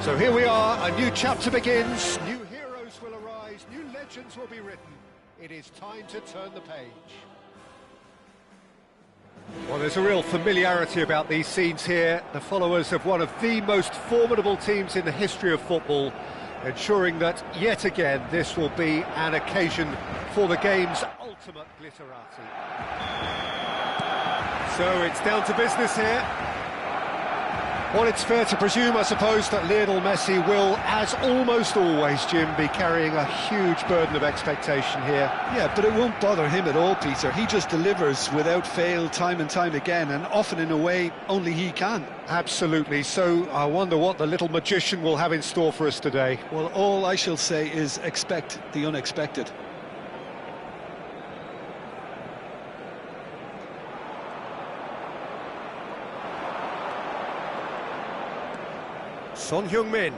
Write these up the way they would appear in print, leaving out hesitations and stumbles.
So here we are, a new chapter begins, new heroes will arise, new legends will be written. It is time to turn the page. Well, there's a real familiarity about these scenes here. The followers of one of the most formidable teams in the history of football, ensuring that, yet again, this will be an occasion for the game's ultimate glitterati. So it's down to business here. Well, it's fair to presume, I suppose, that Lionel Messi will, as almost always, Jim, be carrying a huge burden of expectation here. Yeah, but it won't bother him at all, Peter. He just delivers without fail time and time again, and often in a way only he can. Absolutely. So I wonder what the little magician will have in store for us today. Well, all I shall say is expect the unexpected. Son Heung-min.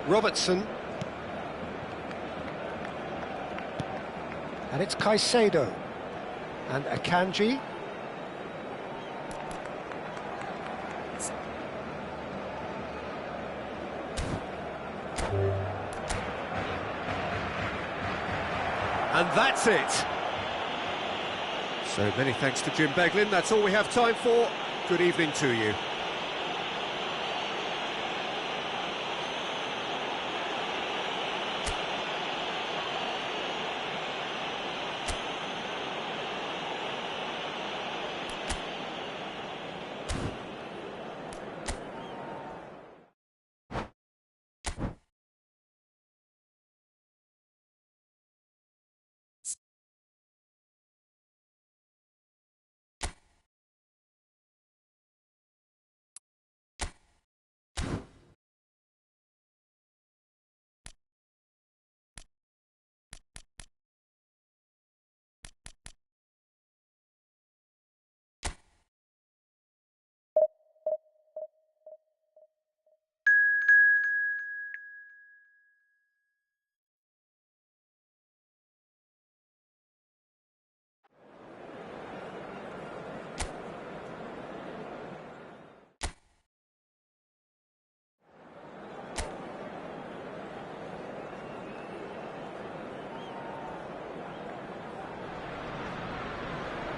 Robertson, and it's Caicedo, and Akanji, and that's it. So many thanks to Jim Beglin. That's all we have time for. Good evening to you.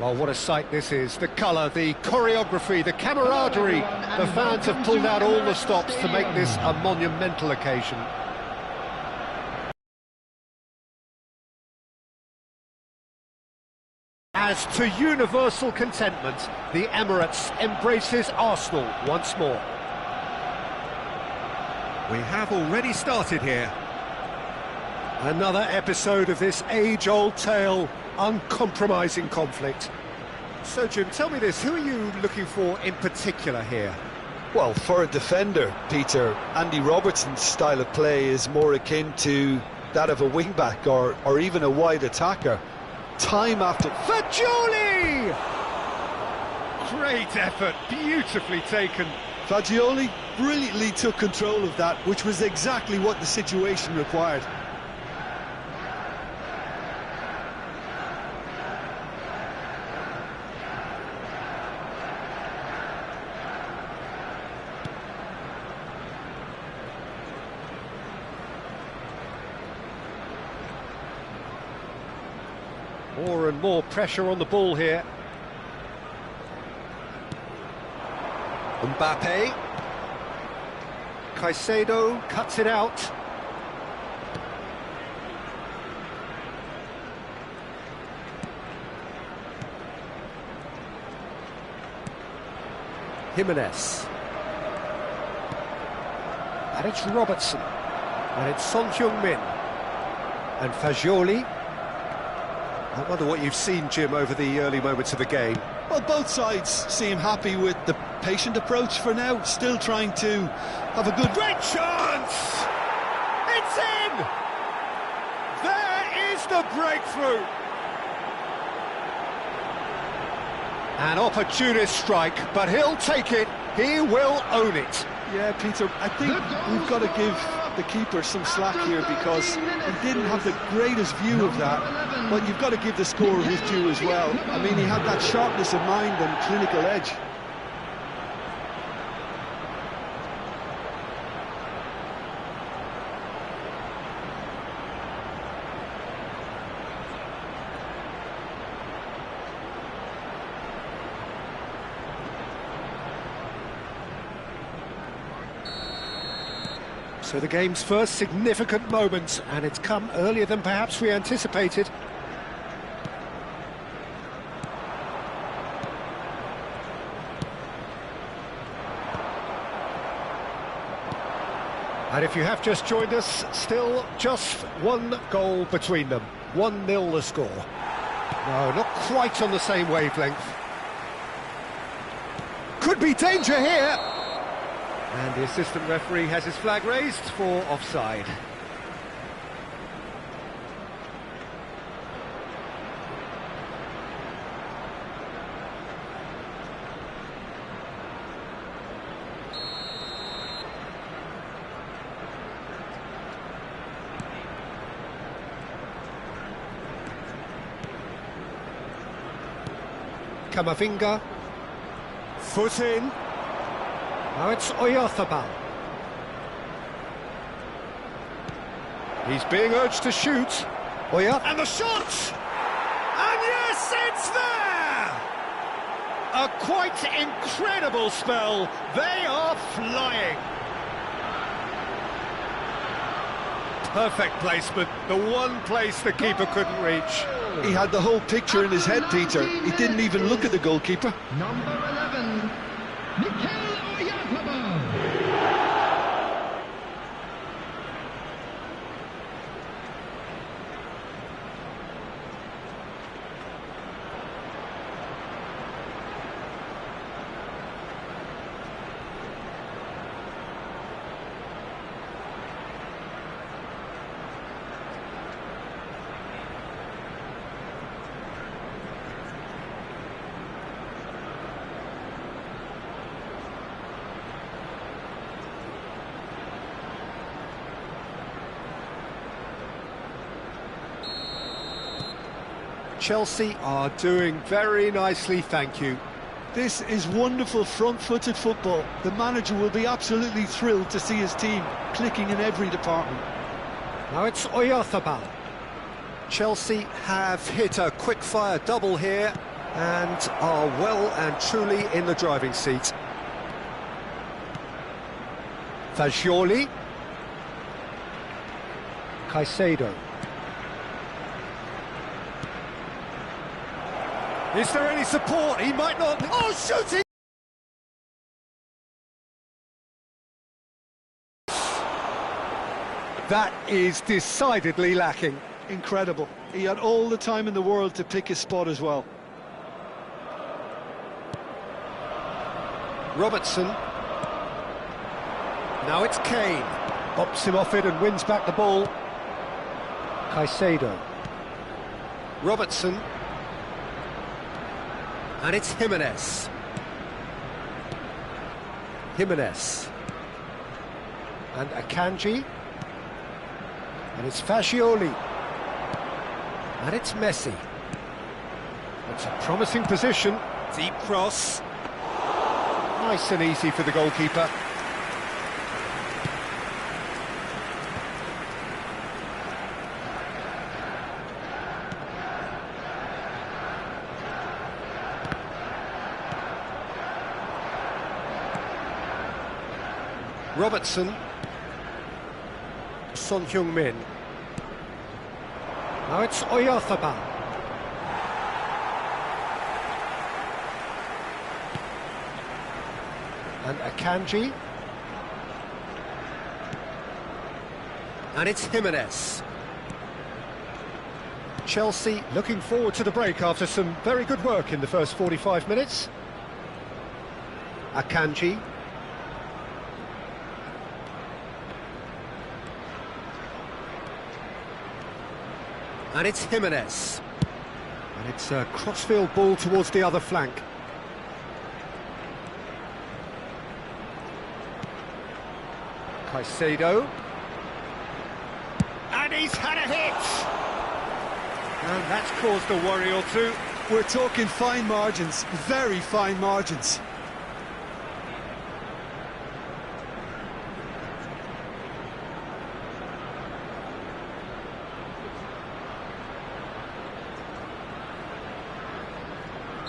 Well, what a sight this is. The colour, the choreography, the camaraderie. The fans have pulled out all the stops to make this a monumental occasion. As to universal contentment, the Emirates embraces Arsenal once more. We have already started here. Another episode of this age-old tale, uncompromising conflict. So, Jim, tell me this, who are you looking for in particular here? Well, for a defender, Peter, Andy Robertson's style of play is more akin to that of a wing-back or even a wide attacker. Time after... Fagioli! Great effort, beautifully taken. Fagioli brilliantly took control of that, which was exactly what the situation required. More and more pressure on the ball here. Mbappe. Caicedo cuts it out. Jimenez. And it's Robertson. And it's Son Heung-min. And Fagioli. I wonder what you've seen, Jim, over the early moments of the game. Well, both sides seem happy with the patient approach for now, still trying to have a good... Great chance! chance! It's in! There is the breakthrough! An opportunist strike, but he'll take it. He will own it. Yeah, Peter, I think we've got to give the keeper some slack here because he didn't have the greatest view of that, but you've got to give the scorer his due as well. I mean, he had that sharpness of mind and clinical edge. So the game's first significant moment, and it's come earlier than perhaps we anticipated. And if you have just joined us, still just one goal between them. 1-0 the score. No, not quite on the same wavelength. Could be danger here. And the assistant referee has his flag raised for offside. Kamavinga. Foot in. Now it's Oyarzabal. He's being urged to shoot. And the shot! And yes, it's there! A quite incredible spell. They are flying. Perfect placement. The one place the keeper couldn't reach. He had the whole picture in his head, Peter. He didn't even look at the goalkeeper. Number 11, Chelsea are doing very nicely, thank you. This is wonderful front-footed football. The manager will be absolutely thrilled to see his team clicking in every department. Now it's Oyarzabal. Chelsea have hit a quick-fire double here and are well and truly in the driving seat. Fagioli. Caicedo. Is there any support? He might not... Oh, shooting! That is decidedly lacking. Incredible. He had all the time in the world to pick his spot as well. Robertson. Now it's Kane. Bops him off it and wins back the ball. Caicedo. Robertson. And it's Jimenez. Jimenez. And Akanji. And it's Fagioli. And it's Messi. It's a promising position. Deep cross. Nice and easy for the goalkeeper. Robertson. Son Heung-min. Now it's Oyarzabal. And Akanji. And it's Jimenez. Chelsea looking forward to the break after some very good work in the first 45 minutes. Akanji. And it's Jimenez. And it's a crossfield ball towards the other flank. Caicedo. And he's had a hit! And that's caused a worry or two. We're talking fine margins, very fine margins.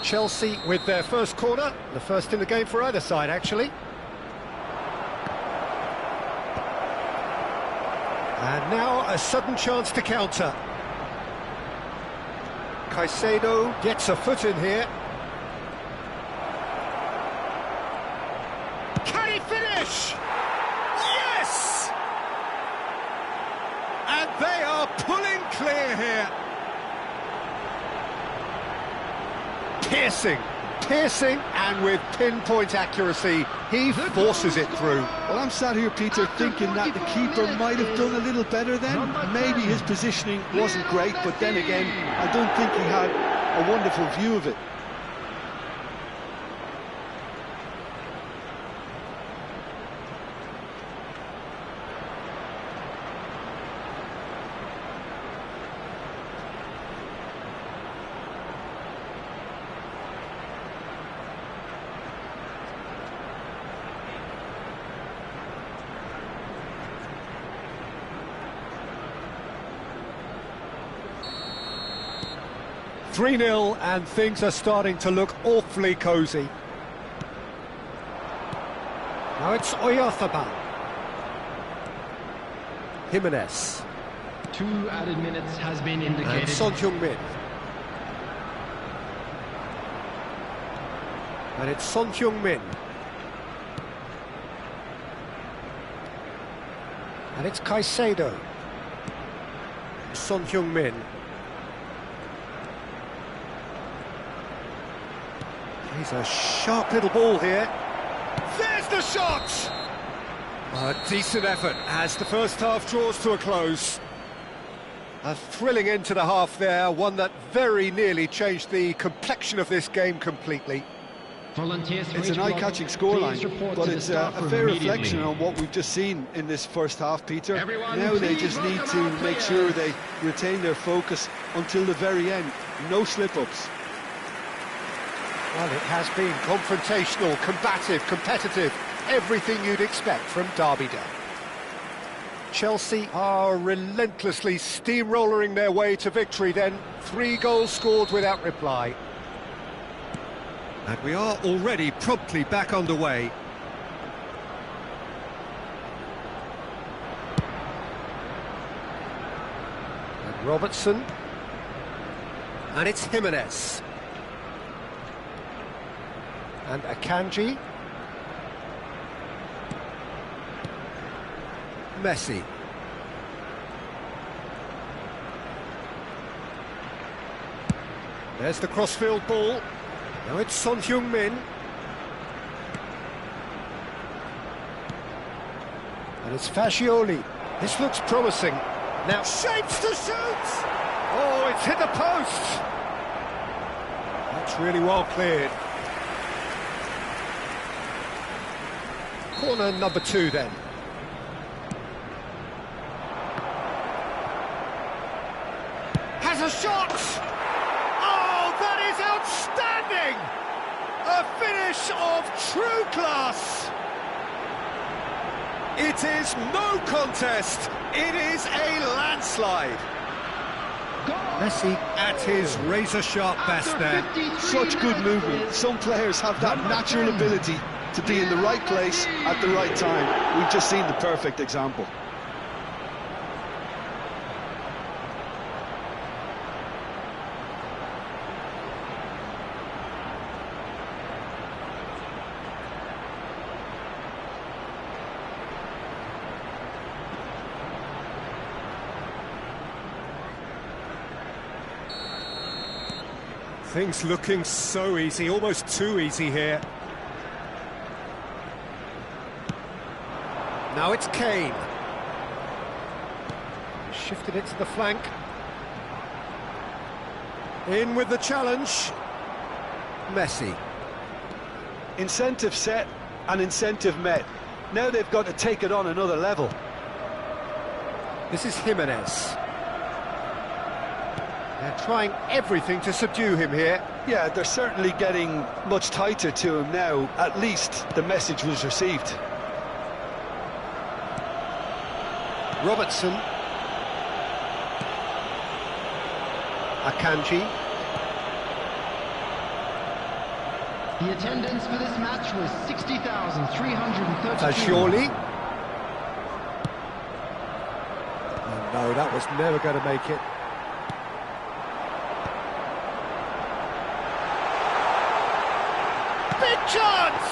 Chelsea with their first corner, the first in the game for either side, actually. And now a sudden chance to counter. Caicedo gets a foot in here. Can he finish? Yes! And they are pulling clear here. Piercing, and with pinpoint accuracy, he forces it through. Well, I'm sat here, Peter, thinking that the keeper might have done a little better then. Maybe his positioning wasn't great, but then again, I don't think he had a wonderful view of it. "3-0, and things are starting to look awfully cosy. Now it's Oyarzabal. Jimenez. 2 added minutes has been indicated. And Son Heung-min. And it's Son Heung-min. And it's Caicedo. Son Heung-min. He's a sharp little ball here. There's the shot! A decent effort as the first half draws to a close. A thrilling end to the half there, one that very nearly changed the complexion of this game completely. It's an eye-catching scoreline, but it's a fair reflection on what we've just seen in this first half, Peter. Now they just need to make sure they retain their focus until the very end. No slip-ups. Well, it has been confrontational, combative, competitive, everything you'd expect from Derby Day. Chelsea are relentlessly steamrolling their way to victory then. 3 goals scored without reply. And we are already promptly back underway. And Robertson. And it's Jimenez. And Akanji. Messi. There's the crossfield ball. Now it's Son Heung-min. And it's Fascioli. This looks promising. Now shapes to shoot! Oh, it's hit the post! That's really well cleared. Corner number 2 then. Has a shot! Oh, that is outstanding! A finish of true class! It is no contest, it is a landslide. Messi at his razor-sharp best there. Such good movement. Some players have that natural ability to be in the right place at the right time. We've just seen the perfect example. Things looking so easy, almost too easy here. Now it's Kane. Shifted it to the flank. In with the challenge. Messi. Incentive set and incentive met. Now they've got to take it on another level. This is Jimenez. They're trying everything to subdue him here. Yeah, they're certainly getting much tighter to him now. At least the message was received. Robertson. Akanji. The attendance for this match was 60,332. Fagioli. Oh, no, that was never going to make it. Big chance!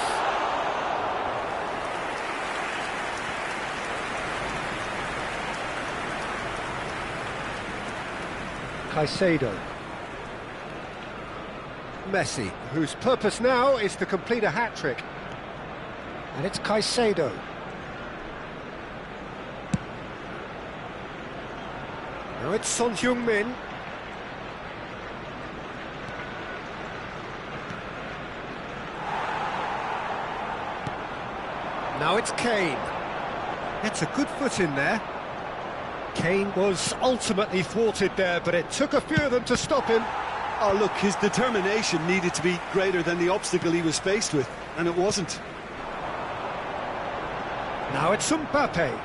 Caicedo. Messi, whose purpose now is to complete a hat-trick. And it's Caicedo. Now it's Son Heung-min. Now it's Kane. Gets a good foot in there. Kane was ultimately thwarted there, but it took a few of them to stop him. Oh, look, his determination needed to be greater than the obstacle he was faced with, and it wasn't. Now it's Mbappe.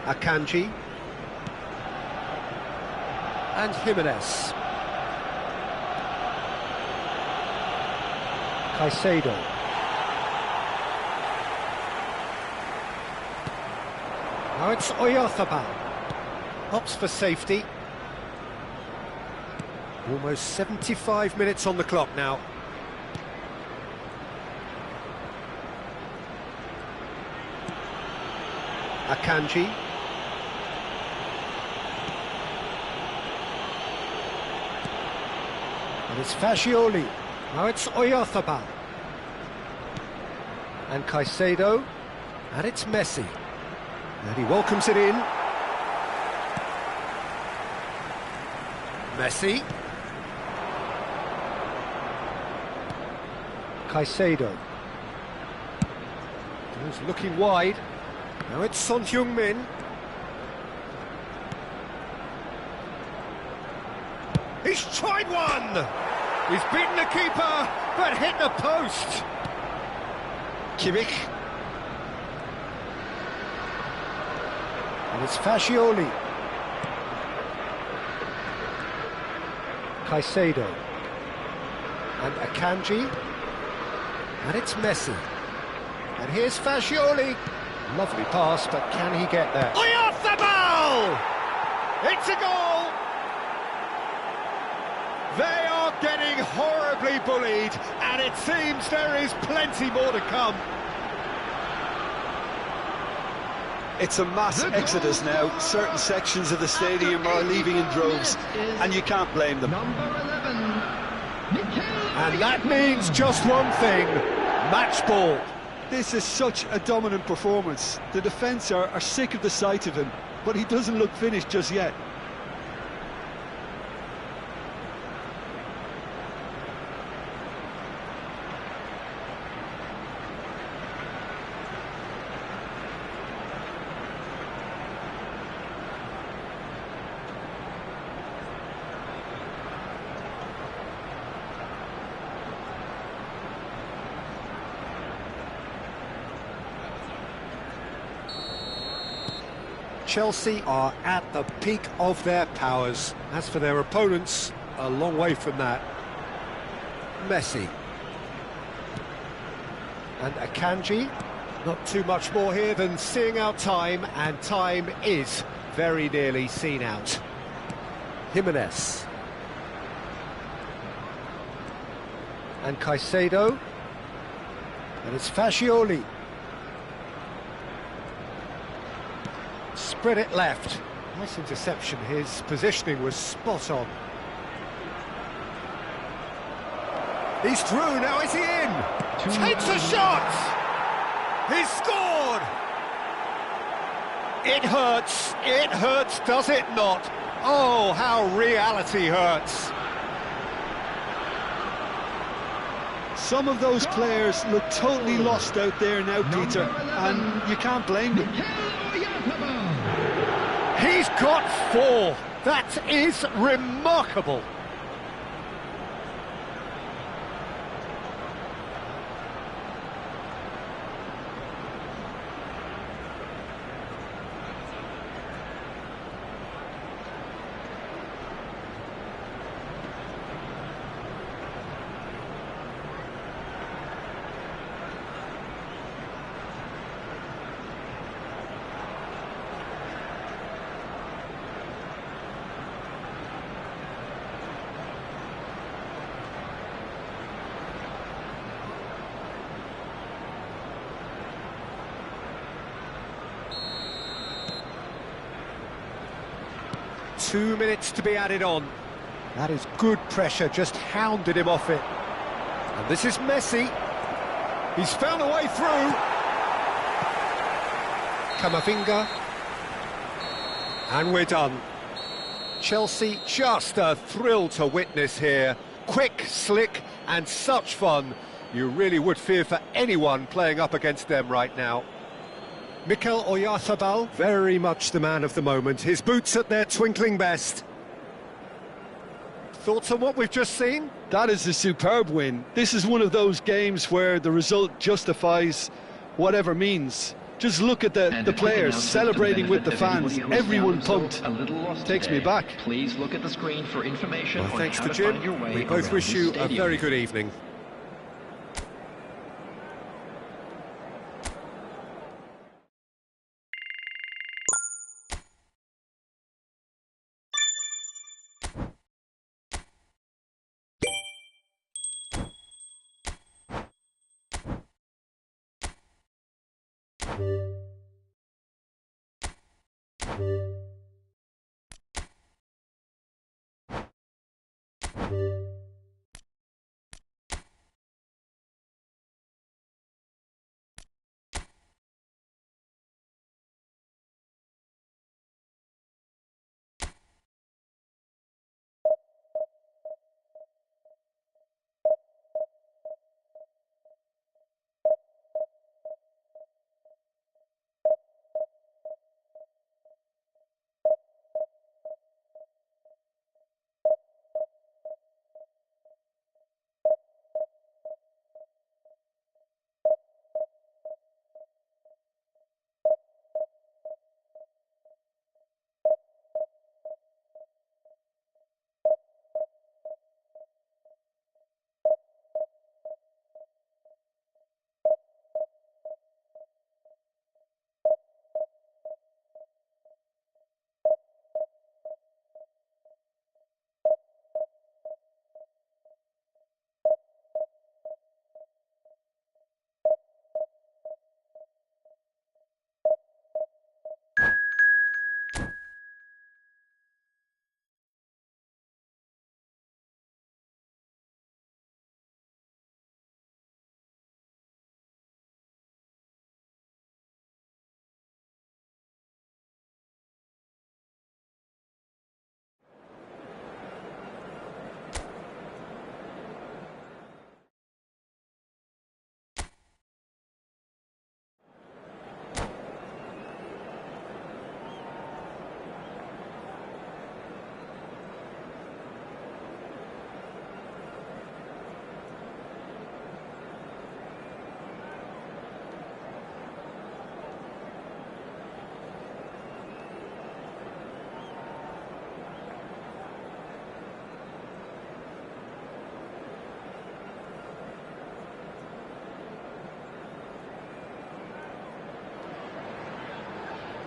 Akanji. And Jimenez. Caicedo. Now it's Oyarzabal. Opts for safety. Almost 75 minutes on the clock now. Akanji. And it's Fagioli. Now it's Oyarzabal. And Caicedo. And it's Messi. And he welcomes it in. Messi. Caicedo. He's looking wide. Now it's Son Heung-min. He's tried one! He's beaten the keeper, but hit the post. Kimmich. And it's Fagioli. Caicedo. And Akanji. And it's Messi. And here's Fagioli. Lovely pass, but can he get there? Oyarzabal! It's a goal! They are getting horribly bullied, and it seems there is plenty more to come. It's a mass exodus now. Certain sections of the stadium are leaving in droves, and you can't blame them. And that means just one thing, match ball. This is such a dominant performance. The defence are sick of the sight of him, but he doesn't look finished just yet. Chelsea are at the peak of their powers. As for their opponents, a long way from that. Messi. And Akanji. Not too much more here than seeing out time, and time is very nearly seen out. Jimenez. And Caicedo. And it's Fagioli. Spread it left. Nice interception. His positioning was spot on. He's through. Now is he in? Takes a shot. He's scored. It hurts. It hurts, does it not? Oh, how reality hurts. Some of those players look totally lost out there now, Peter, and you can't blame them. He's got 4. That is remarkable. Two minutes to be added on. That is good pressure, just hounded him off it. And this is Messi. He's found a way through. Camavinga. And we're done. Chelsea, just a thrill to witness here. Quick, slick, and such fun. You really would fear for anyone playing up against them right now. Mikel Oyarzabal, very much the man of the moment. His boots at their twinkling best. Thoughts on what we've just seen? That is a superb win. This is one of those games where the result justifies whatever means. Just look at the players celebrating with the fans. Everyone pumped. Takes me back. Please look at the screen for information. Well, thanks to Jim. We both wish you a very good evening.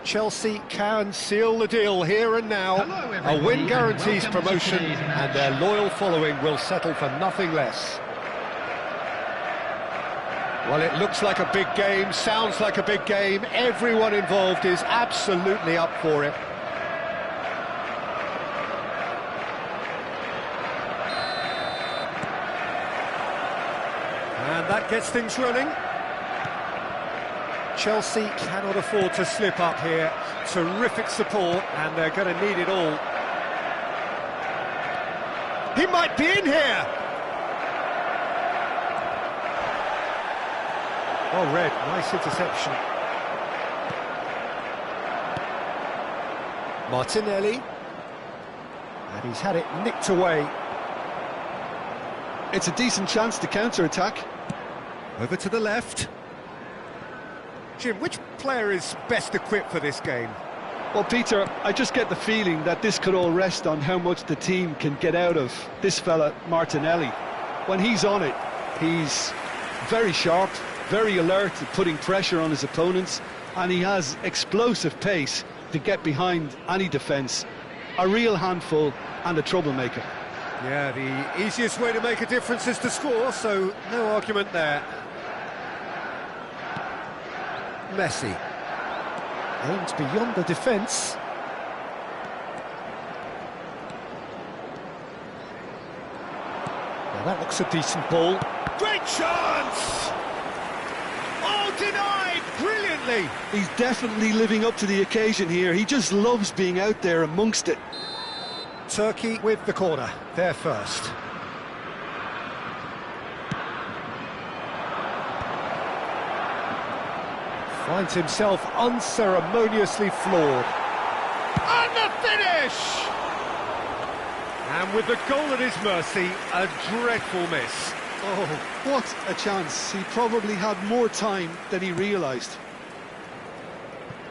Chelsea can seal the deal here and now. A win guarantees promotion, and their loyal following will settle for nothing less. Well, it looks like a big game, sounds like a big game. Everyone involved is absolutely up for it. And that gets things running. Chelsea cannot afford to slip up here. Terrific support, and they're going to need it all. He might be in here! Oh, Red, nice interception. Martinelli. And he's had it nicked away. It's a decent chance to counter-attack. Over to the left. Jim, which player is best equipped for this game? Well, Peter, I just get the feeling that this could all rest on how much the team can get out of this fella, Martinelli. When he's on it, he's very sharp, very alert at putting pressure on his opponents, and he has explosive pace to get behind any defence. A real handful and a troublemaker. Yeah, the easiest way to make a difference is to score, so no argument there. Messi. Aimed beyond the defence. Now that looks a decent ball. Great chance! Oh, denied brilliantly! He's definitely living up to the occasion here. He just loves being out there amongst it. Turkey with the corner, there first. Finds himself unceremoniously floored. And the finish! And with the goal at his mercy, a dreadful miss. Oh, what a chance. He probably had more time than he realised.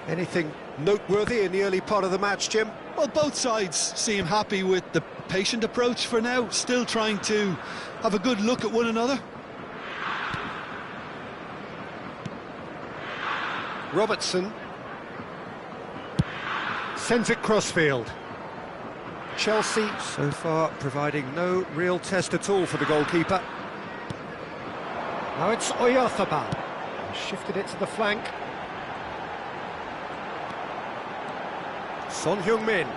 Anything noteworthy in the early part of the match, Jim? Well, both sides seem happy with the patient approach for now, still trying to have a good look at one another. Robertson sends it crossfield. Chelsea so far providing no real test at all for the goalkeeper. Now it's Oyarzabal. Shifted it to the flank. Son Heung-min.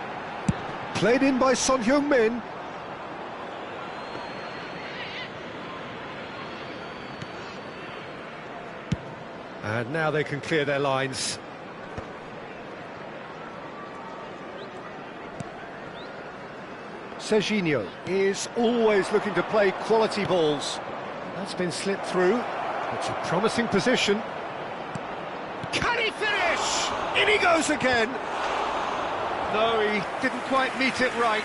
Played in by Son Heung-min. And now they can clear their lines. Serginho is always looking to play quality balls. That's been slipped through. It's a promising position. Can he finish? In he goes again. No, he didn't quite meet it right.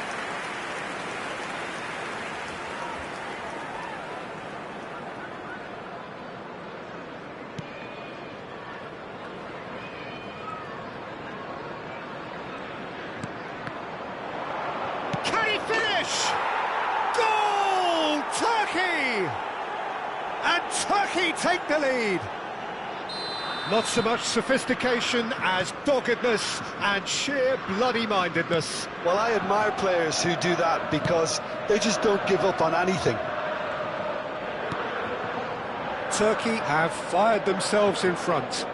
Can he finish? Goal! Turkey! And Turkey take the lead. Not so much sophistication as doggedness and sheer bloody-mindedness. Well, I admire players who do that because they just don't give up on anything. Turkey have fired themselves in front.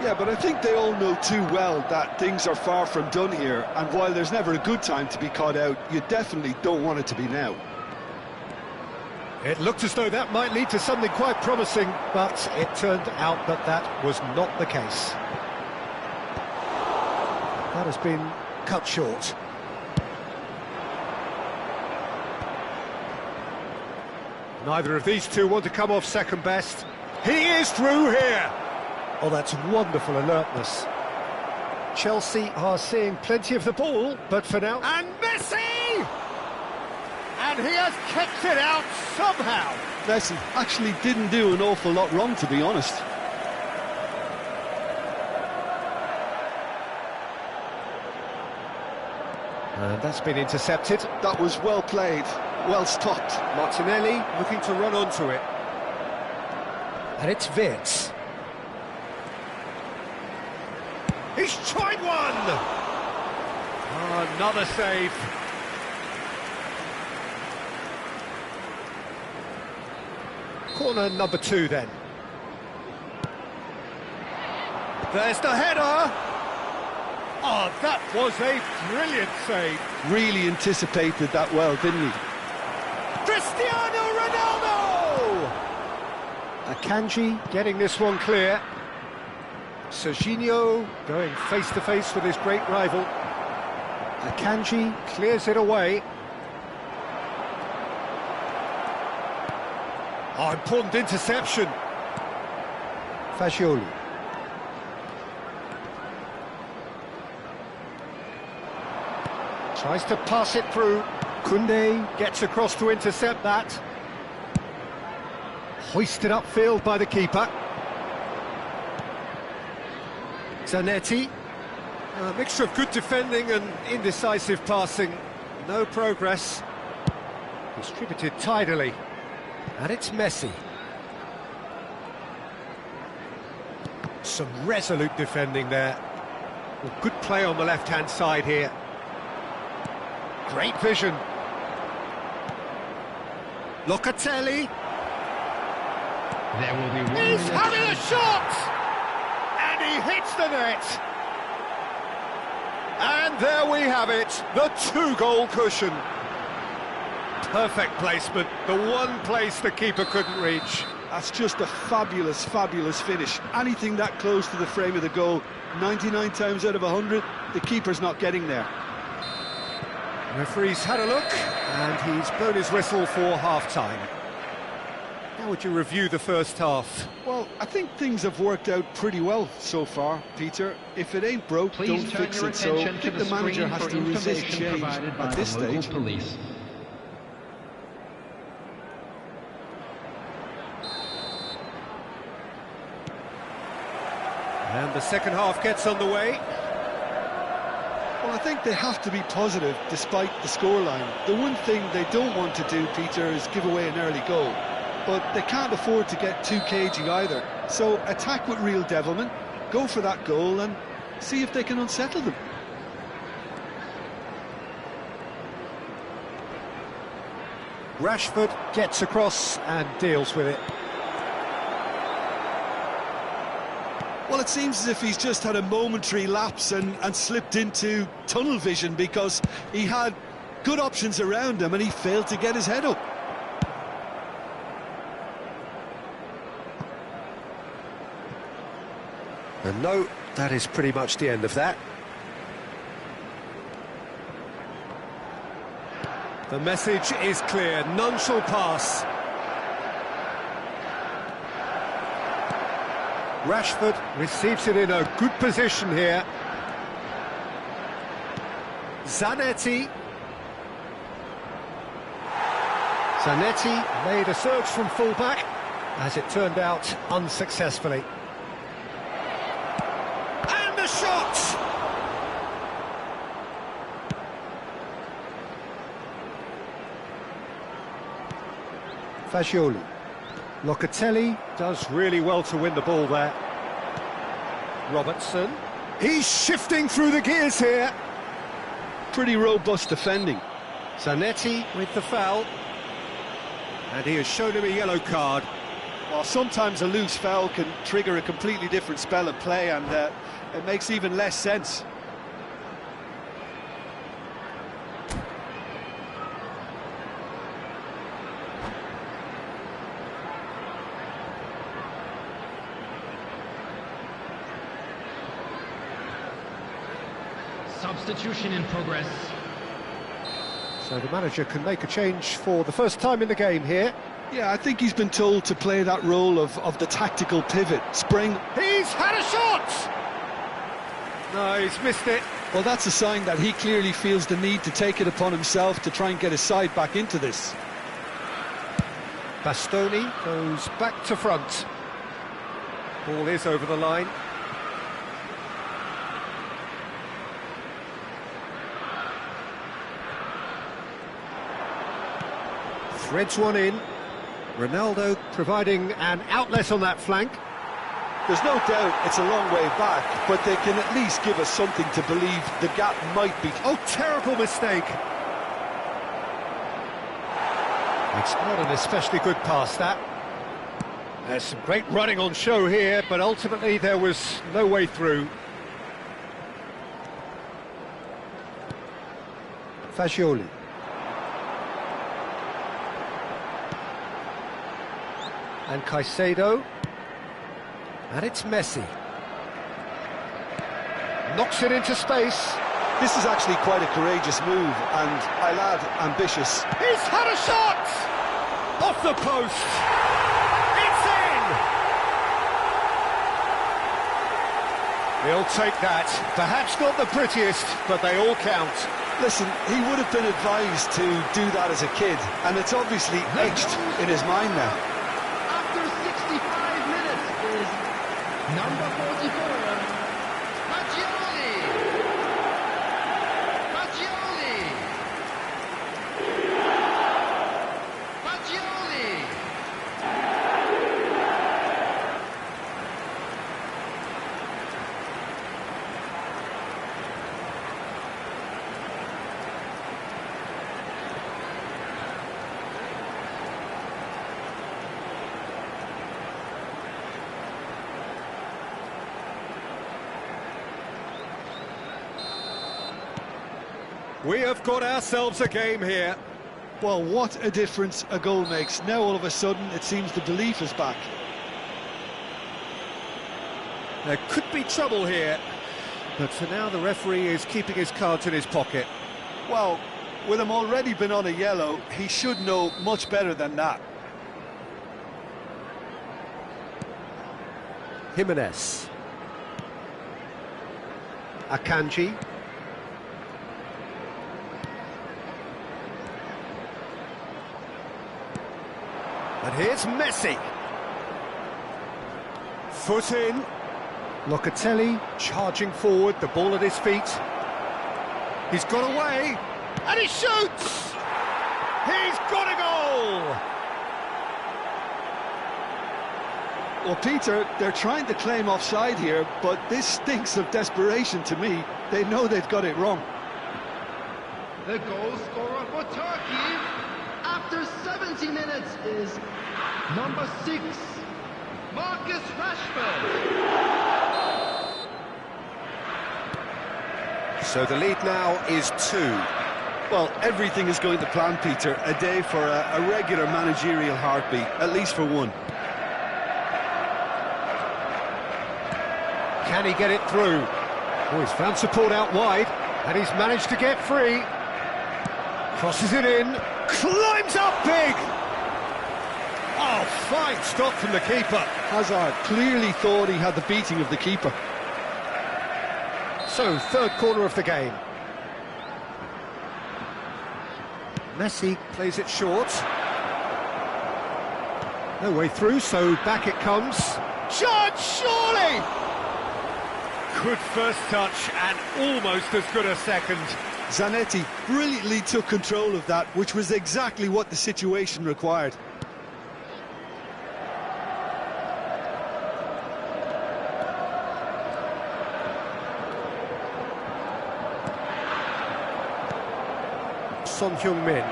Yeah, but I think they all know too well that things are far from done here, and while there's never a good time to be caught out, you definitely don't want it to be now. It looked as though that might lead to something quite promising, but it turned out that that was not the case. That has been cut short. Neither of these two want to come off second best. He is through here! Oh, that's wonderful alertness. Chelsea are seeing plenty of the ball, but for now... And Messi! And he has kept it out somehow. Messi actually didn't do an awful lot wrong, to be honest. And that's been intercepted. That was well played, well stopped. Martinelli looking to run onto it. And it's Wirtz. He's tried one! Oh, another save. Corner number 2 then. There's the header! Oh, that was a brilliant save. Really anticipated that well, didn't he? Cristiano Ronaldo! Akanji getting this one clear. Serginho going face-to-face with his great rival. Akanji clears it away. Oh, important interception. Fagioli. Tries to pass it through. Koundé gets across to intercept that. Hoisted upfield by the keeper. Zanetti. A mixture of good defending and indecisive passing. No progress. Distributed tidily. And it's Messi. Some resolute defending there. Well, good play on the left-hand side here. Great vision. Locatelli. There will be one. He's having a shot! And he hits the net. And there we have it, the 2-goal cushion. Perfect placement, the one place the keeper couldn't reach. That's just a fabulous, fabulous finish. Anything that close to the frame of the goal, 99 times out of 100, the keeper's not getting there. Referee's had a look, and he's blown his whistle for half-time. How would you review the first half? Well, I think things have worked out pretty well so far, Peter. If it ain't broke, Please don't turn fix your it. So I attention to think the the manager screen has for to resist information change provided by at this the local stage. police. And the second half gets underway. Well, I think they have to be positive despite the scoreline. The one thing they don't want to do, Peter, is give away an early goal. But they can't afford to get too cagey either. So attack with real devilment, go for that goal and see if they can unsettle them. Rashford gets across and deals with it. Well, it seems as if he's just had a momentary lapse and slipped into tunnel vision because he had good options around him and he failed to get his head up. And no, that is pretty much the end of that. The message is clear, none shall pass. Rashford receives it in a good position here. Zanetti. Zanetti made a surge from fullback, as it turned out unsuccessfully. And the shot! Fagioli. Locatelli does really well to win the ball there. Robertson. He's shifting through the gears here. Pretty robust defending. Zanetti with the foul. And he has shown him a yellow card. Well, sometimes a loose foul can trigger a completely different spell of play, and it makes even less sense. Substitution in progress. So the manager can make a change for the first time in the game here. Yeah, I think he's been told to play that role of the tactical pivot. Spring. He's had a shot! No, he's missed it. Well, that's a sign that he clearly feels the need to take it upon himself to try and get his side back into this. Bastoni goes back to front. Ball is over the line. Threads one in. Ronaldo providing an outlet on that flank. There's no doubt it's a long way back, but they can at least give us something to believe the gap might be... Oh, terrible mistake. It's not an especially good pass, that. There's some great running on show here, but ultimately there was no way through. Fagioli. And Caicedo. And it's Messi. Knocks it into space. This is actually quite a courageous move, and I'll add, ambitious. He's had a shot! Off the post! He'll take that. Perhaps not the prettiest, but they all count. Listen, he would have been advised to do that as a kid, and it's obviously etched in his mind now. After 65 minutes is number 44, Fagioli. Fagioli. Fagioli. We have got ourselves a game here. Well, what a difference a goal makes. Now all of a sudden it seems the belief is back. There could be trouble here, but for now the referee is keeping his cards in his pocket. Well, with him already been on a yellow, he should know much better than that. Jimenez. Akanji. And here's Messi. Foot in. Locatelli charging forward, the ball at his feet. He's got away, and he shoots! He's got a goal! Well, Peter, they're trying to claim offside here, but this stinks of desperation to me. They know they've got it wrong. The goal scorer for Turkey after 70 minutes is number 6, Marcus Rashford. So the lead now is 2. Well, everything is going to plan, Peter. A day for a regular managerial heartbeat, at least for one. Can he get it through? Oh, he's found support out wide, and he's managed to get free. Crosses it in, climbs up big! Oh, fine stop from the keeper. Hazard clearly thought he had the beating of the keeper. So, third corner of the game. Messi plays it short. No way through, so back it comes. Shot, surely! Good first touch and almost as good a second. Zanetti brilliantly took control of that, which was exactly what the situation required. Son Heung-min.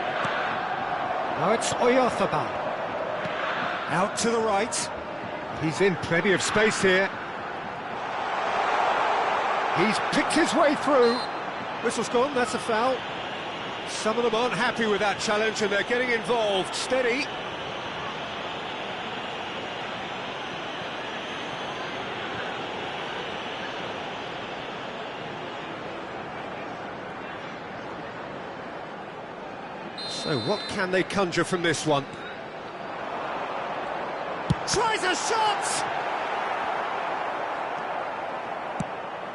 Now it's Oyarzabal. Out to the right. He's in plenty of space here. He's picked his way through. Whistle's gone, that's a foul. Some of them aren't happy with that challenge and they're getting involved. Steady. So what can they conjure from this one? Tries a shot!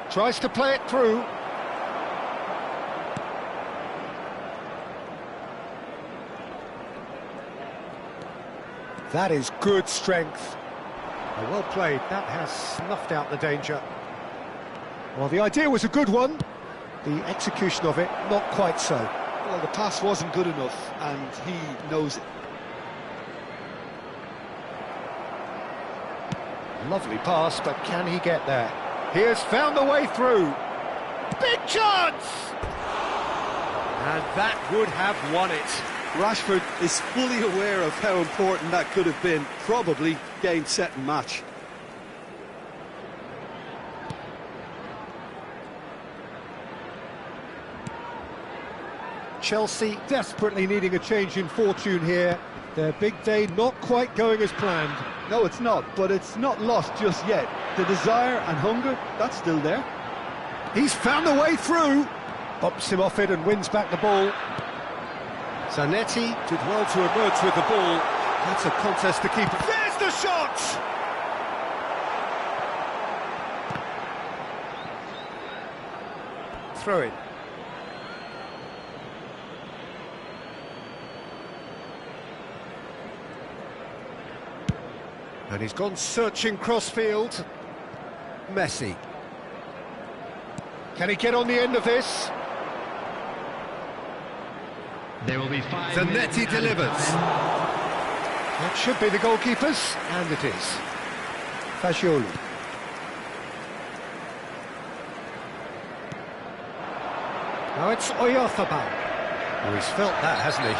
Tries to play it through. That is good strength. Well played, that has snuffed out the danger. Well, the idea was a good one. The execution of it, not quite so. Well, the pass wasn't good enough, and he knows it. Lovely pass, but can he get there? He has found a way through. Big chance! And that would have won it. Rashford is fully aware of how important that could have been. Probably game, set and match. Chelsea desperately needing a change in fortune here. Their big day not quite going as planned. No, it's not, but it's not lost just yet. The desire and hunger, that's still there. He's found a way through. Bumps him off it and wins back the ball. Zanetti did well to emerge with the ball. That's a contest to keep. There's the shot! throw in. And he's gone searching crossfield. Messi. Can he get on the end of this? There will be 5 Zanetti delivers. That should be the goalkeeper's, and it is. Fagioli. Now it's Oyarzabal. Oh, he's felt that, hasn't he?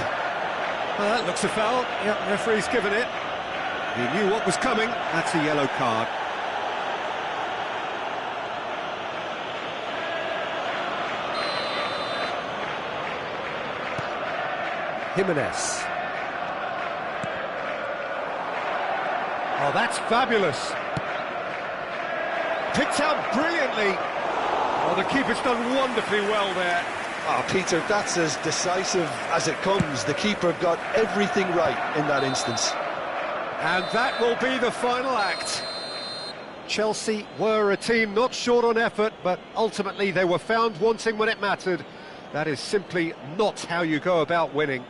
Well, that looks a foul. Yep, referee's given it. He knew what was coming. That's a yellow card. Jimenez. Oh, that's fabulous. Picked out brilliantly. Oh, the keeper's done wonderfully well there. Oh, Peter, that's as decisive as it comes. The keeper got everything right in that instance. And that will be the final act. Chelsea were a team not short on effort, but ultimately they were found wanting when it mattered. That is simply not how you go about winning.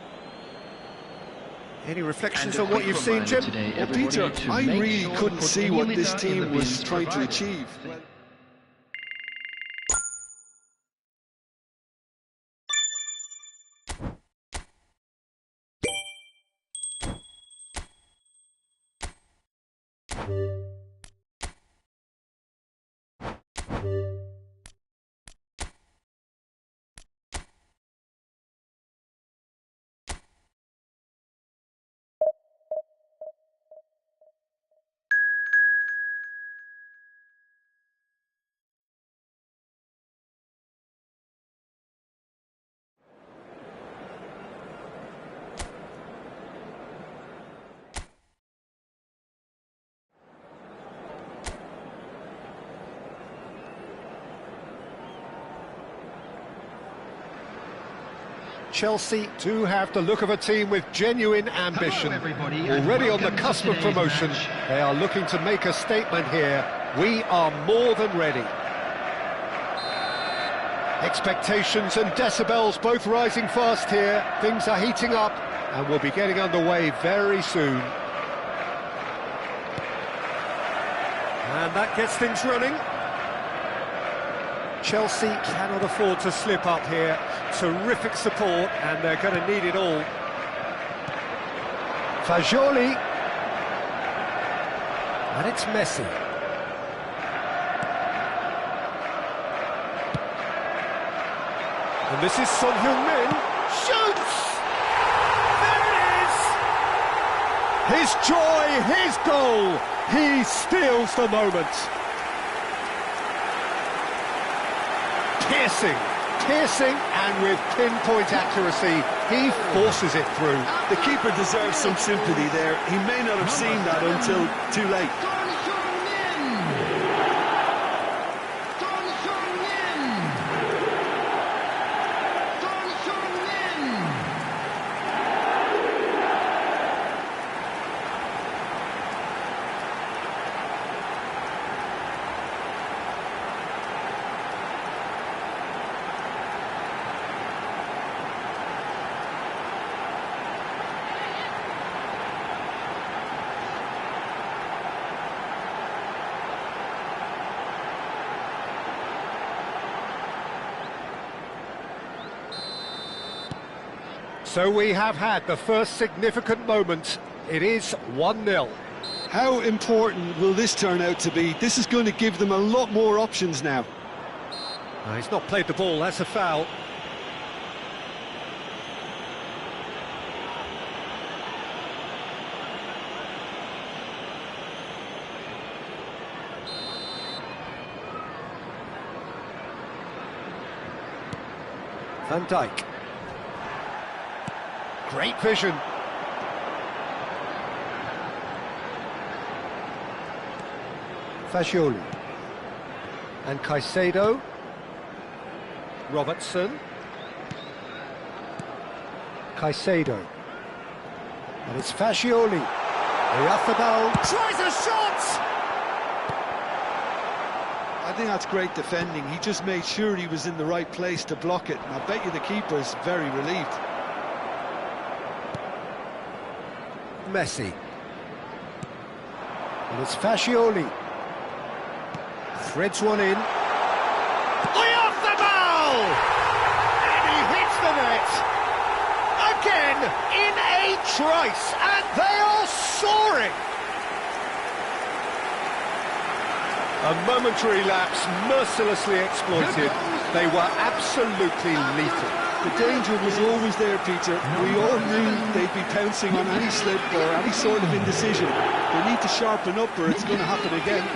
Any reflections on what you've seen, Jim? Well, Peter, I really couldn't see what this team was trying to achieve. Chelsea do have the look of a team with genuine ambition. Already on the cusp of promotion, they are looking to make a statement here. We are more than ready. Expectations and decibels both rising fast here. Things are heating up and we'll be getting underway very soon. And that gets things running. Chelsea cannot afford to slip up here. Terrific support, and they're going to need it all. Fagioli. And it's Messi. And this is Son Heung-min. Shoots! There it is! His joy, his goal. He steals the moment. Piercing, and with pinpoint accuracy, he forces it through. The keeper deserves some sympathy there. He may not have seen that until too late. So we have had the first significant moment. It is 1-0. How important will this turn out to be? This is going to give them a lot more options now. He's not played the ball, that's a foul. Van Dijk. Great vision. Fagioli. And Caicedo. Robertson. Caicedo. And it's Fagioli. Oyarzabal tries a shot! think that's great defending. He just made sure he was in the right place to block it. And I bet you the keeper's very relieved. Messi. And it's Fascioli. Threads one in. Oyarzabal! And he hits the net. Again, in a trice, and they are soaring. A momentary lapse, mercilessly exploited. They were absolutely lethal. The danger was always there, Peter. We all knew they'd be pouncing on any slip or any sort of indecision. They need to sharpen up or it's going to happen again.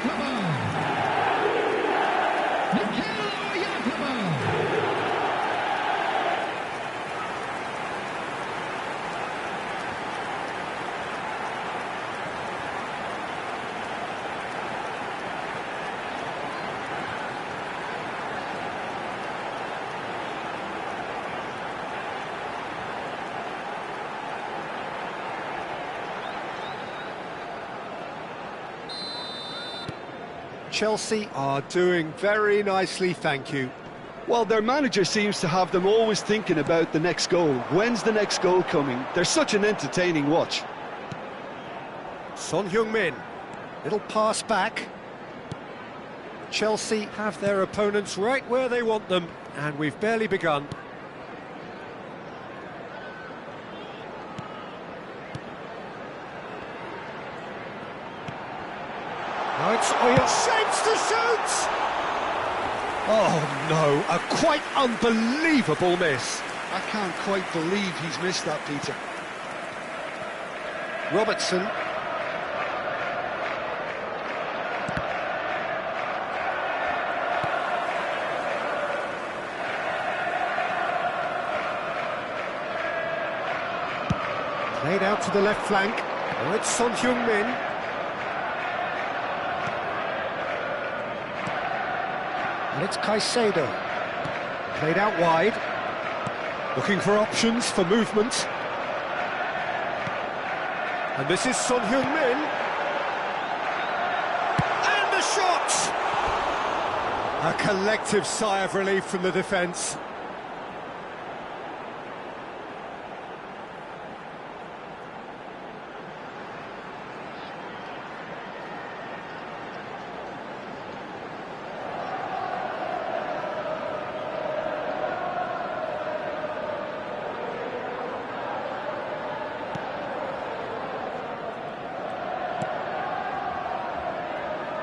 Chelsea are doing very nicely, thank you. Well, their manager seems to have them always thinking about the next goal. When's the next goal coming? They're such an entertaining watch. Son Heung-min, little pass back. Chelsea have their opponents right where they want them, and we've barely begun. Now it's Oya, shapes to shoot! Oh no, a quite unbelievable miss. I can't quite believe he's missed that, Peter. Robertson. Played out to the left flank. Oh, it's Son Heung-min. And it's Caicedo. Played out wide. Looking for options for movement. And this is Son Heung-min. And the shot! A collective sigh of relief from the defence.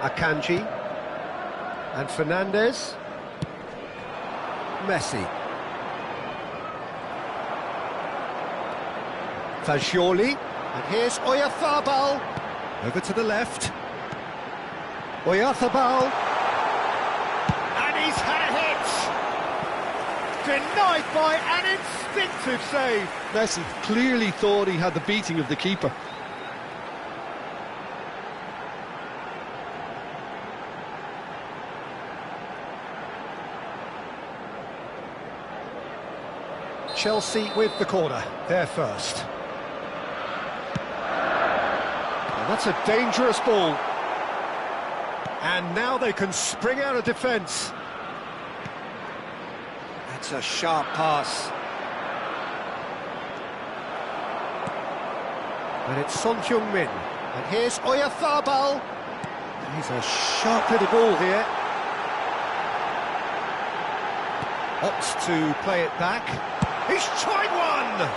Akanji and Fernandes. Messi. Fascioli, and here's Oyarzabal. Over to the left. Oyarzabal. And he's had a hit. Denied by an instinctive save. Messi clearly thought he had the beating of the keeper. Chelsea with the corner, they're first. And that's a dangerous ball. And now they can spring out of defence. That's a sharp pass. And it's Son Heung-min. And here's Oyarzabal. And he's a sharp little ball here. Opts to play it back. He's tried one!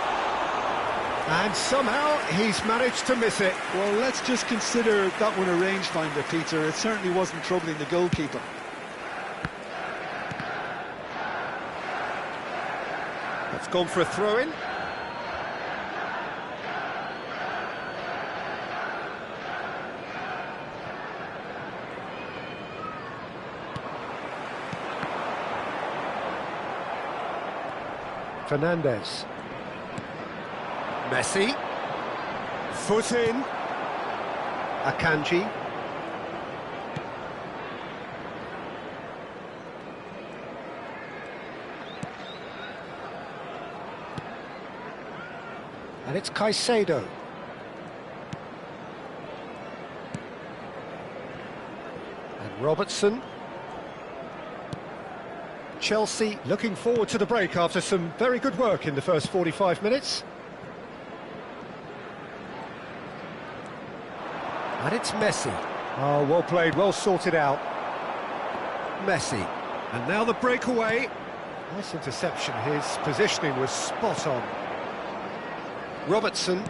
And somehow he's managed to miss it. Well, let's just consider that one a rangefinder, Peter. It certainly wasn't troubling the goalkeeper. That's gone for a throw-in. Fernandes. Messi. Foot in. Akanji. And it's Caicedo. And Robertson. Chelsea looking forward to the break after some very good work in the first 45 minutes. And it's Messi. Oh, well played, well sorted out. Messi. And now the breakaway. Nice interception, his positioning was spot on. Robertson.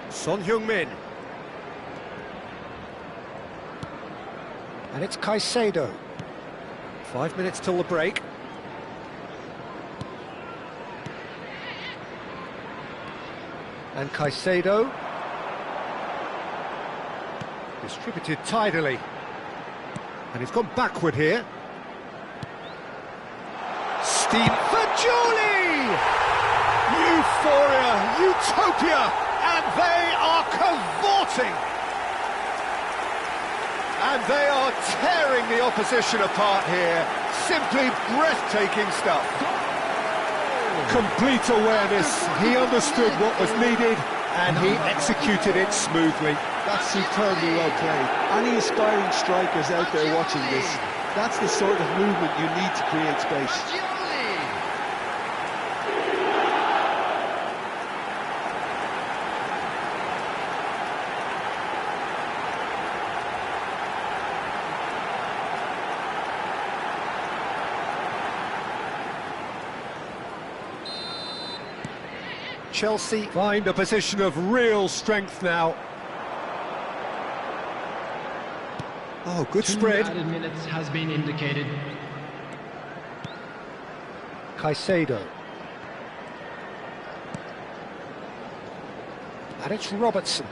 Son Heung-min. And it's Caicedo. 5 minutes till the break. And Caicedo. Distributed tidily. And he's gone backward here. Steve Fajoli! Euphoria, utopia, and they are cavorting. And they are tearing the opposition apart here. Simply breathtaking stuff. Complete awareness. He understood what was needed and he executed it smoothly. That's superbly well played. Any aspiring strikers out there watching this, that's the sort of movement you need to create space. Chelsea find a position of real strength now. Oh, good spread. 2 added minutes has been indicated. Caicedo. And it's Robertson.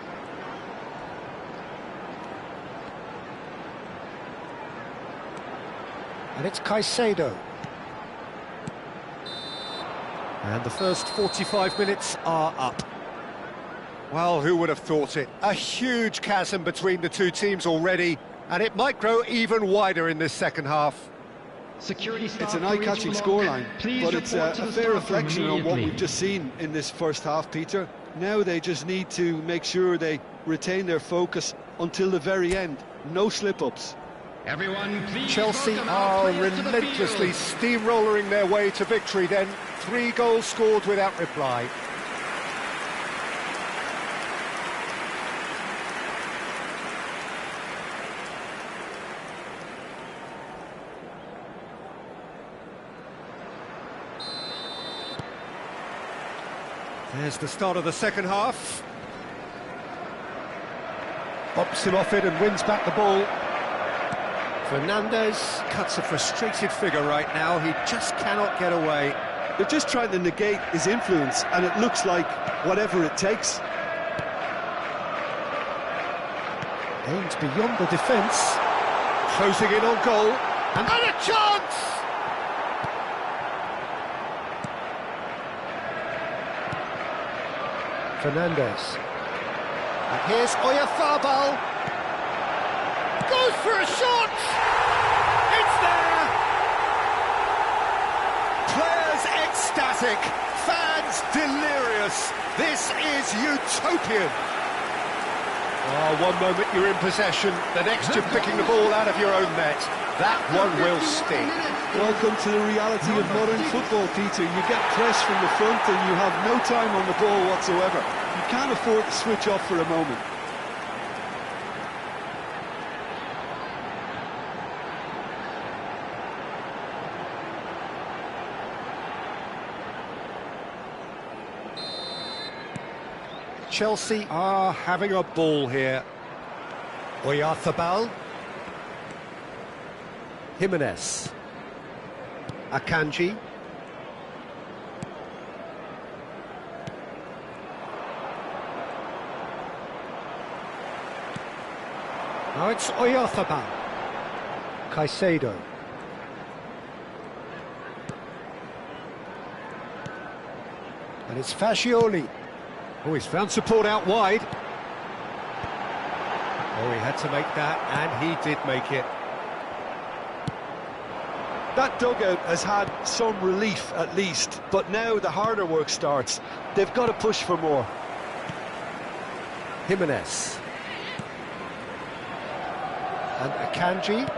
And it's Caicedo. And the first 45 minutes are up. Well, who would have thought it? A huge chasm between the two teams already, and it might grow even wider in this second half. Security staff, it's an eye-catching scoreline, but it's a fair reflection on what we've just seen in this first half, Peter. Now they just need to make sure they retain their focus until the very end. No slip-ups. Everyone, please. Chelsea are relentlessly steamrolling their way to victory then. 3 goals scored without reply. There's the start of the second half. Bops him off it and wins back the ball. Fernandez cuts a frustrated figure right now. He just cannot get away. They're just trying to negate his influence, and it looks like whatever it takes. Aimed beyond the defence. Closing in on goal. And then a chance! Fernandez. And here's Oyarzabal. Goes for a shot! It's there! Players ecstatic, fans delirious. This is utopian. Oh, one moment you're in possession, the next you're picking the ball out of your own net. That one will sting. Welcome to the reality of modern football, Peter. You get press from the front and you have no time on the ball whatsoever. You can't afford to switch off for a moment. Chelsea are having a ball here. Oyarzabal. Jimenez. Akanji. Now it's Oyarzabal. Caicedo. And it's Fascioli. Oh, he's found support out wide. Oh, he had to make that, and he did make it. That dugout has had some relief, at least, but now the harder work starts. They've got to push for more. Jimenez. And Akanji.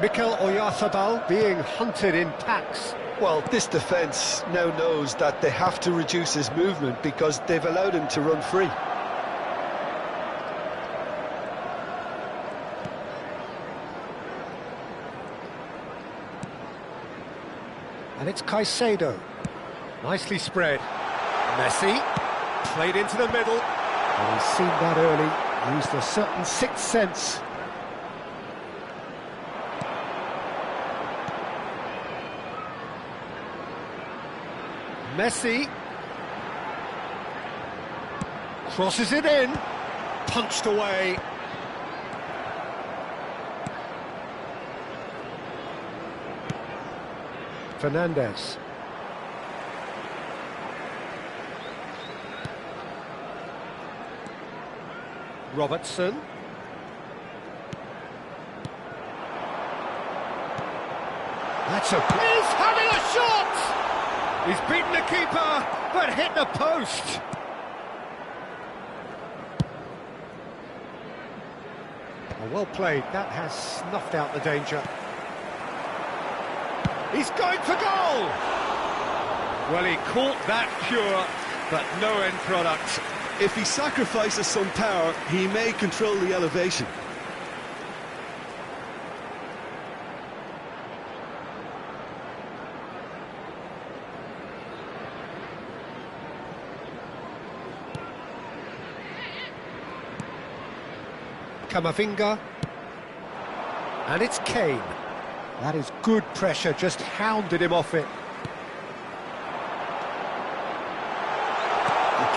Mikel Oyarzabal being hunted in packs. Well, this defence now knows that they have to reduce his movement because they've allowed him to run free. And it's Caicedo. Nicely spread. Messi. Played into the middle. And he's seen that early. Used a certain sixth sense. Messi. Crosses it in. Punched away. Fernandes. Robertson. That's a... He's having a shot! He's beaten the keeper, but hit the post. Oh, well played. That has snuffed out the danger. He's going for goal! Well, he caught that pure, but no end product. If he sacrifices some power, he may control the elevation. Camavinga. And it's Kane. That is good pressure, just hounded him off it.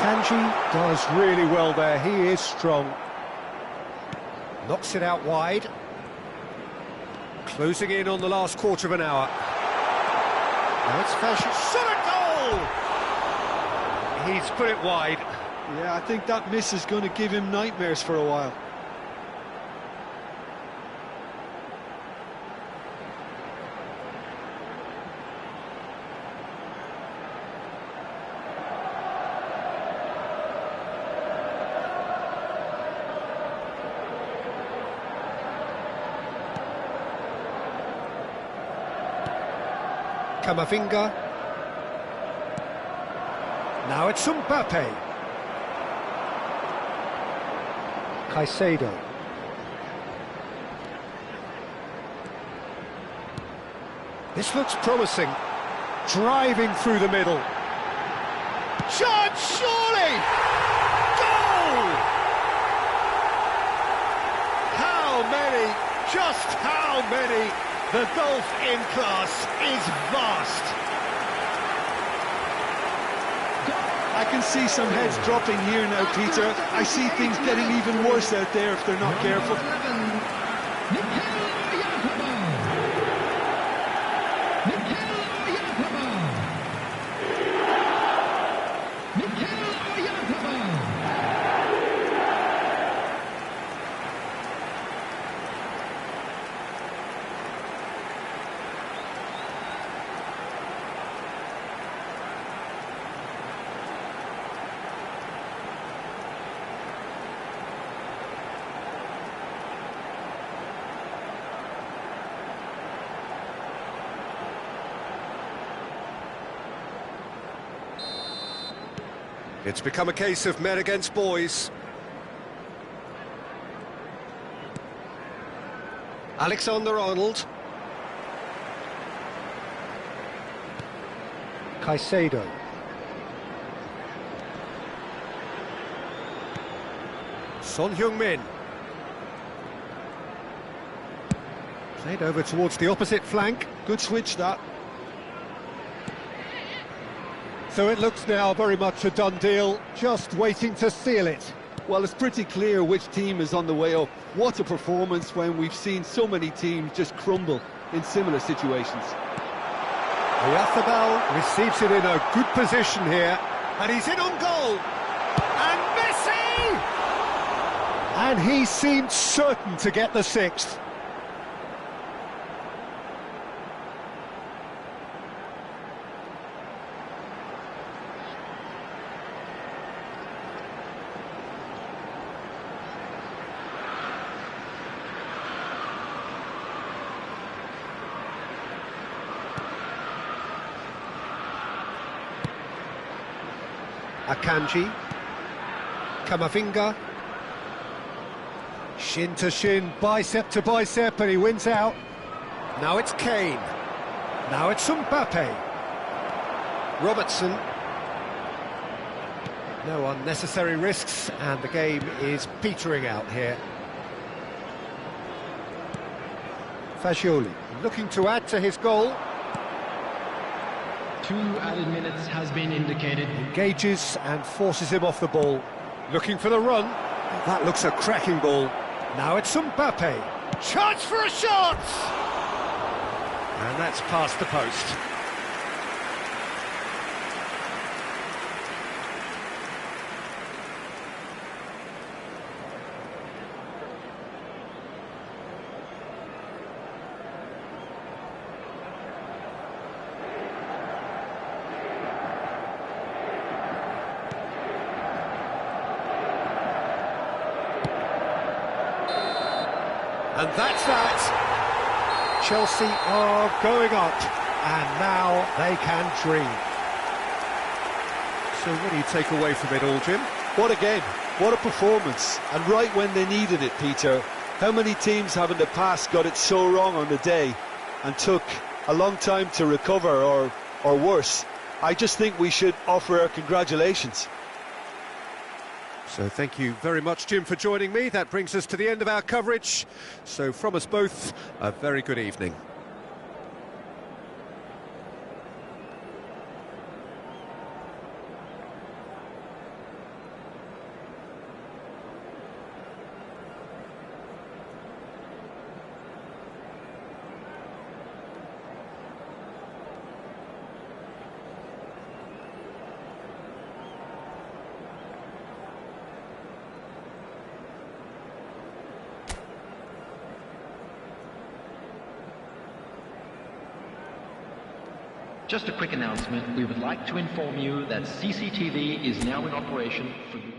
Kanji does really well there, he is strong. Knocks it out wide. Closing in on the last quarter of an hour. Now it's fashion. Shot a goal! He's put it wide. Yeah, I think that miss is going to give him nightmares for a while. Camavinga. Now it's Mbappe. Caicedo. This looks promising. Driving through the middle. Chance, surely! Goal! How many? Just how many? The gulf in class is vast. I can see some heads dropping here now, Peter. I see things getting even worse out there if they're not careful. It's become a case of men against boys. Alexander-Arnold. Caicedo. Son Heung-min. Played over towards the opposite flank. Good switch, that. So it looks now very much a done deal, just waiting to seal it. Well, it's pretty clear which team is on the way up. What a performance when we've seen so many teams just crumble in similar situations. Oyarzabal receives it in a good position here, and he's in on goal. And Messi! And he seemed certain to get the sixth. Akanji, Kamavinga, shin to shin, bicep to bicep, and he wins out. Now it's Kane, now it's Mbappe, Robertson. No unnecessary risks, and the game is petering out here. Fagioli looking to add to his goal. 2 added minutes has been indicated. Engages and forces him off the ball. Looking for the run. That looks a cracking ball. Now it's Mbappe. Chance for a shot! And that's past the post. And that's that. Chelsea are going up, and now they can dream. So what do you take away from it all, Jim? What a game, what a performance, and right when they needed it, Peter. How many teams have in the past got it so wrong on the day and took a long time to recover, or worse? I just think we should offer our congratulations. So thank you very much, Jim, for joining me. That brings us to the end of our coverage. So from us both, a very good evening. Just a quick announcement. We would like to inform you that CCTV is now in operation for you.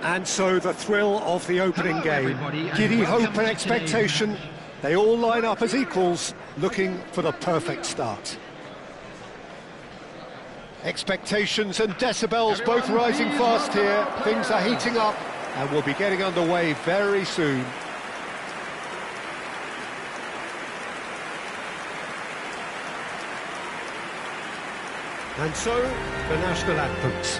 And so the thrill of the opening game. Giddy hope and expectation. They all line up as equals, looking for the perfect start. Expectations and decibels both rising fast here. Things are heating up and we'll be getting underway very soon. And so, the national anthems.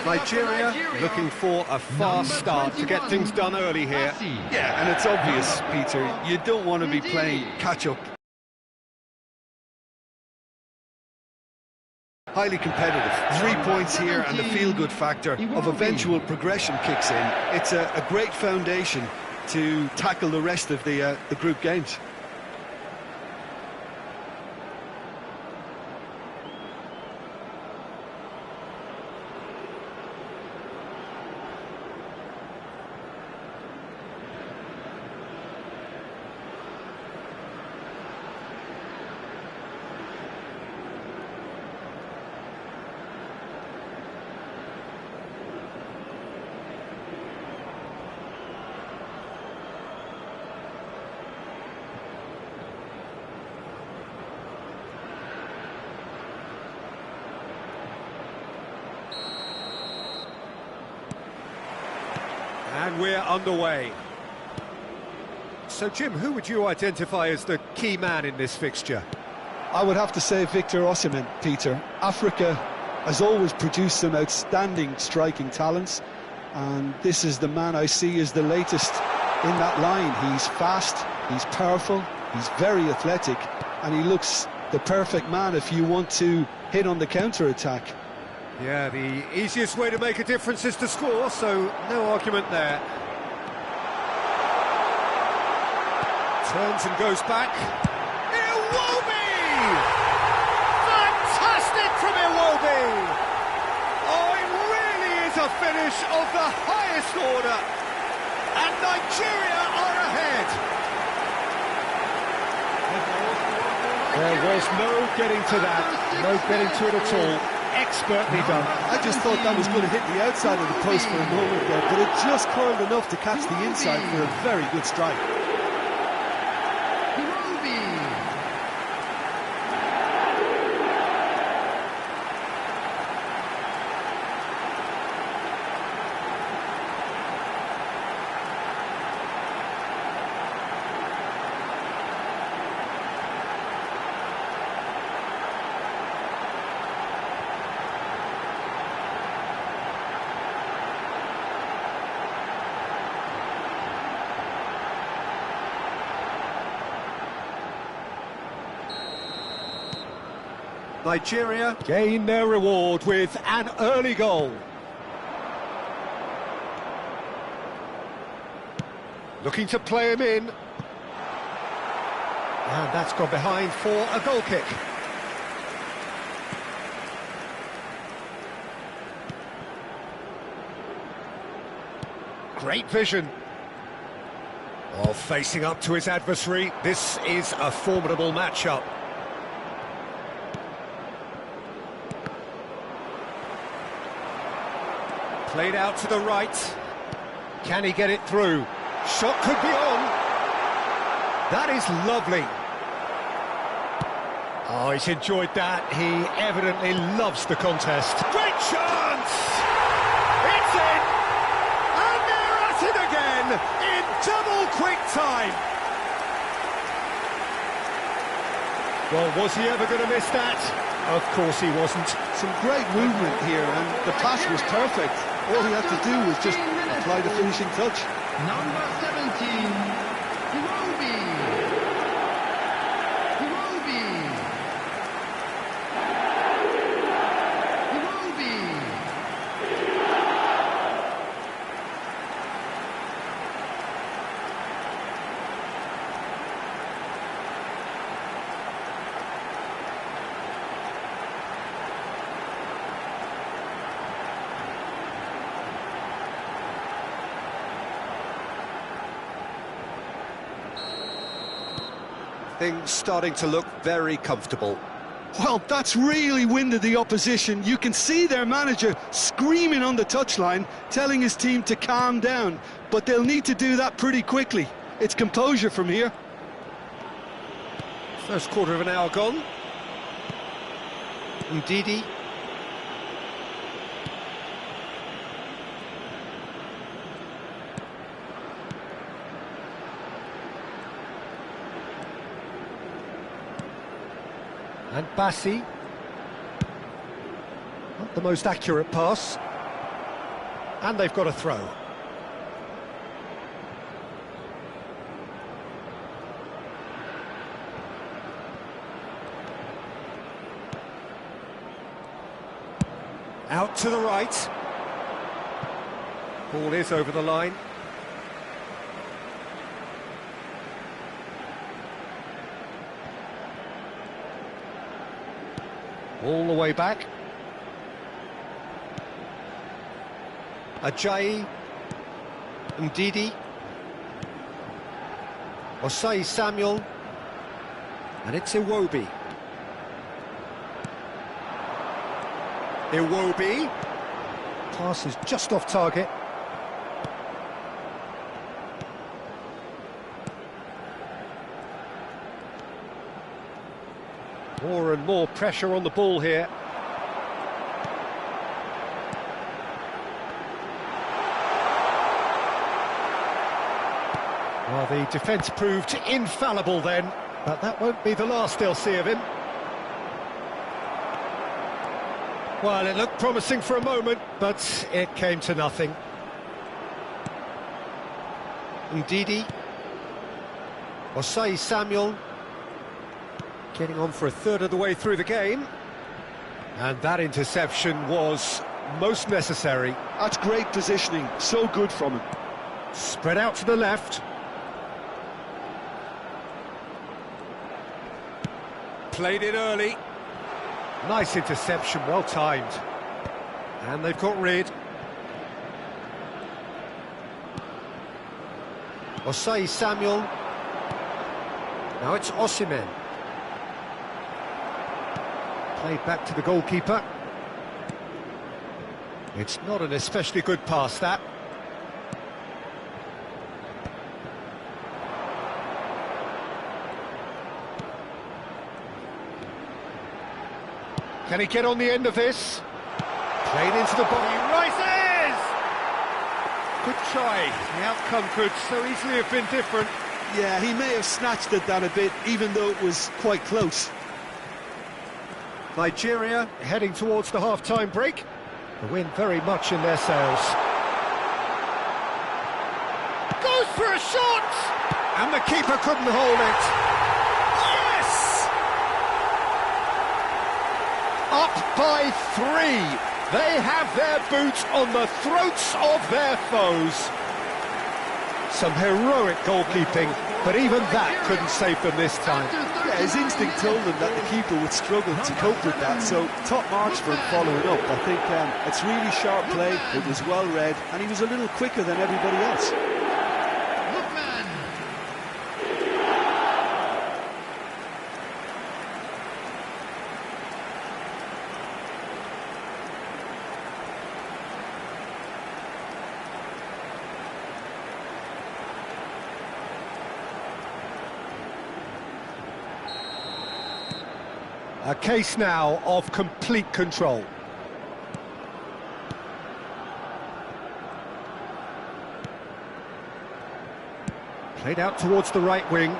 Nigeria looking for a fast start to get things done early here. Yeah, and it's obvious, Peter, you don't want to be playing catch-up. Highly competitive. 3 points here and the feel-good factor of eventual progression kicks in. It's a great foundation to tackle the rest of the group games. And we're underway. So, Jim, who would you identify as the key man in this fixture? I would have to say Victor Osimhen, Peter. Africa has always produced some outstanding striking talents, and this is the man I see as the latest in that line. He's fast, he's powerful, he's very athletic, and he looks the perfect man if you want to hit on the counter-attack. Yeah, the easiest way to make a difference is to score, so no argument there. Turns and goes back. Iwobi! Fantastic from Iwobi! Oh, it really is a finish of the highest order. And Nigeria are ahead. There was no getting to that, no getting to it at all. Expertly done. I just thought that was going to hit the outside of the post for a moment there, but it just curled enough to catch the inside for a very good strike. Nigeria gain their reward with an early goal. Looking to play him in. And that's gone behind for a goal kick. Great vision. Oh, facing up to his adversary. This is a formidable matchup. Played out to the right. Can he get it through? Shot could be on. That is lovely. Oh, he's enjoyed that. He evidently loves the contest. Great chance! It's in! And they're at it again in double quick time. Well, was he ever going to miss that? Of course he wasn't. Some great movement here, and the pass was perfect. All he had to do was just apply the finishing touch. Number 17, Iwobi. Iwobi. Iwobi. Things starting to look very comfortable. Well, that's really winded the opposition. You can see their manager screaming on the touchline, telling his team to calm down, but they'll need to do that pretty quickly. It's composure from here. First quarter of an hour gone. Ndidi. And Bassi. Not the most accurate pass. And they've got a throw. Out to the right. Ball is over the line. All the way back. Ajayi. Ndidi. Osai Samuel. And it's Iwobi. Iwobi. Pass is just off target. More and more pressure on the ball here. Well, the defence proved infallible then, but that won't be the last they'll see of him. Well, it looked promising for a moment, but it came to nothing. Ndidi. Osei Samuel. Getting on for a third of the way through the game. And that interception was most necessary. That's great positioning, so good from him. Spread out to the left. Played it early. Nice interception, well timed. And they've got rid. Osei Samuel. Now it's Osimhen. Played back to the goalkeeper. It's not an especially good pass, that. Can he get on the end of this? Played into the body, rises! Good try. The outcome could so easily have been different. Yeah, he may have snatched at that a bit, even though it was quite close. Nigeria heading towards the half-time break. The wind very much in their sails. Goes for a shot! And the keeper couldn't hold it. Yes! Up by 3. They have their boots on the throats of their foes. Some heroic goalkeeping, but even that couldn't save them this time. Yeah, his instinct told him that the keeper would struggle to cope with that, so top marks for him following up. I think it's really sharp play, it was well read, and he was a little quicker than everybody else. A case now of complete control. Played out towards the right wing.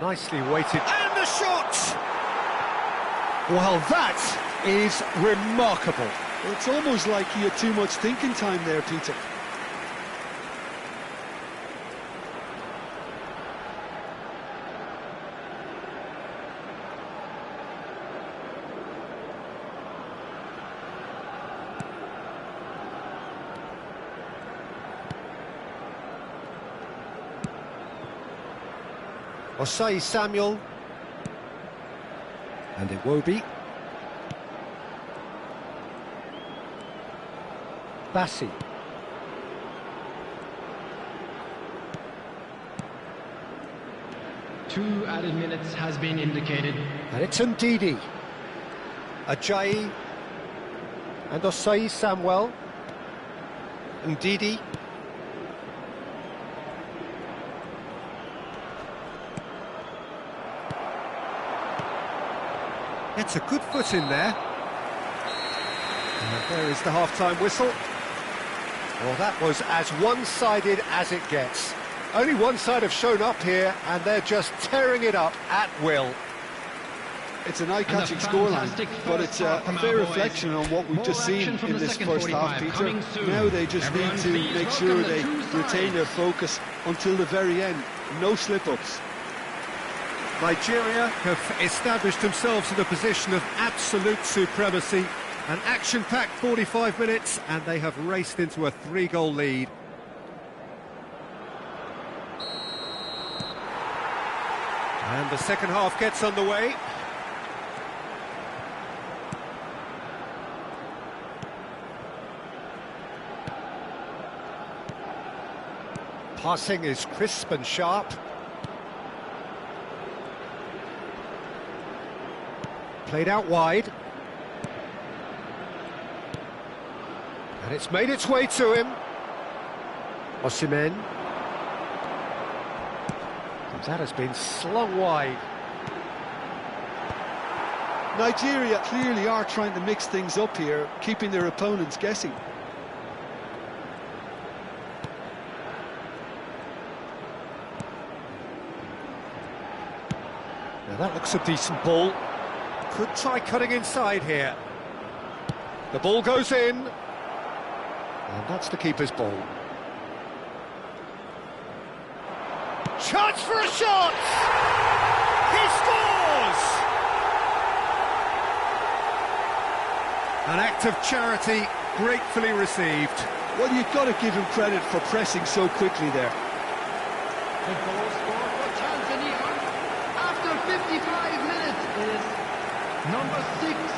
Nicely weighted. And the shot! Well, that is remarkable. It's almost like he had too much thinking time there, Peter. Osei Samuel. And Iwobi. Bassi. Two added minutes has been indicated. And it's Ndidi. Ajayi. And Osei Samuel. Ndidi. Gets a good foot in there. And there is the half-time whistle. Well, that was as one-sided as it gets. Only one side have shown up here, and they're just tearing it up at will. It's an eye-catching scoreline, but it's a fair reflection on what we've just seen in this first half, Peter. Now they just need to make sure they retain their focus until the very end. No slip-ups. Nigeria have established themselves in a position of absolute supremacy. An action-packed 45 minutes, and they have raced into a 3-goal lead. And the second half gets underway. Passing is crisp and sharp. Played out wide. And it's made its way to him. Osimhen. That has been slung wide. Nigeria clearly are trying to mix things up here, keeping their opponents guessing. That looks a decent ball. Could try cutting inside here. The ball goes in. And that's the keeper's ball. Chance for a shot! He scores! An act of charity gratefully received. Well, you've got to give him credit for pressing so quickly there. The goal scored for Tanzania after 55 minutes is number 6.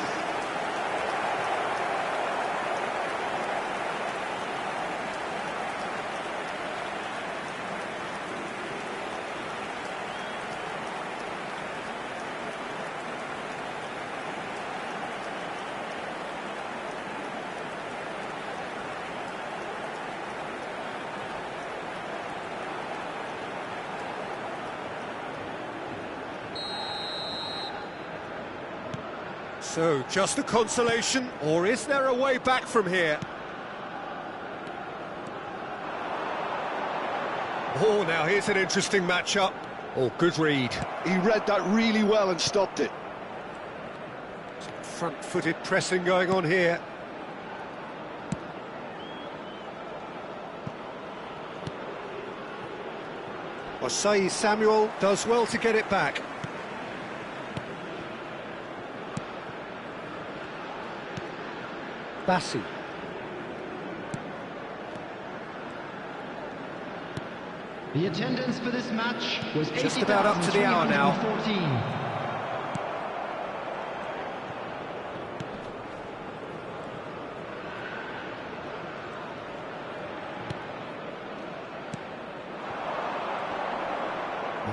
So, just a consolation, or is there a way back from here? Oh, now here's an interesting matchup. Oh, good read. He read that really well and stopped it. Some front-footed pressing going on here. Osei Samuel does well to get it back. Bassi. The attendance for this match was just about up to the hour now. 14.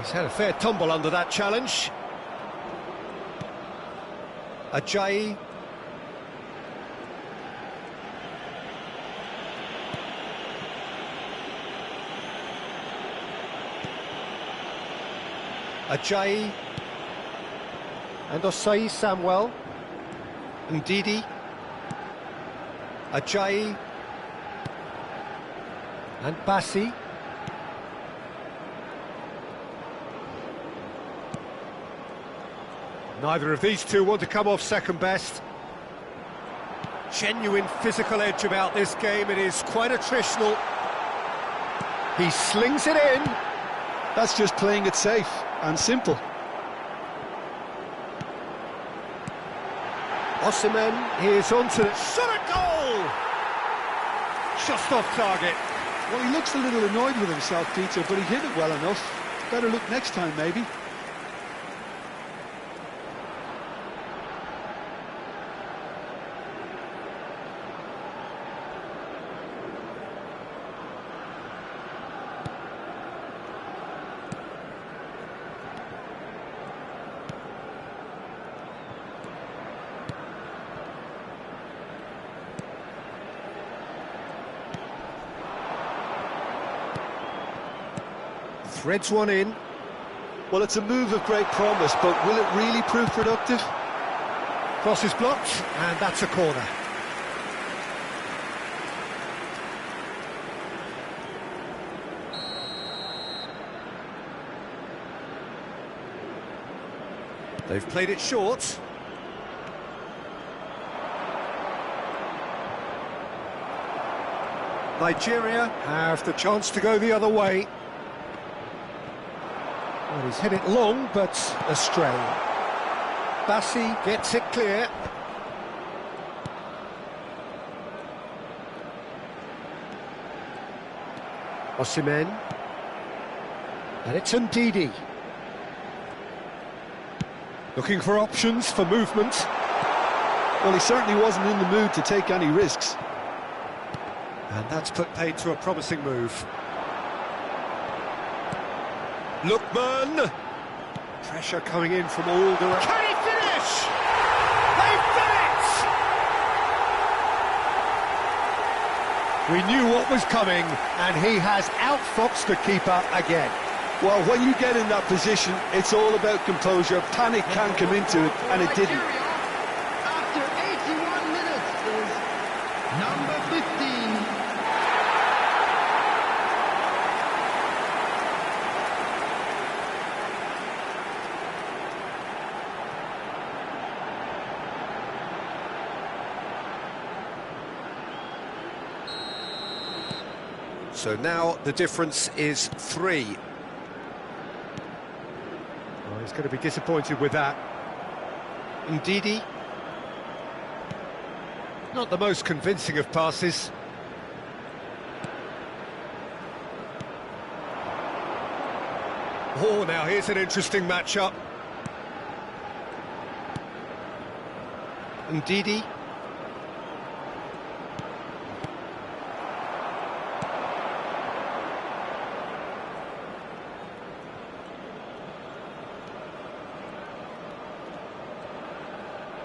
He's had a fair tumble under that challenge. Ajayi. Ajayi and Osei Samuel, Ndidi, Ajayi and Bassi. Neither of these two want to come off second best. Genuine physical edge about this game, it is quite attritional. He slings it in. That's just playing it safe and simple. Osimhen, he is on to the shot at goal! Just off target. Well, he looks a little annoyed with himself, Peter, but he hit it well enough. Better look next time, maybe. Threads one in. Well, it's a move of great promise, but will it really prove productive? Cross is blocked, and that's a corner. They've played it short. Nigeria have the chance to go the other way. Well, he's hit it long, but astray. Bassi gets it clear. Osimhen. And it's Ndidi. Looking for options for movement. Well, he certainly wasn't in the mood to take any risks. And that's put paid to a promising move. Lookman! Pressure coming in from all directions. Can he finish? They've done it! We knew what was coming, and he has outfoxed the keeper again. Well, when you get in that position, it's all about composure. Panic can come into it, and it didn't. After 81 minutes is number 15. So now the difference is 3. Well, he's going to be disappointed with that. Ndidi. Not the most convincing of passes. Oh, now here's an interesting matchup. Ndidi.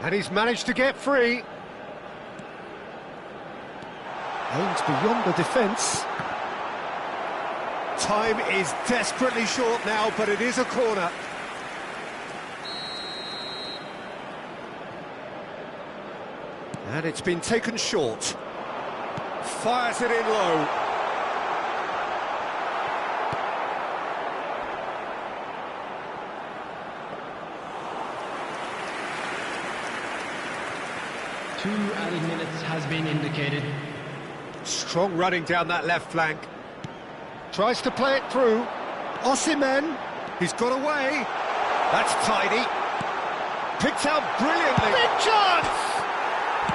And he's managed to get free. Aims beyond the defence. Time is desperately short now, but it is a corner. And it's been taken short. Fires it in low. Two added minutes has been indicated. Strong running down that left flank. Tries to play it through. Osimhen, he's got away. That's tidy. Picked out brilliantly. Big chance!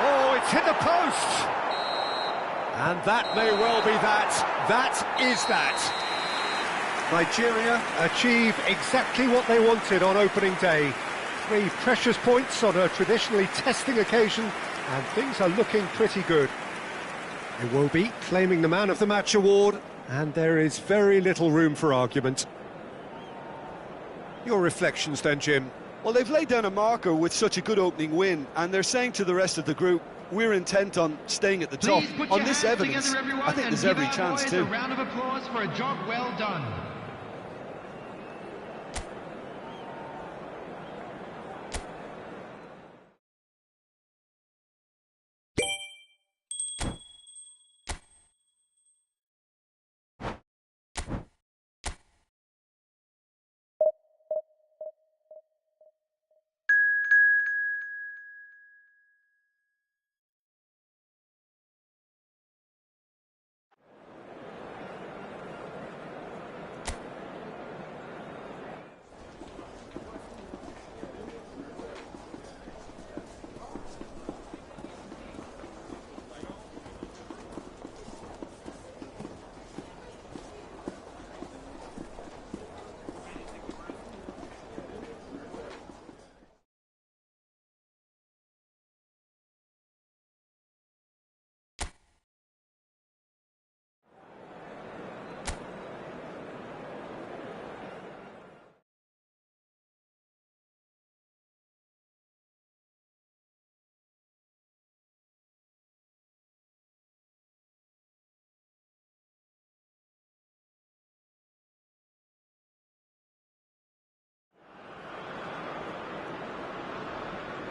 Oh, it's hit the post. And that may well be that. That is that. Nigeria achieve exactly what they wanted on opening day. 3 precious points on a traditionally testing occasion, and things are looking pretty good. Iwobi claiming the Man of the Match award, and there is very little room for argument. Your reflections then, Jim? Well, they've laid down a marker with such a good opening win, and they're saying to the rest of the group, we're intent on staying at the top. On this evidence, I think there's every chance too. A round of applause for a job well done.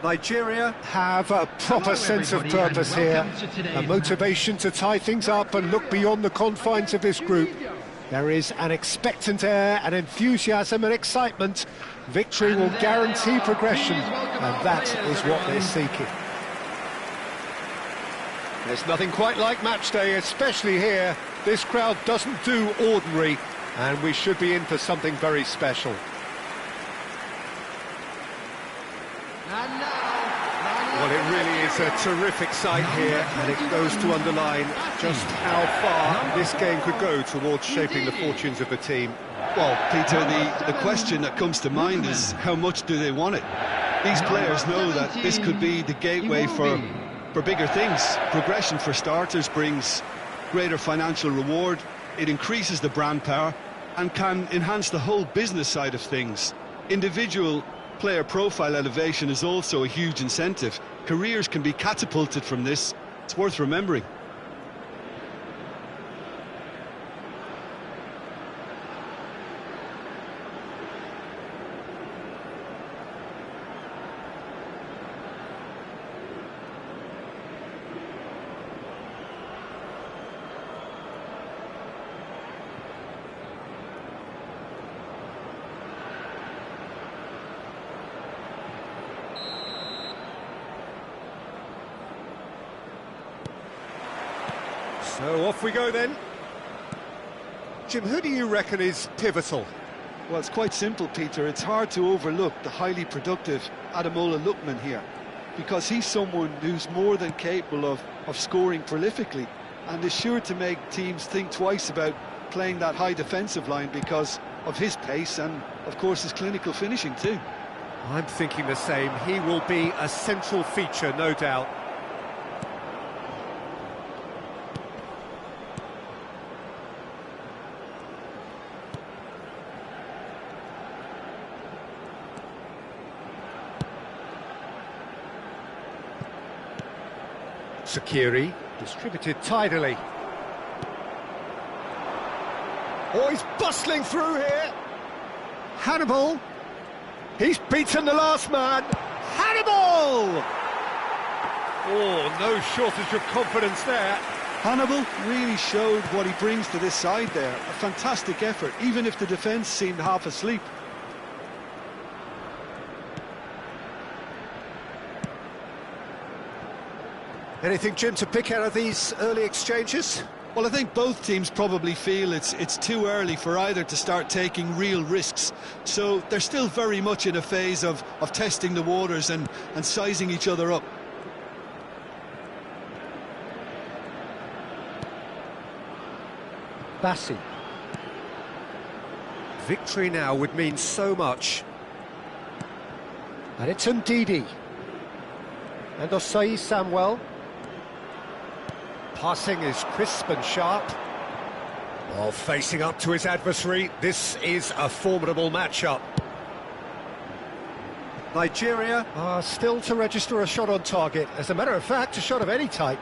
Nigeria have a proper sense of purpose here, a motivation to tie things up and look beyond the confines of this group. There is an expectant air, an enthusiasm and excitement. Victory will guarantee progression, and that is what they're seeking. There's nothing quite like match day, especially here. This crowd doesn't do ordinary, and we should be in for something very special. Well, it really is a terrific sight here, and it goes to underline just how far this game could go towards shaping the fortunes of the team. Well, Peter, the question that comes to mind is how much do they want it? These players know that this could be the gateway for bigger things. Progression, for starters, brings greater financial reward, it increases the brand power, and can enhance the whole business side of things. Individual player profile elevation is also a huge incentive. Careers can be catapulted from this. It's worth remembering. So off we go then. Jim, who do you reckon is pivotal? Well, it's quite simple, Peter. It's hard to overlook the highly productive Ademola Lookman here, because he's someone who's more than capable of scoring prolifically, and is sure to make teams think twice about playing that high defensive line because of his pace and, of course, his clinical finishing too. I'm thinking the same. He will be a central feature, no doubt. Sakiri, distributed tidily. Oh, he's bustling through here. Hannibal. He's beaten the last man. Hannibal! Oh, no shortage of confidence there. Hannibal really showed what he brings to this side there. A fantastic effort, even if the defence seemed half asleep. Anything, Jim, to pick out of these early exchanges? Well, I think both teams probably feel it's too early for either to start taking real risks. So they're still very much in a phase of testing the waters and sizing each other up. Bassi. Victory now would mean so much. And it's Ndidi. And Osei Samuel. Passing is crisp and sharp. While facing up to his adversary, this is a formidable matchup. Nigeria are still to register a shot on target. As a matter of fact, a shot of any type.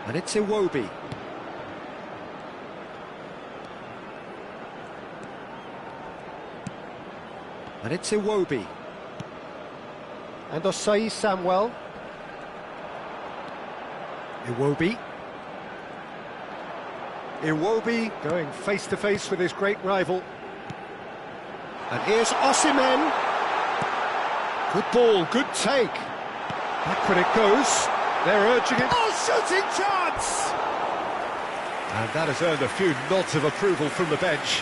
And it's Iwobi. And it's Iwobi. And Osei Samuel. Iwobi. Iwobi going face-to-face with his great rival. And here's Osimhen. Good ball, good take. Backward it goes. They're urging it. Oh, shooting chance! And that has earned a few nods of approval from the bench.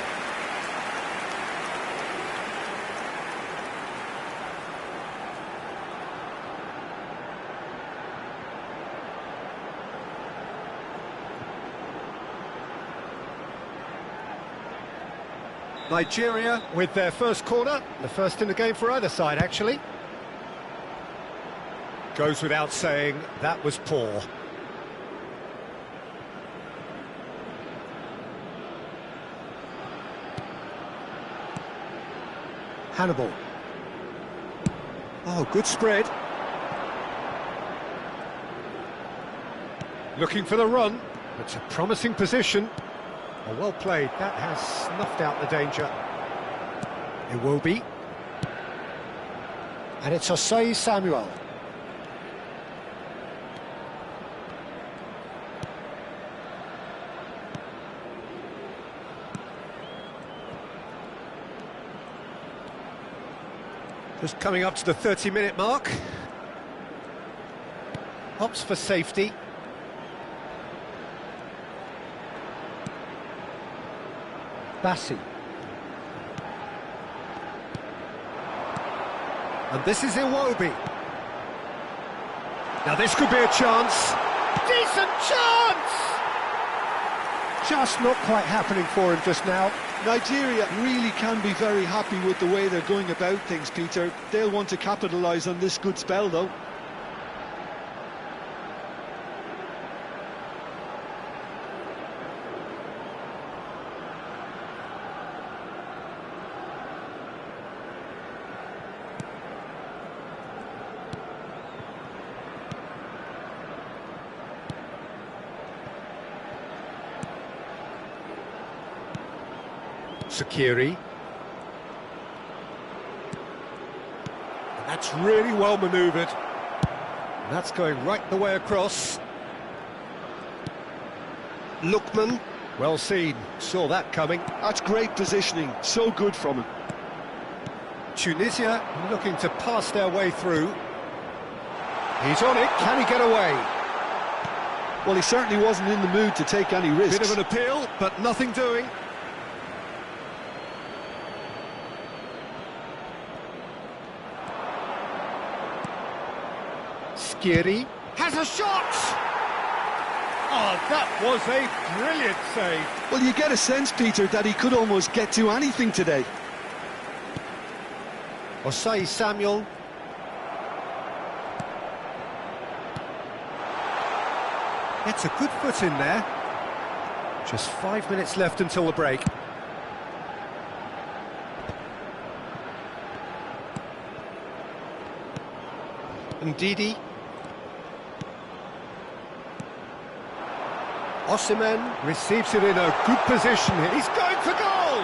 Nigeria with their first corner, the first in the game for either side, actually. Goes without saying, that was poor. Hannibal. Oh, good spread. Looking for the run. It's a promising position. Oh, well played. That has snuffed out the danger. Iwobi. And it's Osei Samuel. Just coming up to the 30-minute mark. Opts for safety. Bassi. And this is Iwobi. Now this could be a chance. Decent chance! Just not quite happening for him just now. Nigeria really can be very happy with the way they're going about things, Peter. They'll want to capitalise on this good spell, though. Sakiri. That's really well manoeuvred. That's going right the way across. Lookman, well seen, saw that coming. That's great positioning, so good from him. Tunisia looking to pass their way through. He's on it, can he get away? Well, he certainly wasn't in the mood to take any risks. Bit of an appeal, but nothing doing. Skiri has a shot! Oh, that was a brilliant save. Well, you get a sense, Peter, that he could almost get to anything today. Osei Samuel. Gets a good foot in there. Just 5 minutes left until the break. Ndidi. Osimhen receives it in a good position. He's going for goal!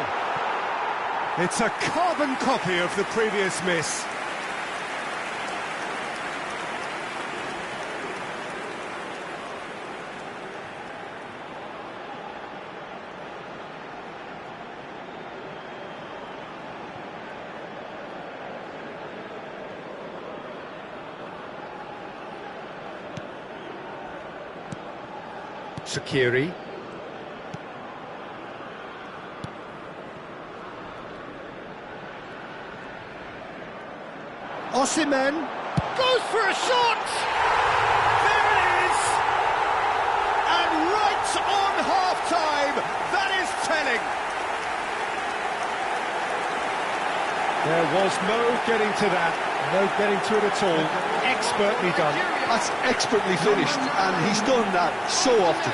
It's a carbon copy of the previous miss. Sakiri. Osimhen goes for a shot! There it is! And right on half-time, that is telling! There was no getting to that, no getting to it at all. Expertly done. That's expertly finished, and he's done that so often.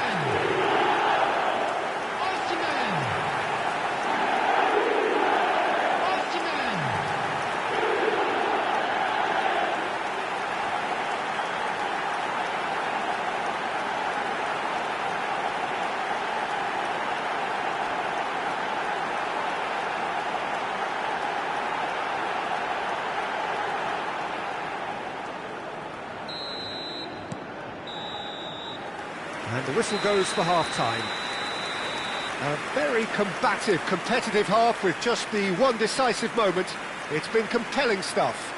And the whistle goes for half-time. A very combative, competitive half with just the one decisive moment. It's been compelling stuff.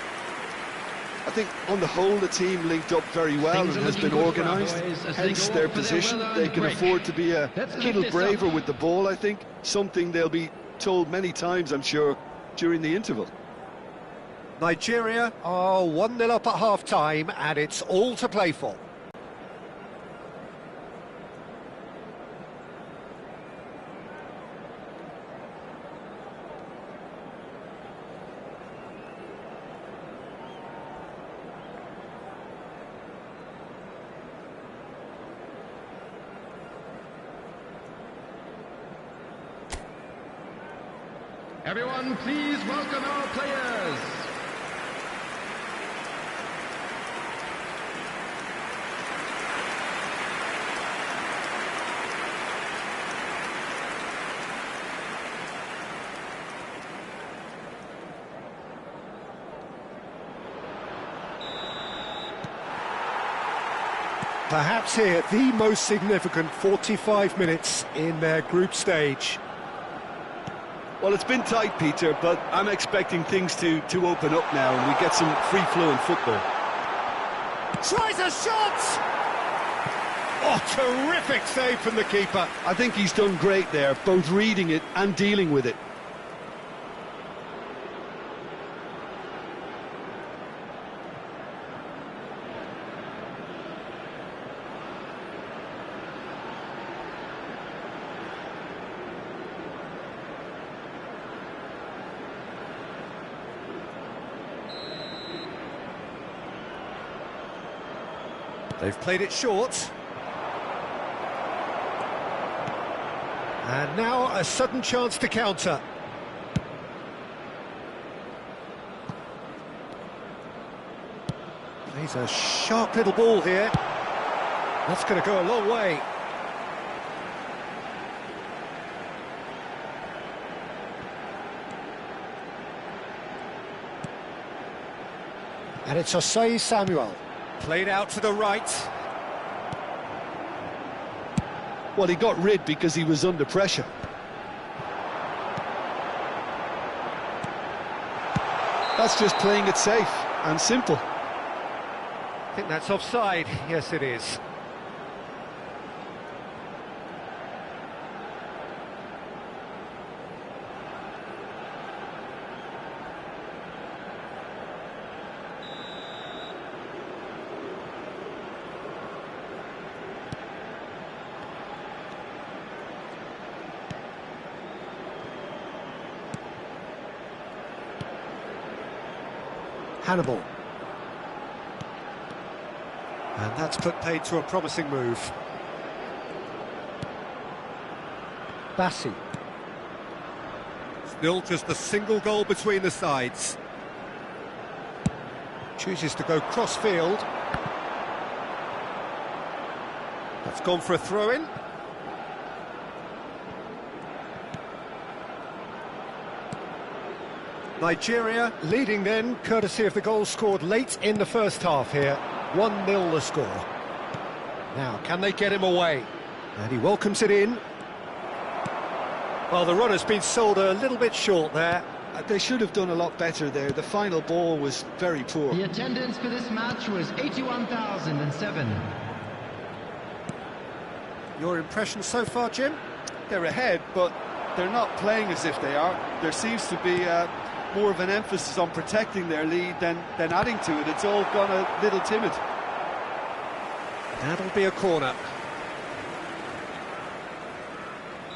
I think on the whole the team linked up very well and has been organised, hence their position. They can afford to be a little braver with the ball, I think. Something they'll be told many times, I'm sure, during the interval. Nigeria are 1-0 up at half-time and it's all to play for. Everyone, please welcome our players. Perhaps here the most significant 45 minutes in their group stage. Well, it's been tight, Peter, but I'm expecting things to open up now and we get some free-flowing football. Tries a shot! Oh, terrific save from the keeper. I think he's done great there, both reading it and dealing with it. They've played it short. And now a sudden chance to counter. He's a sharp little ball here. That's going to go a long way. And it's Osei Samuel. Played out to the right. Well, he got rid because he was under pressure. That's just playing it safe and simple. I think that's offside. Yes, it is. Hannibal. And that's put paid to a promising move. Bassi. Still just a single goal between the sides. Chooses to go cross-field. That's gone for a throw-in. Nigeria leading then, courtesy of the goal scored late in the first half here. 1-0 the score. Now, can they get him away? And he welcomes it in. Well, the run has been sold a little bit short there. They should have done a lot better there. The final ball was very poor. The attendance for this match was 81,007. Your impression so far, Jim? They're ahead, but they're not playing as if they are. There seems to be more of an emphasis on protecting their lead than adding to it. It's all gone a little timid. That'll be a corner.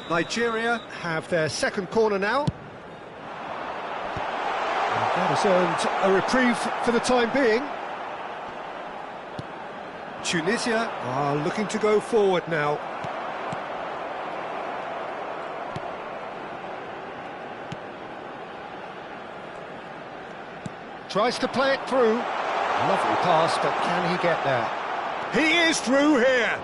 Nigeria have their second corner now. And that has earned a reprieve for the time being. Tunisia are looking to go forward now. Tries to play it through. Lovely pass, but can he get there? He is through here!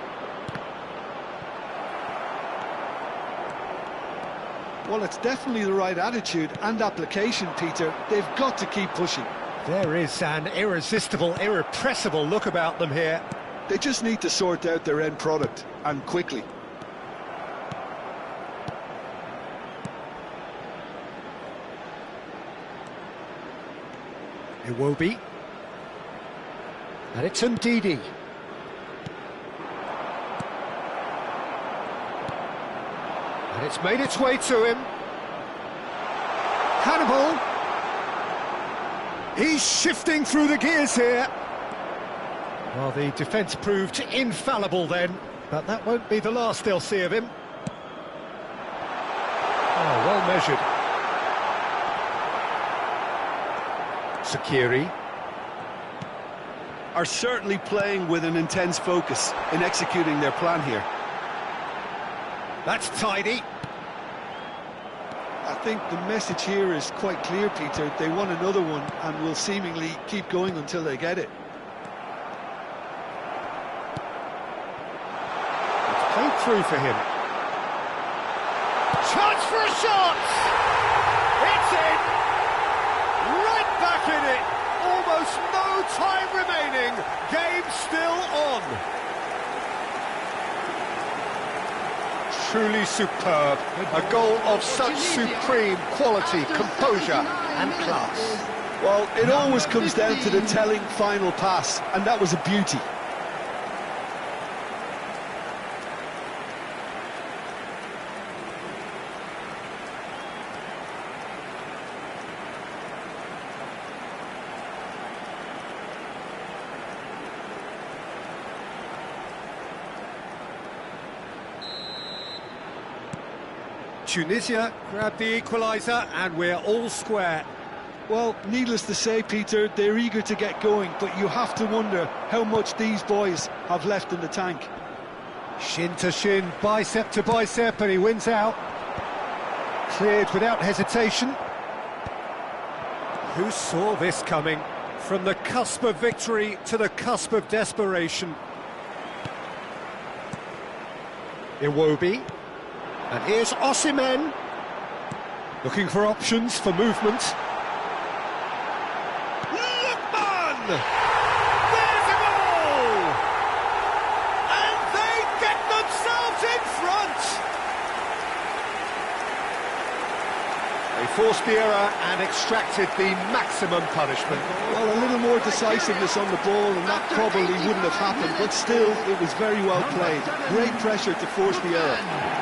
Well, it's definitely the right attitude and application, Peter. They've got to keep pushing. There is an irresistible, irrepressible look about them here. They just need to sort out their end product, and quickly. Iwobi. And it's Ndidi. And it's made its way to him. Hannibal. He's shifting through the gears here. Well, the defence proved infallible then, but that won't be the last they'll see of him. Oh, well measured. Sakiri. Are certainly playing with an intense focus in executing their plan here. That's tidy. I think the message here is quite clear, Peter. They want another one and will seemingly keep going until they get it. It's played through for him. Chance for a shot! It's in! Right back in it! Almost no time remaining. Game still on. Truly superb. A goal of such supreme quality, composure and class. Well, it always comes down to the telling final pass, and that was a beauty. Tunisia grabbed the equaliser and we're all square. Well, needless to say, Peter, they're eager to get going, but you have to wonder how much these boys have left in the tank. Shin to shin, bicep to bicep, and he wins out. Cleared without hesitation. Who saw this coming? From the cusp of victory to the cusp of desperation. Iwobi. And here's Osimhen, looking for options for movement. Lookman! There's a goal! And they get themselves in front! They forced the error and extracted the maximum punishment. Well, a little more decisiveness on the ball and that probably wouldn't have happened, but still, it was very well played. Great pressure to force the error.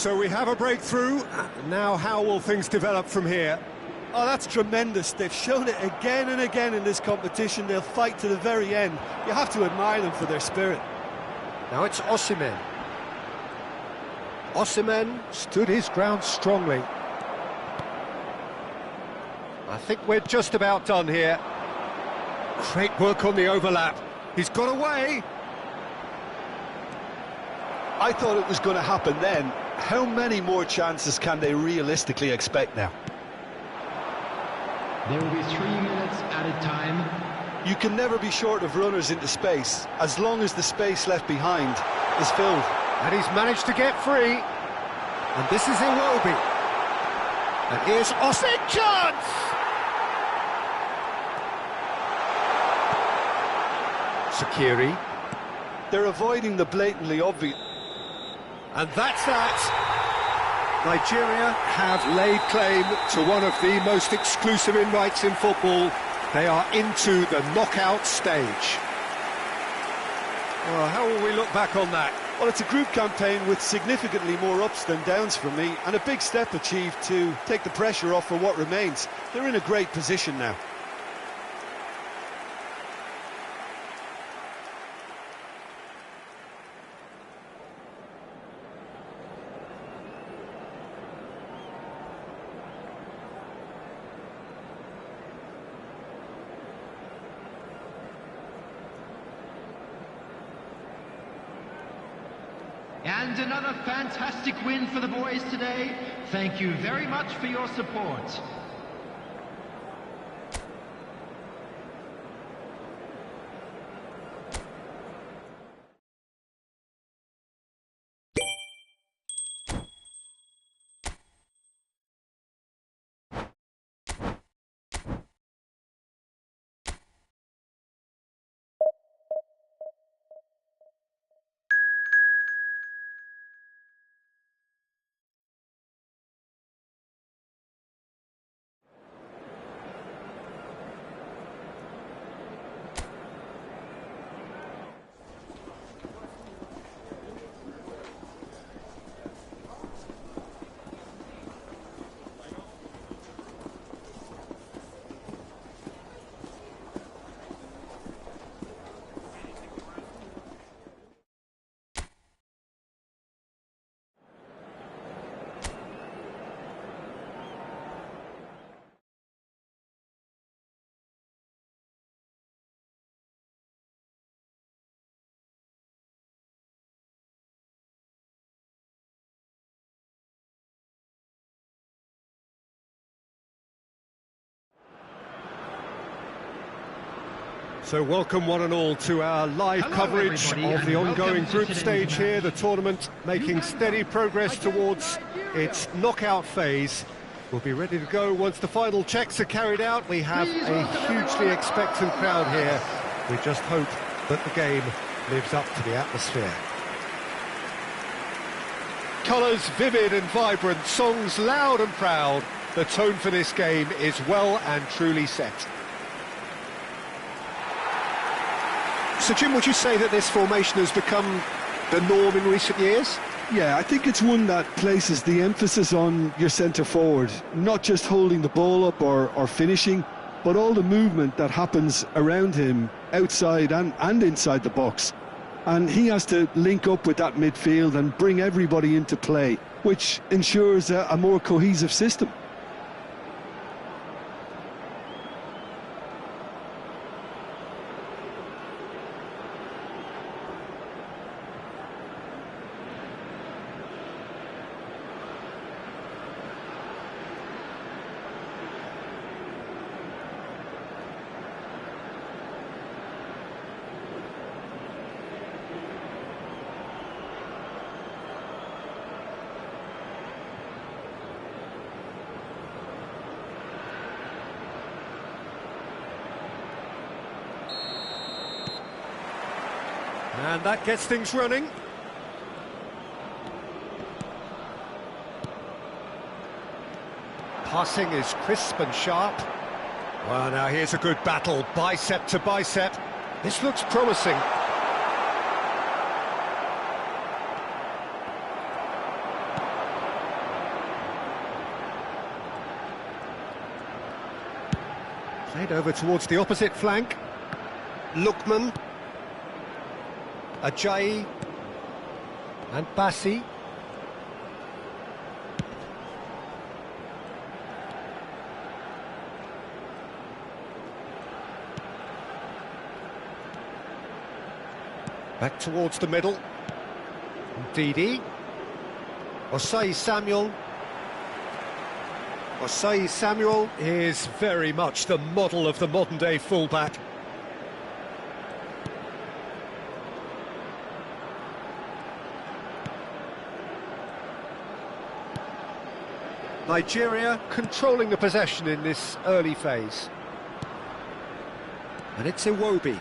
So we have a breakthrough. Now how will things develop from here? Oh, that's tremendous. They've shown it again and again in this competition. They'll fight to the very end. You have to admire them for their spirit. Now it's Osimhen. Osimhen stood his ground strongly. I think we're just about done here. Great work on the overlap. He's got away. I thought it was going to happen then. How many more chances can they realistically expect now? There will be 3 minutes added time. You can never be short of runners into space, as long as the space left behind is filled. And he's managed to get free. And this is Iwobi. And here's Osimhen, chance! Shaqiri. They're avoiding the blatantly obvious. And that's that. Nigeria have laid claim to one of the most exclusive invites in football. They are into the knockout stage. Well, how will we look back on that? Well, it's a group campaign with significantly more ups than downs for me, and a big step achieved to take the pressure off for what remains. They're in a great position now. And another fantastic win for the boys today. Thank you very much for your support. So welcome one and all to our live coverage of the ongoing group stage here, the tournament making steady progress towards its knockout phase. We'll be ready to go once the final checks are carried out. We have a hugely expectant crowd here. We just hope that the game lives up to the atmosphere. Colours vivid and vibrant, songs loud and proud. The tone for this game is well and truly set. So, Jim, would you say that this formation has become the norm in recent years? Yeah, I think it's one that places the emphasis on your centre-forward, not just holding the ball up or finishing, but all the movement that happens around him, outside and inside the box. And he has to link up with that midfield and bring everybody into play, which ensures a more cohesive system. And that gets things running. Passing is crisp and sharp. Well, now here's a good battle, bicep to bicep. This looks promising. Played over towards the opposite flank. Lookman. Ajayi. And Bassi. Back towards the middle. Didi. Osei Samuel. Osei Samuel is very much the model of the modern-day fullback. Nigeria controlling the possession in this early phase. And it's Iwobi.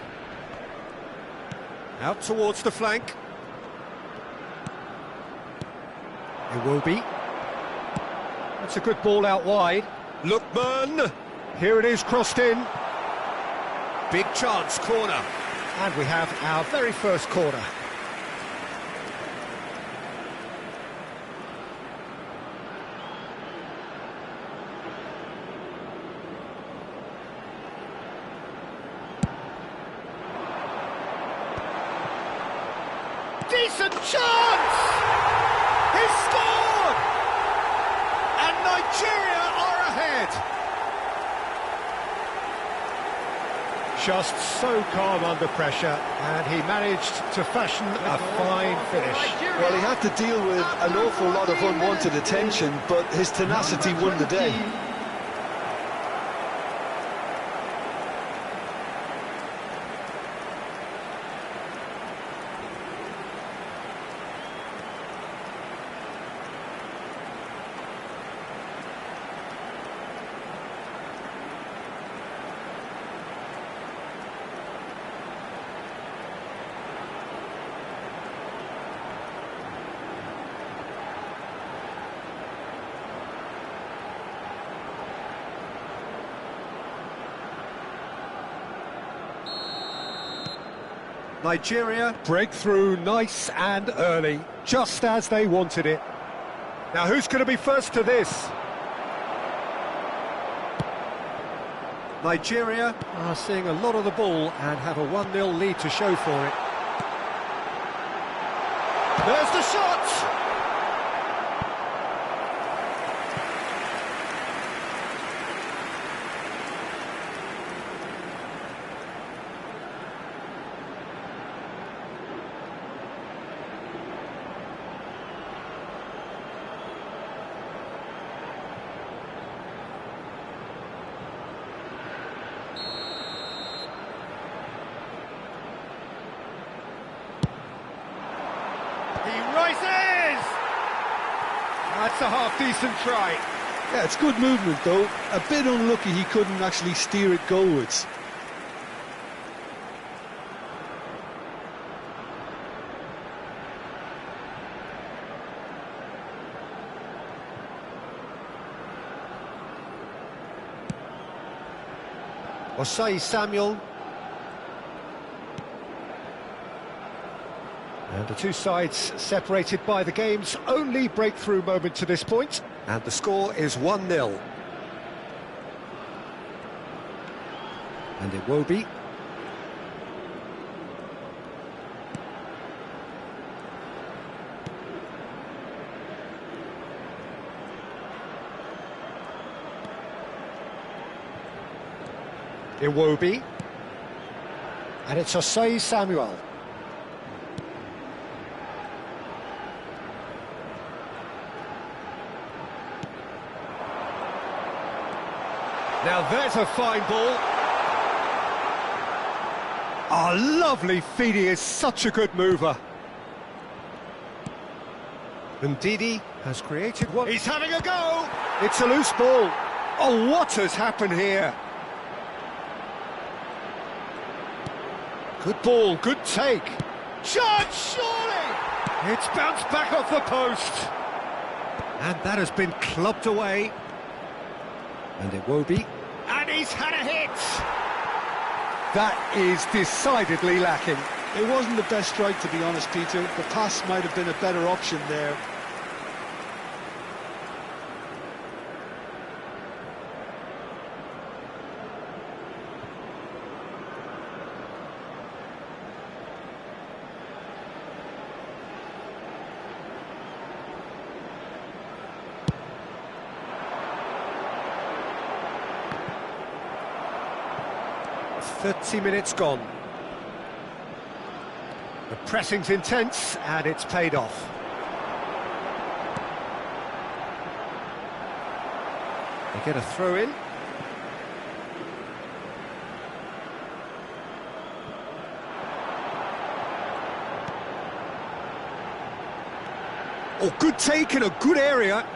Out towards the flank. Iwobi. That's a good ball out wide. Lookman. Here it is, crossed in. Big chance, corner. And we have our very first corner. Decent chance! He scored! And Nigeria are ahead! Just so calm under pressure, and he managed to fashion a fine finish. Well, he had to deal with an awful lot of unwanted attention, but his tenacity won the day. Nigeria break through nice and early, just as they wanted it. Now who's going to be first to this? Nigeria are seeing a lot of the ball and have a 1-0 lead to show for it. There's the shot! He rises! That's a half-decent try. Yeah, it's good movement, though. A bit unlucky he couldn't actually steer it goalwards. Osei Samuel. And the two sides separated by the game's only breakthrough moment to this point. And the score is 1-0. And Iwobi. Iwobi. And it's Osei Samuel. Now there's a fine ball. Oh, lovely feed, he is such a good mover. And Didi has created one. He's having a go! It's a loose ball. Oh, what has happened here? Good ball, good take. Chance, surely! It's bounced back off the post. And that has been clubbed away. And Iwobi. And he's had a hit! That is decidedly lacking. It wasn't the best strike, to be honest, Peter. The pass might have been a better option there. 30 minutes gone. The pressing's intense, and it's paid off. They get a throw in. Oh, good take in a good area.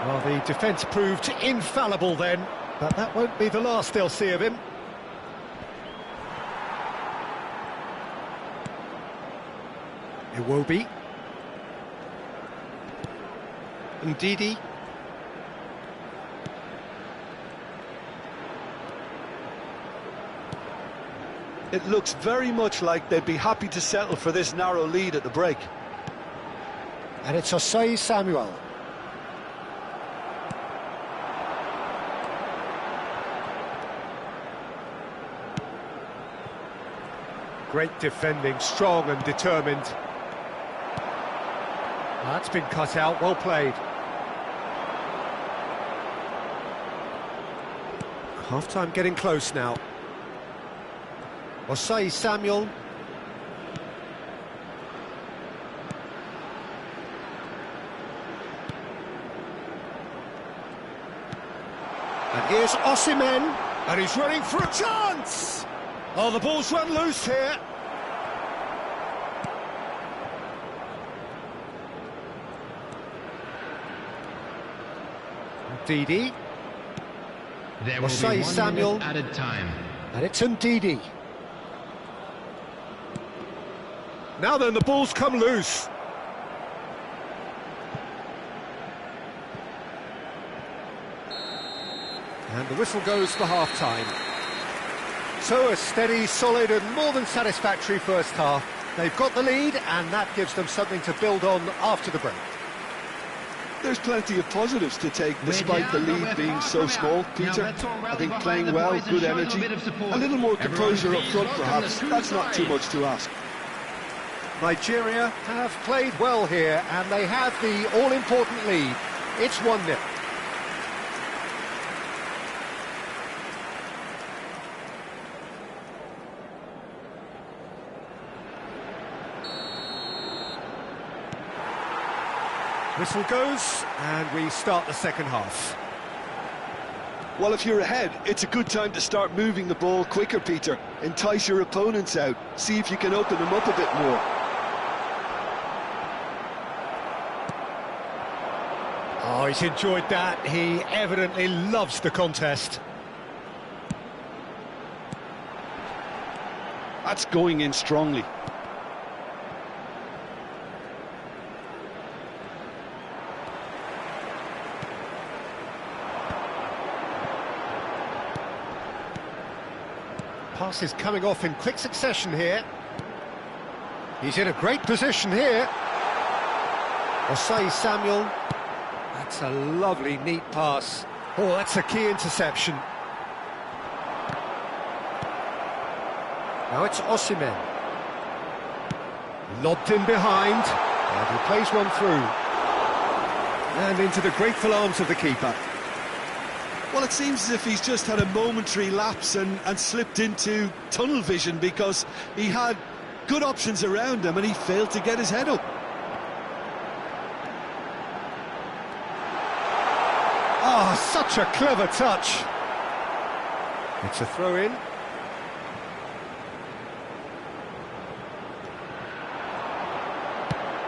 Well, the defence proved infallible then, but that won't be the last they'll see of him. Iwobi. Ndidi. It looks very much like they'd be happy to settle for this narrow lead at the break. And it's Osei Samuel. Great defending, strong and determined. That's been cut out, well played. Half-time getting close now. Osei Samuel. And here's Osimhen, and he's running for a chance! Oh, the ball's run loose here. Ndidi. There will be Osei 1 Samuel. minute added time. And it's Ndidi. Now then, the ball's come loose. And the whistle goes for half-time. So a steady, solid and more than satisfactory first half. They've got the lead, and that gives them something to build on after the break. There's plenty of positives to take despite the lead being so small, Peter. I think playing well, good energy, a little more composure up front perhaps, that's not too much to ask. Nigeria have played well here, and they have the all-important lead. It's 1-0. Whistle goes, and we start the second half. Well, if you're ahead, it's a good time to start moving the ball quicker, Peter. Entice your opponents out, see if you can open them up a bit more. Oh, he's enjoyed that. He evidently loves the contest. That's going in strongly. Pass is coming off in quick succession here. He's in a great position here. Osei Samuel. That's a lovely, neat pass. Oh, that's a key interception. Now it's Osimhen. Lobbed in behind, and he plays one through. And into the grateful arms of the keeper. Well, it seems as if he's just had a momentary lapse and slipped into tunnel vision because he had good options around him and he failed to get his head up. Oh, such a clever touch. It's a throw-in.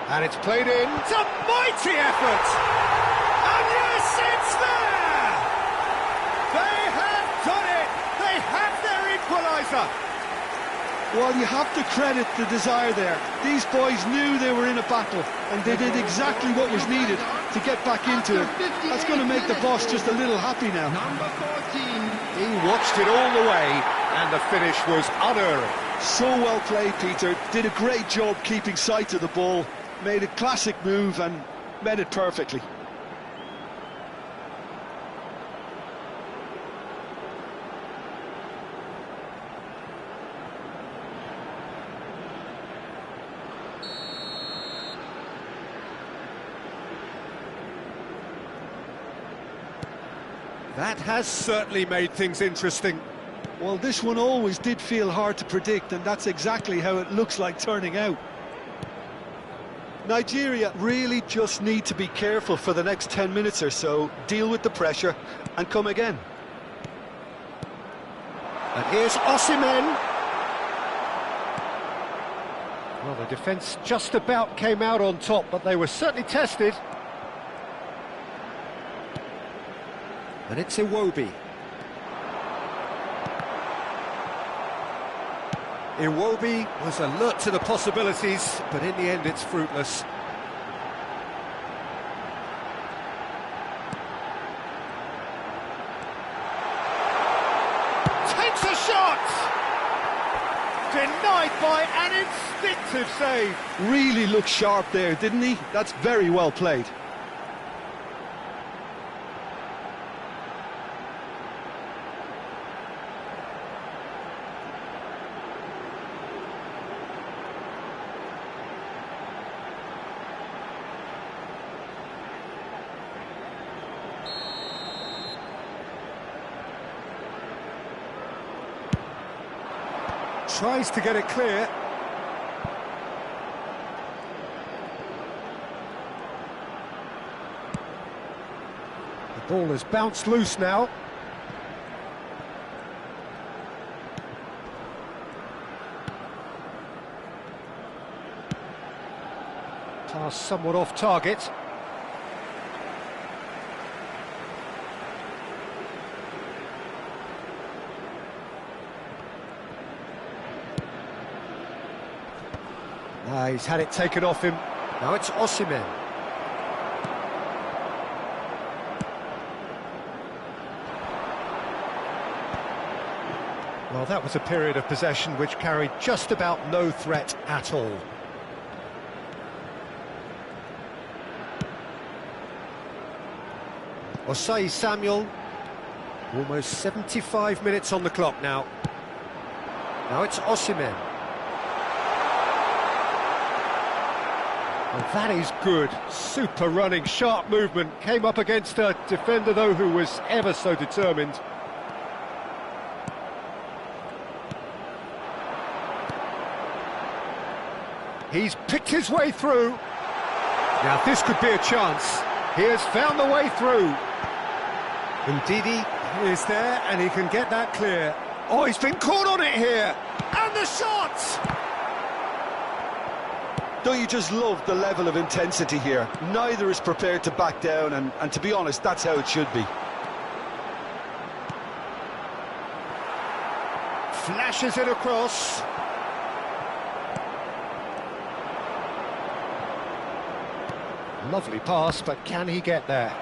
And it's played in. It's a mighty effort! And yes, it's there! They have done it! They have their equaliser! Well, you have to credit the desire there. These boys knew they were in a battle and they did exactly what was needed to get back into it. That's going to make the boss just a little happy now. Number 14. He watched it all the way, and the finish was unerring. So well played, Peter. Did a great job keeping sight of the ball. Made a classic move and met it perfectly. That has certainly made things interesting. Well, this one always did feel hard to predict, and that's exactly how it looks like turning out. Nigeria really just need to be careful for the next 10 minutes or so, deal with the pressure, and come again. And here's Osimhen. Well, the defence just about came out on top, but they were certainly tested. And it's Iwobi. Iwobi was alert to the possibilities, but in the end it's fruitless. Takes a shot! Denied by an instinctive save. Really looked sharp there, didn't he? That's very well played. Tries to get it clear. The ball has bounced loose now. Pass somewhat off target. He's had it taken off him. Now it's Osimhen. Well, that was a period of possession which carried just about no threat at all. Osai Samuel. Almost 75 minutes on the clock now. Now it's Osimhen. Well, that is good. Super running, sharp movement. Came up against a defender, though, who was ever so determined. He's picked his way through. Now, this could be a chance. He has found the way through. Ndidi is there, and he can get that clear. Oh, he's been caught on it here. And the shot! Don't you just love the level of intensity here? Neither is prepared to back down, and to be honest, that's how it should be. Flashes it across. Lovely pass, but can he get there?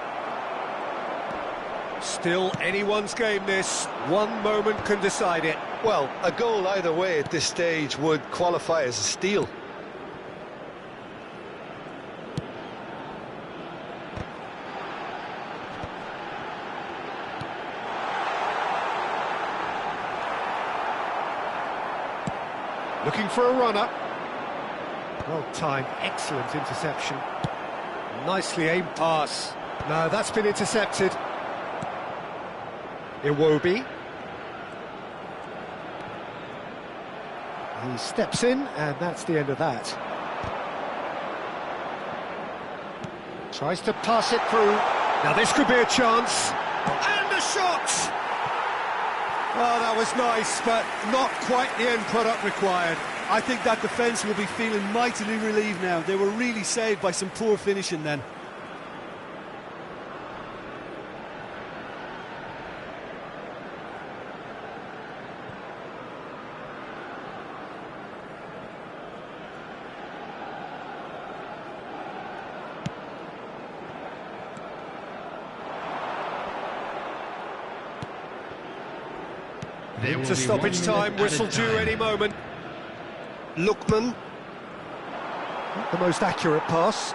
Still anyone's game this. One moment can decide it. Well, a goal either way at this stage would qualify as a steal. Looking for a runner. Well timed, excellent interception. Nicely aimed pass. No, that's been intercepted. Iwobi. He steps in, and that's the end of that. Tries to pass it through. Now this could be a chance. And a shot! Oh, that was nice, but not quite the end product required. I think that defence will be feeling mightily relieved now. They were really saved by some poor finishing then. To stoppage time, whistle due any moment. Lookman. Not the most accurate pass.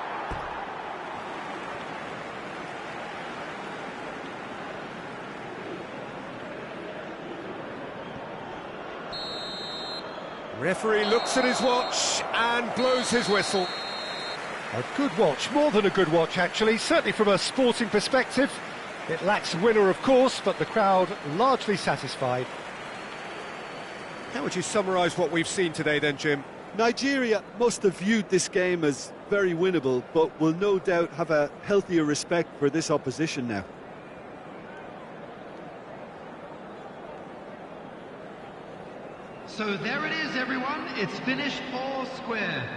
Referee looks at his watch and blows his whistle. A good watch, more than a good watch actually, certainly from a sporting perspective. It lacks a winner, of course, but the crowd largely satisfied. How would you summarise what we've seen today then, Jim? Nigeria must have viewed this game as very winnable, but will no doubt have a healthier respect for this opposition now. So there it is, everyone. It's finished all square.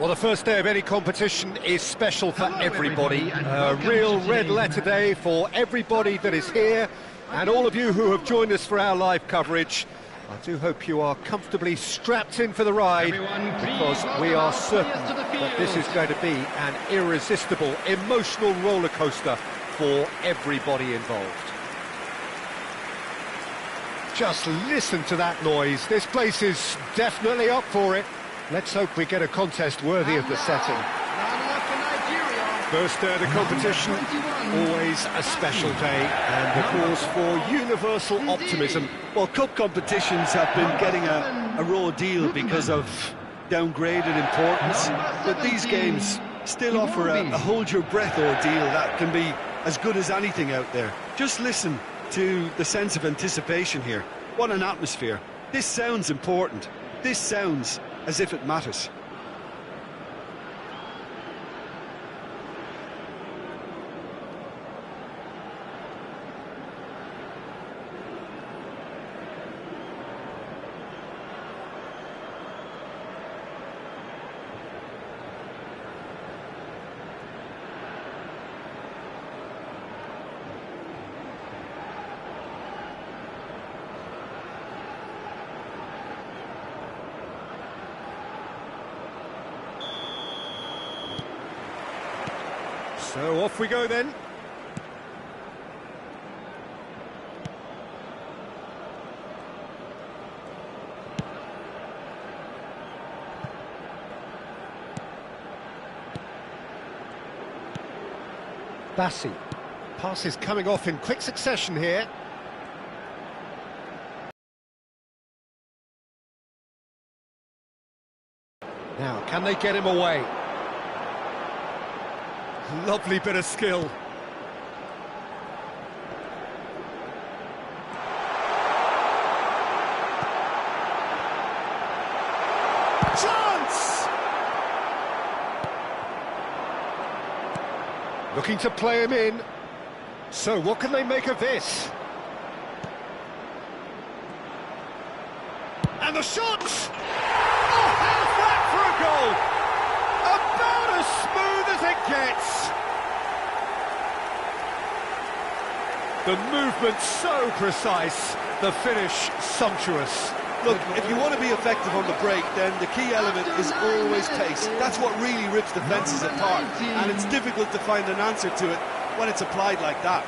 Well, the first day of any competition is special for Hello, everybody. everybody, and A welcome real to red today's letter match. day for everybody that is here, and all of you who have joined us for our live coverage. I do hope you are comfortably strapped in for the ride, Everyone, please because we welcome are our certain players to the that this is field. going to be an irresistible, emotional roller coaster for everybody involved. Just listen to that noise. This place is definitely up for it. Let's hope we get a contest worthy of the setting. First day of the competition, always a special day, and a cause for universal optimism. Well, cup competitions have been getting a raw deal because of downgraded importance, but these games still offer a hold-your-breath ordeal that can be as good as anything out there. Just listen to the sense of anticipation here. What an atmosphere. This sounds important. This sounds as if it matters. So off we go then. Bassi. Passes coming off in quick succession here. Now, can they get him away? Lovely bit of skill. Chance! Looking to play him in. So what can they make of this? And the shots! Oh, how's that for a goal? About as smooth as it gets. The movement so precise, the finish sumptuous. Look, if you want to be effective on the break, then the key element is always pace. That's what really rips defences apart, and it's difficult to find an answer to it when it's applied like that.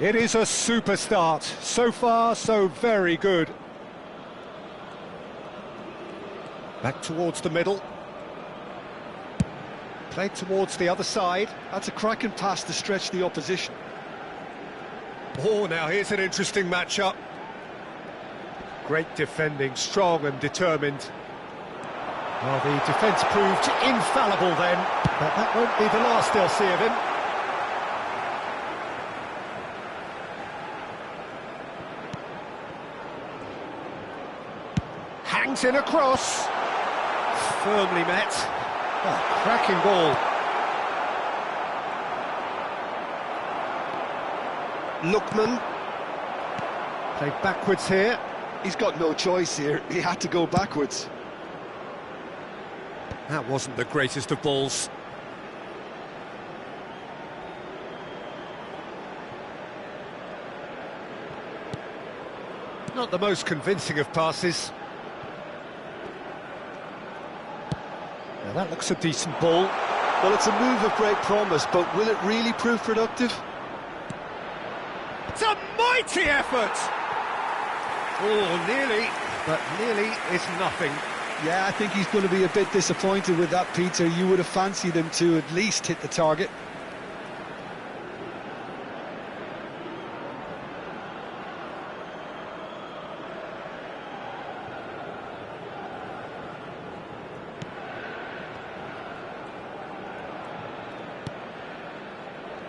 It is a super start. So far, so very good. Back towards the middle. Played towards the other side. That's a cracking pass to stretch the opposition. Oh, now here's an interesting matchup. Great defending, strong and determined. Well, the defence proved infallible then, but that won't be the last they'll see of him. Hangs in a cross. Firmly met. Oh, cracking ball. Lookman. Played backwards here. He's got no choice here. He had to go backwards. That wasn't the greatest of balls. Not the most convincing of passes. Now that looks a decent ball. Well, it's a move of great promise, but will it really prove productive? It's a mighty effort! Oh, nearly, but nearly is nothing. Yeah, I think he's going to be a bit disappointed with that, Peter. You would have fancied him to at least hit the target.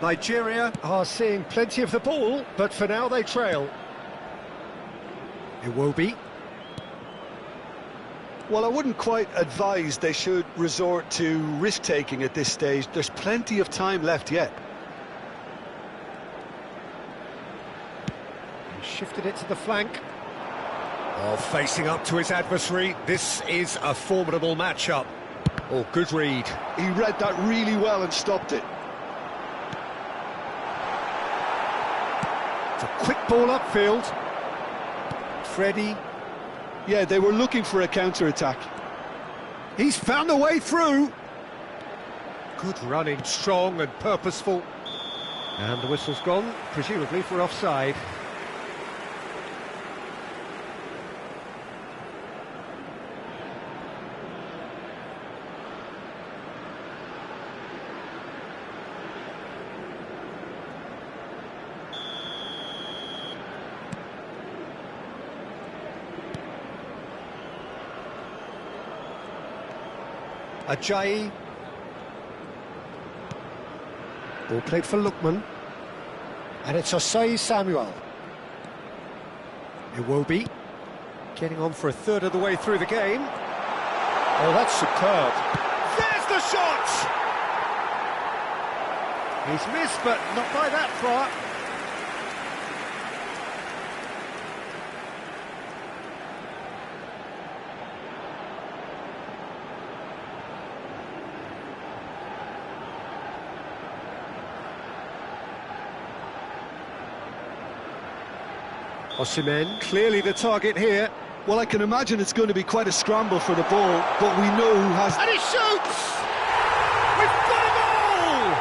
Nigeria are seeing plenty of the ball, but for now they trail. Iwobi. Well, I wouldn't quite advise they should resort to risk-taking at this stage. There's plenty of time left yet. He shifted it to the flank. Oh, facing up to his adversary. This is a formidable matchup. Oh, good read. He read that really well and stopped it. It's a quick ball upfield. Freddie. Yeah, they were looking for a counter-attack. He's found a way through. Good running, strong and purposeful. And the whistle's gone, presumably for offside. Ajayi. Ball played for Lookman. And it's Osei Samuel. Iwobi. Getting on for a third of the way through the game. Oh, that's superb. There's the shot! He's missed, but not by that far. Osimhen, clearly the target here. Well, I can imagine it's going to be quite a scramble for the ball, but we know who has... And he shoots! We've got a goal!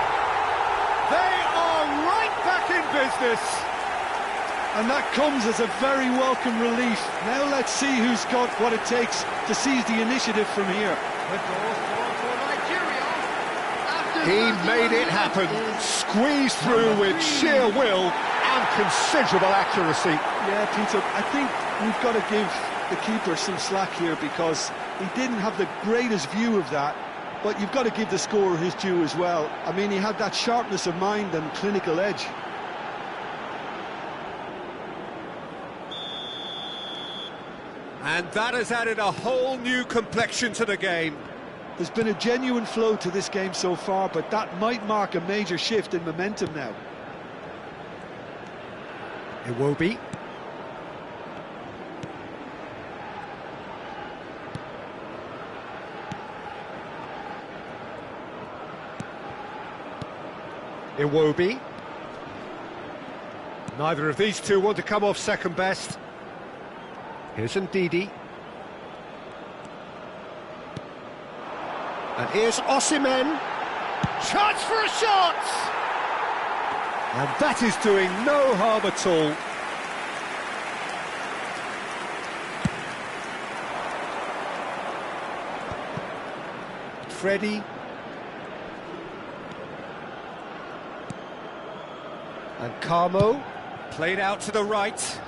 They are right back in business. And that comes as a very welcome relief. Now let's see who's got what it takes to seize the initiative from here. He made it happen, squeezed through with sheer will and considerable accuracy. Yeah, Peter, I think we've got to give the keeper some slack here because he didn't have the greatest view of that, but you've got to give the scorer his due as well. I mean, he had that sharpness of mind and clinical edge. And that has added a whole new complexion to the game. There's been a genuine flow to this game so far, but that might mark a major shift in momentum now. Iwobi. Iwobi. Neither of these two want to come off second best. Here's Ndidi. And here's Osimhen. Chance for a shot! And that is doing no harm at all. Freddie. And Carmo. Played out to the right.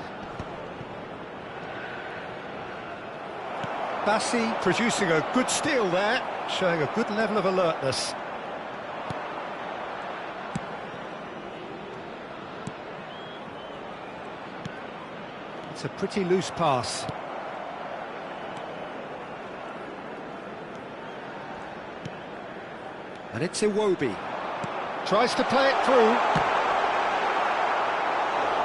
Bassi producing a good steal there, showing a good level of alertness. It's a pretty loose pass. And it's Iwobi. Tries to play it through.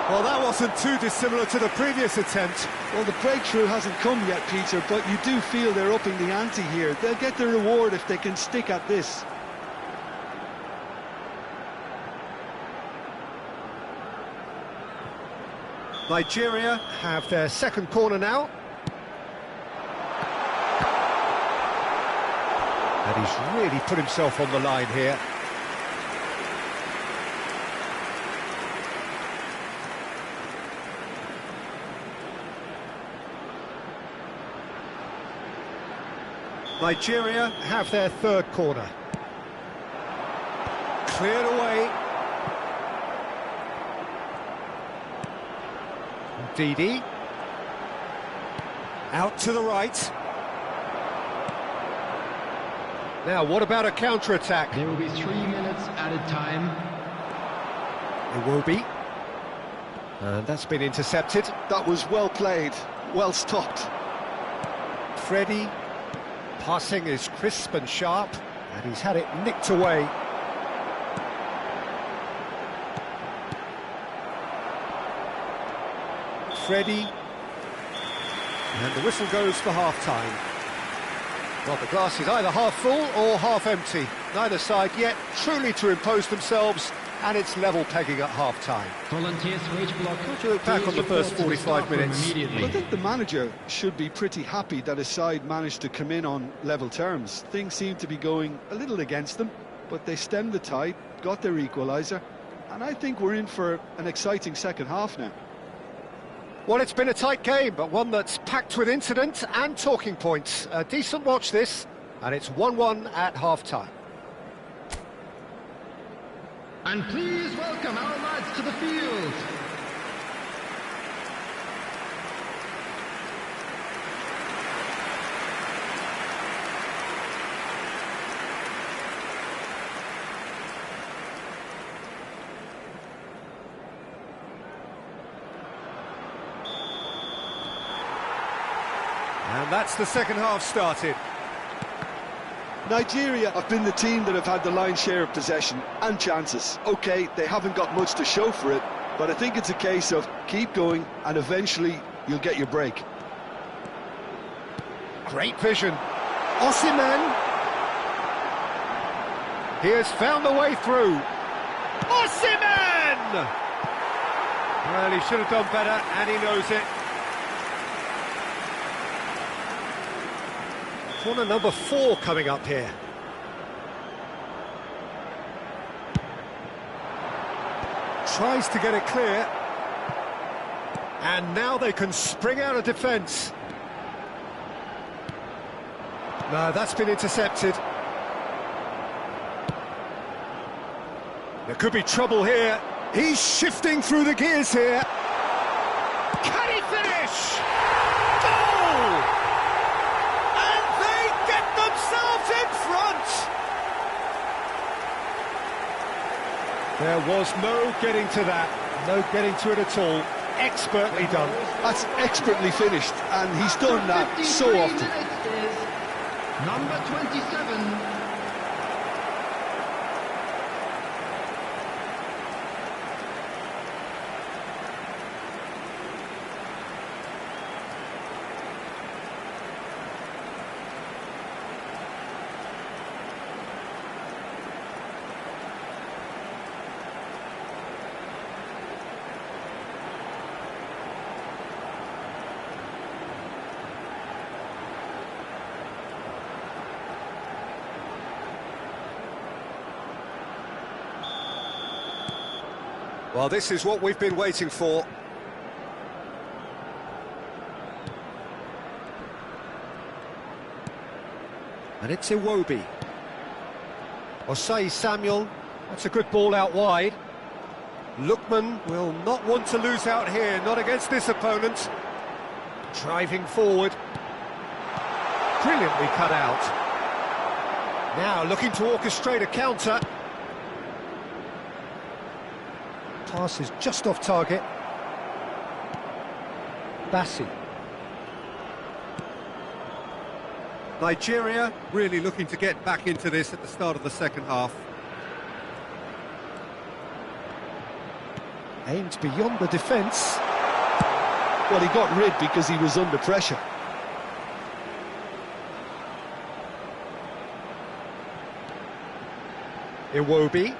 Well, that wasn't too dissimilar to the previous attempt. Well, the breakthrough hasn't come yet, Peter, but you do feel they're upping the ante here. They'll get the reward if they can stick at this. Nigeria have their second corner now. And he's really put himself on the line here. Nigeria have their third corner. Cleared away. Ndidi. Out to the right. Now, what about a counter-attack? There will be 3 minutes added time. Iwobi. And that's been intercepted. That was well played, well stopped. Freddie. Passing is crisp and sharp, and he's had it nicked away. Freddie. And the whistle goes for half-time. Well, the glass is either half full or half empty. Neither side yet truly to impose themselves, and it's level pegging at half-time. Volunteers for each block. What do you look back on the first 45 minutes? Well, I think the manager should be pretty happy that his side managed to come in on level terms. Things seem to be going a little against them, but they stemmed the tide, got their equaliser, and I think we're in for an exciting second half now. Well, it's been a tight game, but one that's packed with incident and talking points. A decent watch this, and it's 1-1 at half-time. And please welcome our lads to the field. And that's the second half started. Nigeria have been the team that have had the lion's share of possession and chances. OK, they haven't got much to show for it, but I think it's a case of keep going and eventually you'll get your break. Great vision. Osimhen. He has found the way through. Osimhen! Well, he should have done better, and he knows it. Corner number 4 coming up here. Tries to get it clear. And now they can spring out of defence. No, that's been intercepted. There could be trouble here. He's shifting through the gears here. Can he finish? Goal! And they get themselves in front! There was no getting to that. No getting to it at all. Expertly done. That's expertly finished, and he's done that so often. Number 27. Well, this is what we've been waiting for. And it's Iwobi. Osei Samuel, that's a good ball out wide. Lookman will not want to lose out here, not against this opponent. Driving forward. Brilliantly cut out. Now looking to orchestrate a counter. Pass is just off target. Bassi. Nigeria really looking to get back into this at the start of the second half. Aimed beyond the defence. Well, he got rid because he was under pressure. Iwobi.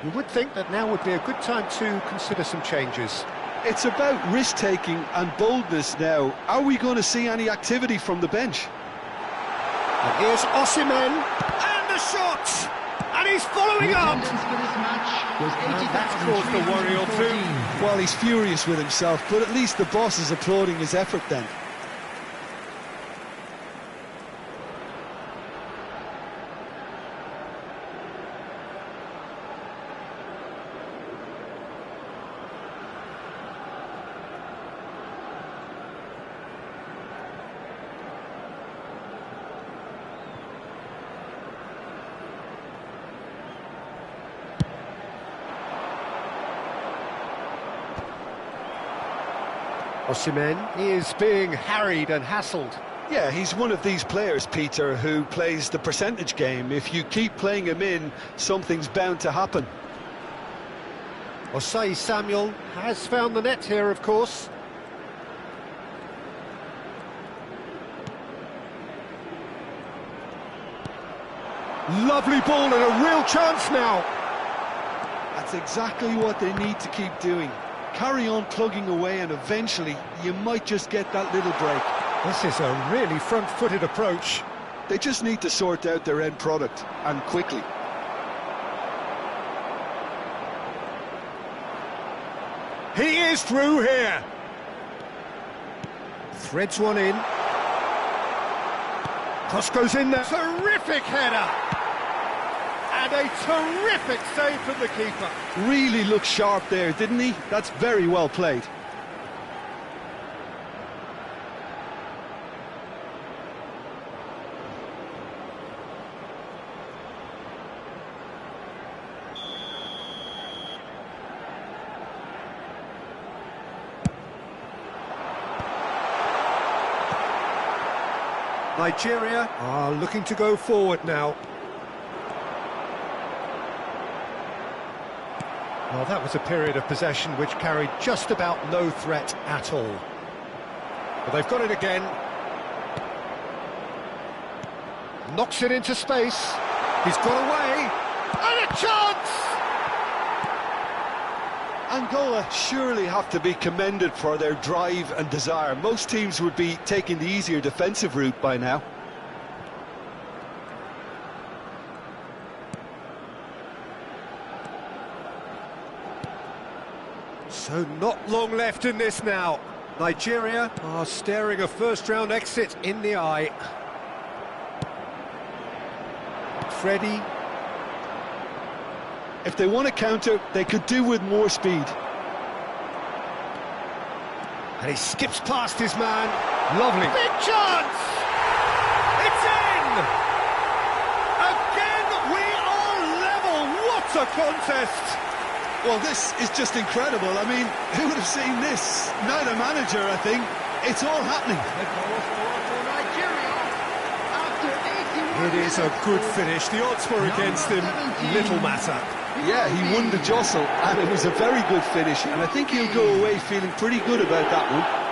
You would think that now would be a good time to consider some changes. It's about risk-taking and boldness now. Are we going to see any activity from the bench? And here's Osimhen, and the shot! And he's following up! Attendance for this match was That's caused a worry or two. Well, he's furious with himself, but at least the boss is applauding his effort then. Osimhen is being harried and hassled. Yeah, he's one of these players, Peter, who plays the percentage game. If you keep playing him in, something's bound to happen. Osei Samuel has found the net here, of course. Lovely ball and a real chance now. That's exactly what they need to keep doing. Carry on plugging away, and eventually you might just get that little break. This is a really front-footed approach. They just need to sort out their end product, and quickly. He is through here. Threads one in. Cross goes in there. Terrific header. And a terrific save from the keeper. Really looked sharp there, didn't he? That's very well played. Nigeria are looking to go forward now. Well, that was a period of possession which carried just about no threat at all. But they've got it again. Knocks it into space. He's got away. And a chance! Angola surely have to be commended for their drive and desire. Most teams would be taking the easier defensive route by now. So not long left in this now. Nigeria are staring a first-round exit in the eye. Freddie. If they want to counter, they could do with more speed. And he skips past his man. Lovely. Big chance! It's in! Again, we are level. What a contest! Well, this is just incredible. I mean, who would have seen this? Neither manager, I think. It's all happening. It is a good finish. The odds were against him. Little matter. Yeah, he won the jostle, and it was a very good finish, and I think he'll go away feeling pretty good about that one.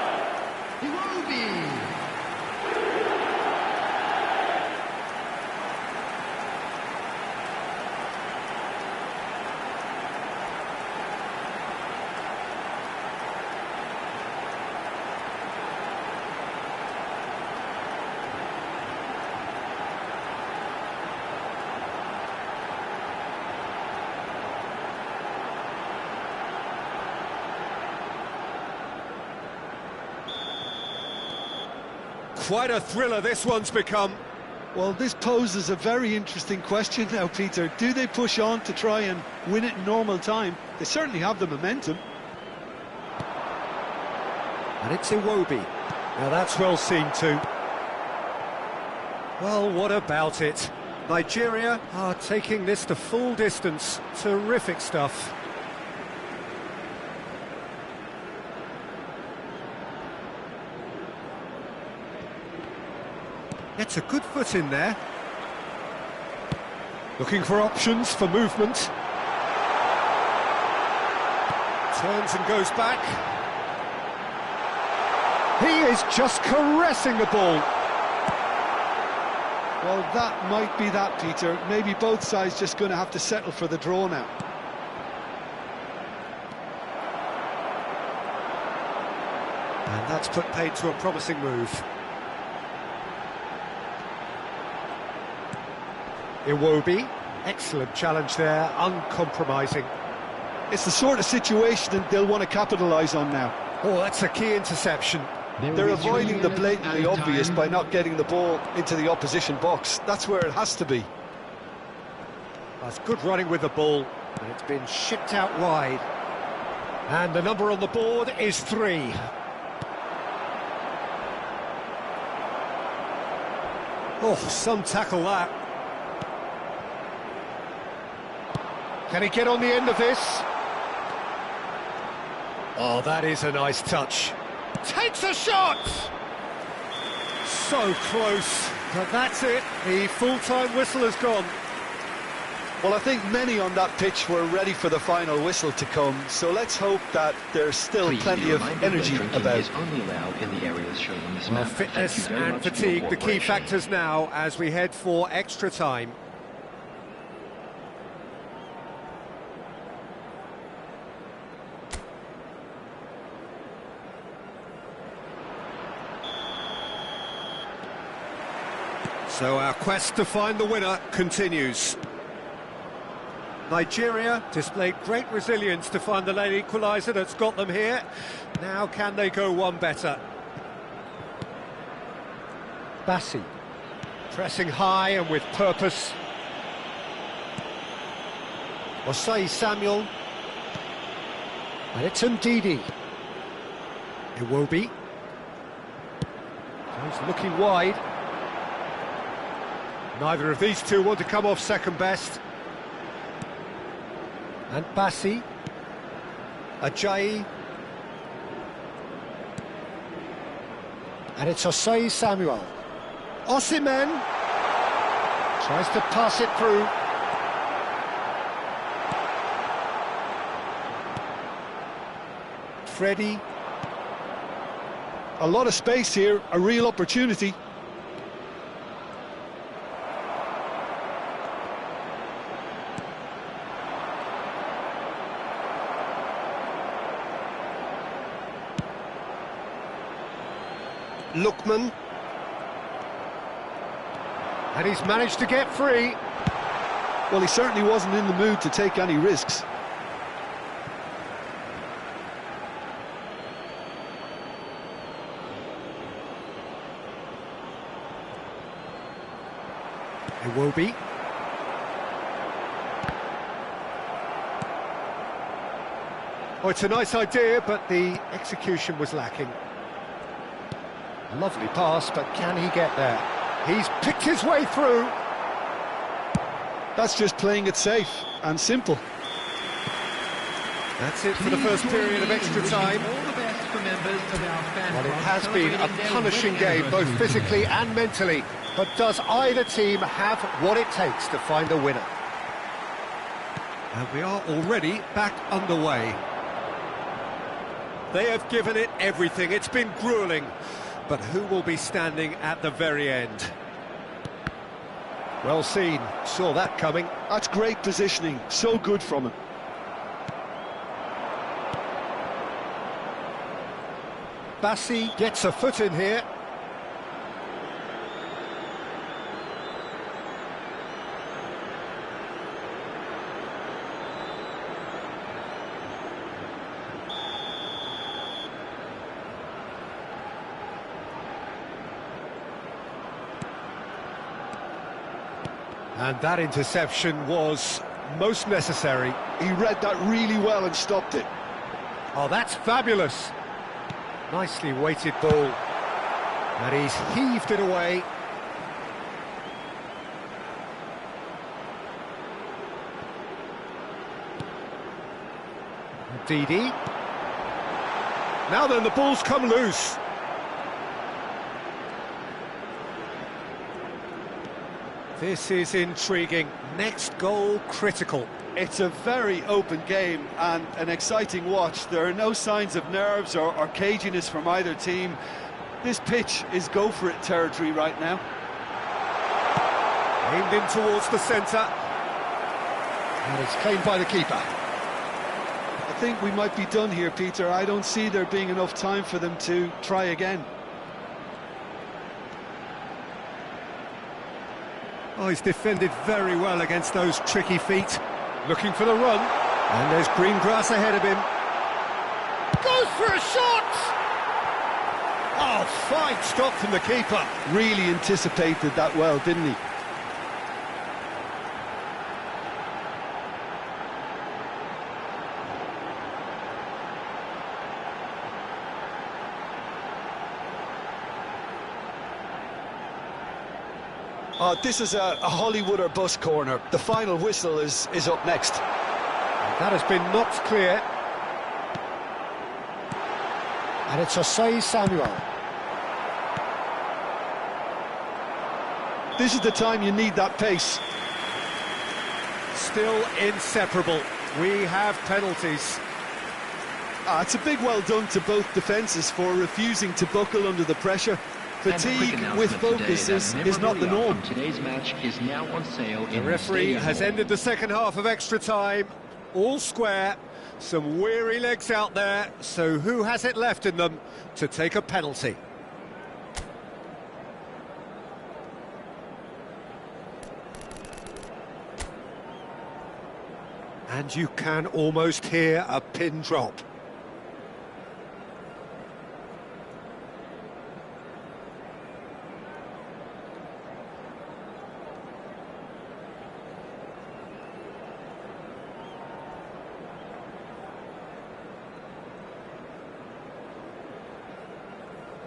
Quite a thriller this one's become. Well, this poses a very interesting question now, Peter. Do they push on to try and win it in normal time? They certainly have the momentum. And it's Iwobi. Now that's well seen too. Well, what about it? Nigeria are taking this to full distance. Terrific stuff. Gets a good foot in there. Looking for options for movement. Turns and goes back. He is just caressing the ball. Well, that might be that, Peter. Maybe both sides just going to have to settle for the draw now. And that's put paid to a promising move. Iwobi, excellent challenge there, uncompromising. It's the sort of situation they'll want to capitalise on now. Oh, that's a key interception. They're avoiding the blatantly obvious by not getting the ball into the opposition box. That's where it has to be. That's good running with the ball, and it's been shipped out wide. And the number on the board is 3. Oh, some tackle that. Can he get on the end of this? Oh, that is a nice touch. Takes a shot! So close, but that's it. The full-time whistle has gone. Well, I think many on that pitch were ready for the final whistle to come, so let's hope that there's still plenty of energy about. Is only allowed in the areas shown on this map. Fitness and fatigue, the key factors now as we head for extra time. So our quest to find the winner continues. Nigeria displayed great resilience to find the late equaliser that's got them here. Now can they go one better? Bassi, pressing high and with purpose. Osei Samuel. And it's Ndidi. Iwobi. He's looking wide. Neither of these two want to come off second best. And Bassi. Ajayi. And it's Osei Samuel. Osimhen tries to pass it through. Freddie. A lot of space here, a real opportunity. Lookman. And he's managed to get free. Well, he certainly wasn't in the mood to take any risks. Iwobi. Oh, it's a nice idea, but the execution was lacking. Lovely pass, but can he get there? He's picked his way through. That's just playing it safe and simple. That's it for the first period of extra time. All the best for members of our fan Well, it club has been a celebrating their punishing wedding game, both anniversary. physically and mentally. But does either team have what it takes to find a winner? And we are already back underway. They have given it everything. It's been gruelling. But who will be standing at the very end? Well seen. Saw that coming. That's great positioning. So good from him. Bassi gets a foot in here. And that interception was most necessary. He read that really well and stopped it. Oh, that's fabulous. Nicely weighted ball. And he's heaved it away. Didi. Now then, the ball's come loose. This is intriguing. Next goal, critical. It's a very open game and an exciting watch. There are no signs of nerves or caginess from either team. This pitch is go-for-it territory right now. Aimed in towards the centre. And it's claimed by the keeper. I think we might be done here, Peter. I don't see there being enough time for them to try again. Oh, he's defended very well against those tricky feet. Looking for the run. And there's green grass ahead of him. Goes for a shot! Oh, fine stop from the keeper. Really anticipated that well, didn't he? This is a Hollywood or bust corner. The final whistle is up next. That has been knocked clear. And it's Osei Samuel. This is the time you need that pace. Still inseparable. We have penalties. It's a big well done to both defences for refusing to buckle under the pressure. Fatigue with focus is not the norm. Today's match is now on sale. The referee has ended the second half of extra time. All square. Some weary legs out there. So who has it left in them to take a penalty? And you can almost hear a pin drop.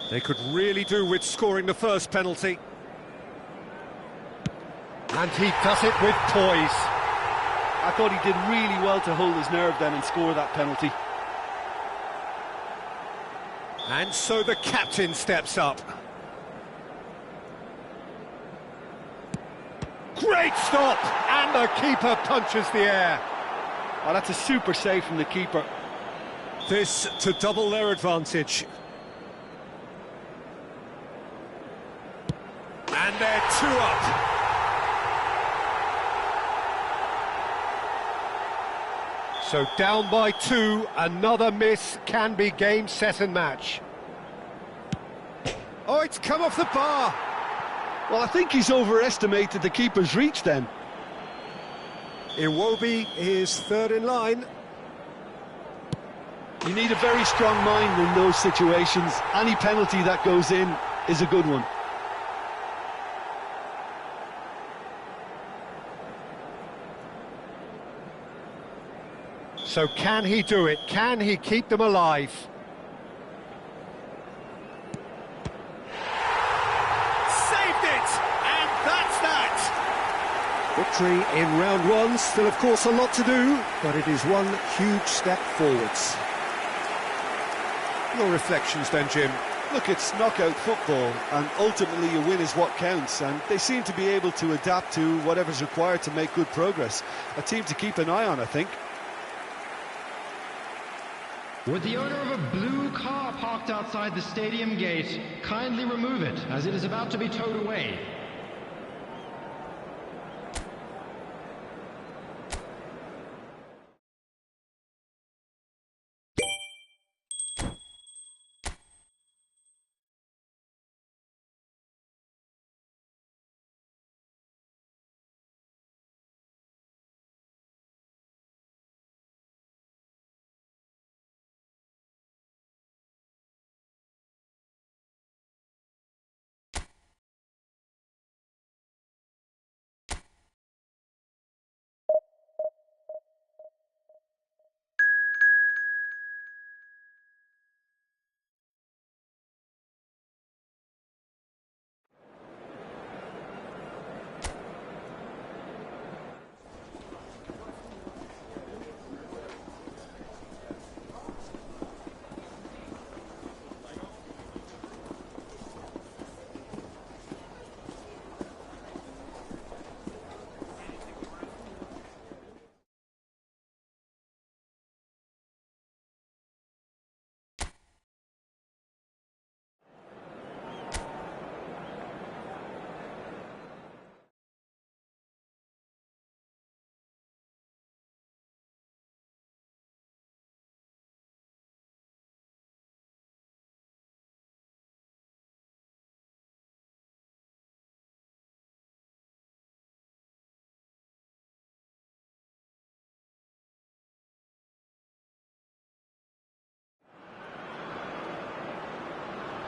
They could really do with scoring the first penalty. And he does it with poise. I thought he did really well to hold his nerve then and score that penalty. And so the captain steps up. Great stop! And the keeper punches the air. Oh, that's a super save from the keeper. This to double their advantage. And they're 2 up. So down by 2, another miss can be game, set and match. Oh, it's come off the bar. Well, I think he's overestimated the keeper's reach then. Iwobi is third in line. You need a very strong mind in those situations. Any penalty that goes in is a good one. So can he do it? Can he keep them alive? Saved it! And that's that! Victory in round one, still of course a lot to do, but it is one huge step forwards. Your reflections then, Jim? Look, it's knockout football, and ultimately a win is what counts, and they seem to be able to adapt to whatever's required to make good progress. A team to keep an eye on, I think. Would the owner of a blue car parked outside the stadium gate kindly remove it, as it is about to be towed away?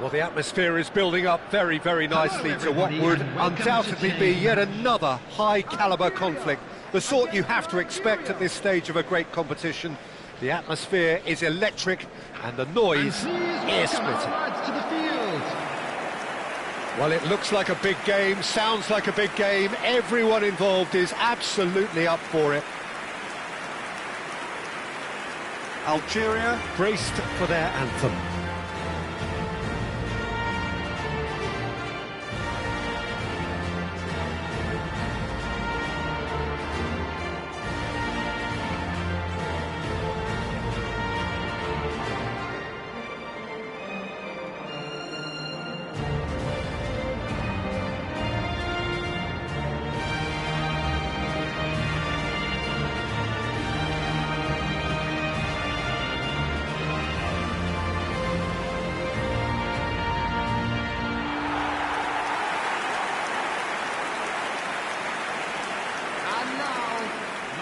Well, the atmosphere is building up very, very nicely to what would undoubtedly be yet another high-caliber conflict, the sort you have to expect at this stage of a great competition. The atmosphere is electric and the noise ear-splitting. Well, it looks like a big game, sounds like a big game. Everyone involved is absolutely up for it. Algeria braced for their anthem.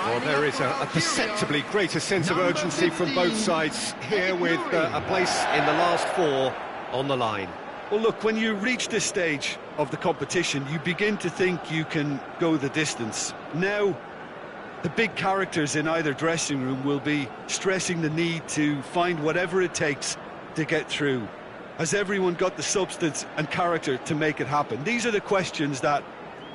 Well, there is a perceptibly greater sense of urgency from both sides here, with a place in the last four on the line. Well, look, when you reach this stage of the competition, you begin to think you can go the distance. Now, the big characters in either dressing room will be stressing the need to find whatever it takes to get through. Has everyone got the substance and character to make it happen? These are the questions that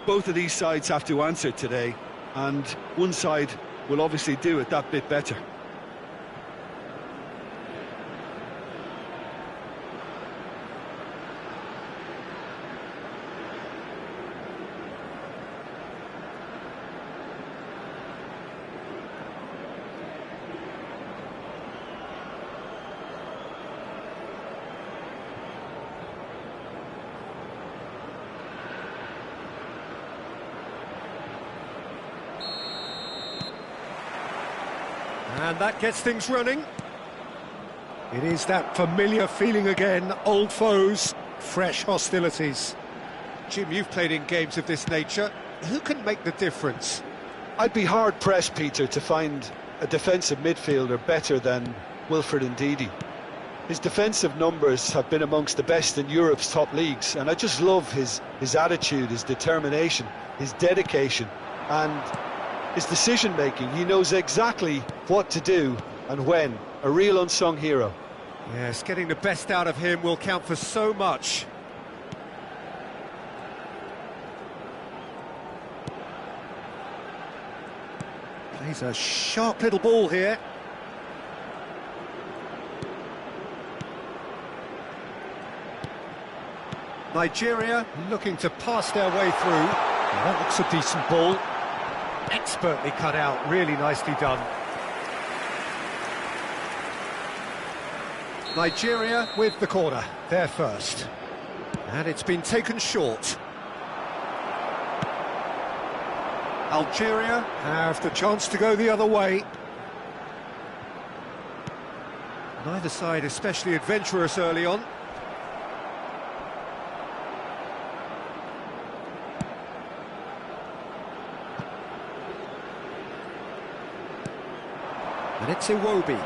both of these sides have to answer today, and one side will obviously do it that bit better. And that gets things running. It is that familiar feeling again, old foes, fresh hostilities. Jim, you've played in games of this nature. Who can make the difference? I'd be hard-pressed, Peter, to find a defensive midfielder better than Wilfred Ndidi. His defensive numbers have been amongst the best in Europe's top leagues, and I just love his attitude, his determination, his dedication, and his decision-making. He knows exactly what to do and when. A real unsung hero. Yes, getting the best out of him will count for so much. Plays a sharp little ball here. Nigeria looking to pass their way through. And that looks a decent ball. Expertly cut out, really nicely done. Nigeria with the corner, they're first. And it's been taken short. Algeria have the chance to go the other way. Neither side especially adventurous early on. And it's Iwobi.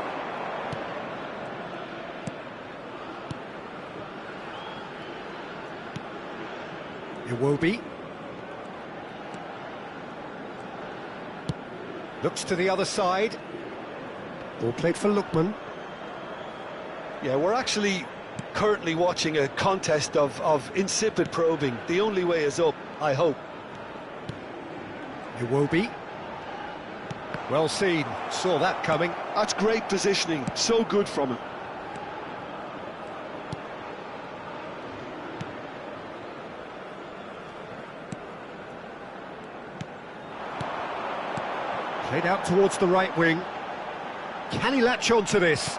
Iwobi. Looks to the other side. Ball played for Lookman. Yeah, we're actually currently watching a contest of insipid probing. The only way is up, I hope. Iwobi. Well seen, saw that coming. That's great positioning, so good from him. Played out towards the right wing. Can he latch on to this?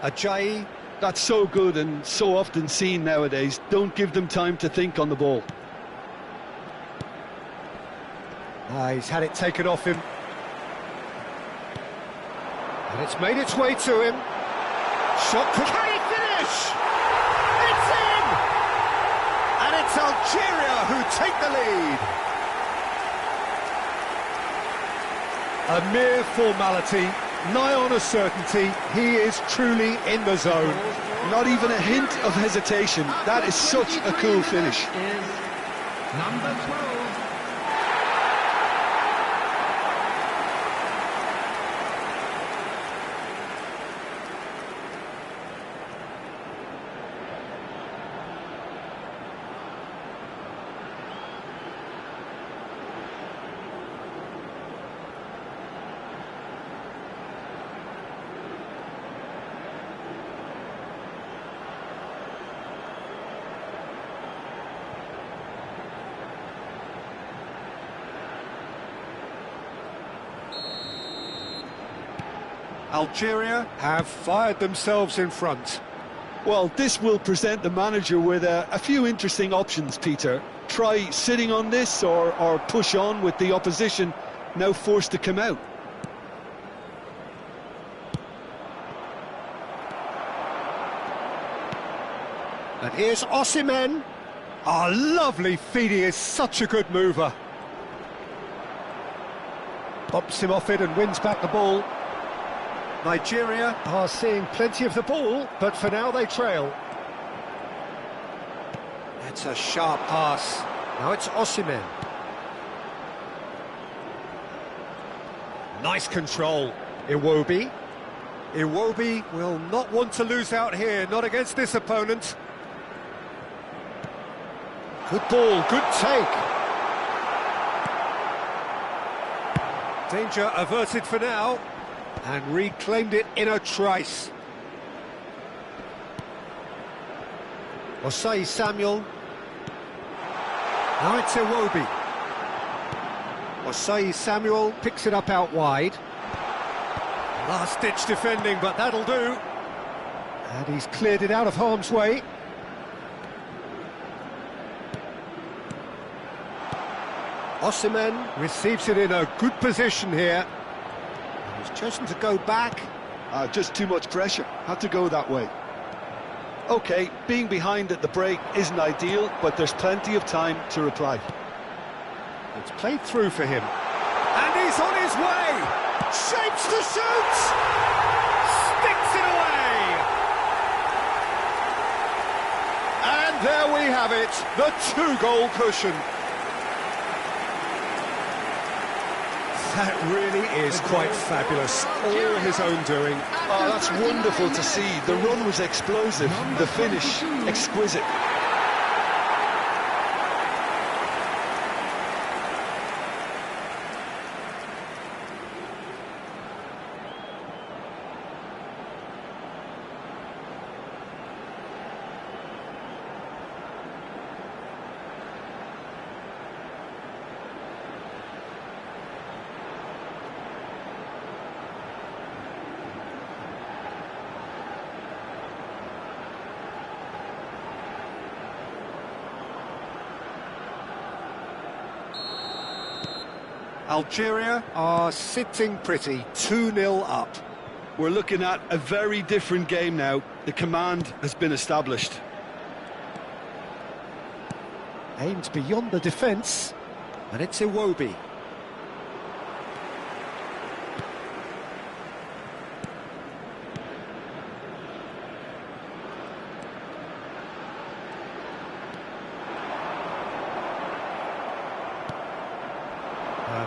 Ajayi. That's so good and so often seen nowadays. Don't give them time to think on the ball. He's had it taken off him. And it's made its way to him. Shot, can he finish? It's in! And it's Algeria who take the lead. A mere formality, nigh on a certainty. He is truly in the zone. Not even a hint of hesitation. That is such a cool finish. Is number 12. Algeria have fired themselves in front. Well, this will present the manager with a few interesting options, Peter. Try sitting on this or push on with the opposition now forced to come out. And here's Osimhen. Oh, lovely feed, he is such a good mover. Bumps him off it and wins back the ball. Nigeria are seeing plenty of the ball, but for now they trail. That's a sharp pass. Now it's Osimhen. Nice control. Iwobi. Iwobi will not want to lose out here, not against this opponent. Good ball, good take. Danger averted for now. And reclaimed it in a trice. Osei Samuel. Now it's Iwobi. Osei Samuel picks it up out wide. Last-ditch defending, but that'll do. And he's cleared it out of harm's way. Osimhen receives it in a good position here. He's chosen to go back. Just too much pressure. Had to go that way. OK, being behind at the break isn't ideal, but there's plenty of time to reply. It's played through for him. And he's on his way! Shapes to shoot! Sticks it away! And there we have it, the two-goal cushion. That really is quite fabulous. All his own doing. Oh, that's wonderful to see. The run was explosive, the finish exquisite. Algeria are sitting pretty, 2-0 up. We're looking at a very different game now. The command has been established. Aimed beyond the defence, and it's Iwobi.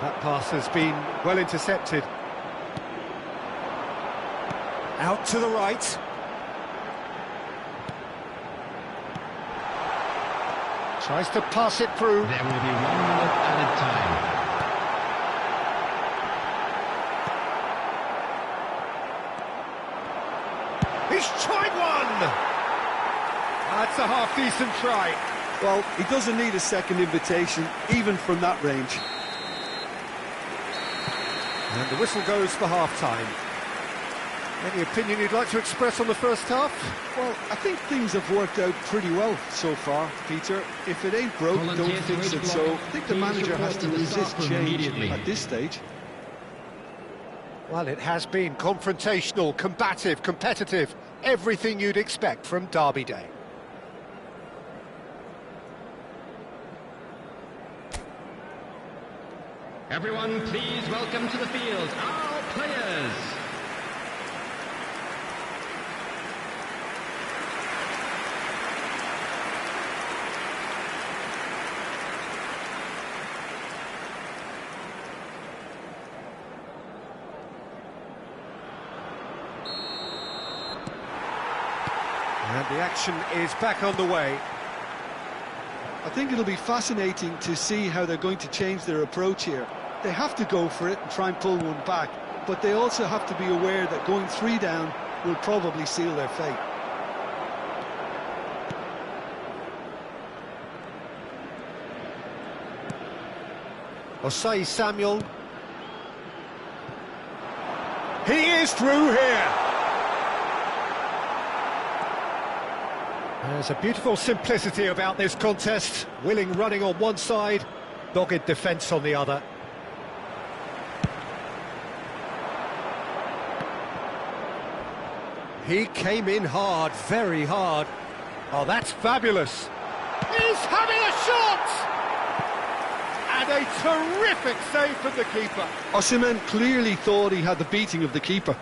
That pass has been well intercepted. Out to the right. Tries to pass it through. There will be 1 minute added time. He's tried one! That's a half-decent try. Well, he doesn't need a second invitation, even from that range. And the whistle goes for half-time. Any opinion you'd like to express on the first half? Well, I think things have worked out pretty well so far, Peter. If it ain't broke, don't fix it. So I think the manager has to resist change at this stage. Well, it has been confrontational, combative, competitive. Everything you'd expect from Derby Day. Everyone, please welcome to the field our players. And the action is back on the way. I think it'll be fascinating to see how they're going to change their approach here. They have to go for it and try and pull one back, but they also have to be aware that going 3 down will probably seal their fate. Osei Samuel. He is through here. There's a beautiful simplicity about this contest. Willing running on one side, dogged defence on the other. He came in hard, very hard. Oh, that's fabulous. He's having a shot! And a terrific save from the keeper. Osimhen clearly thought he had the beating of the keeper.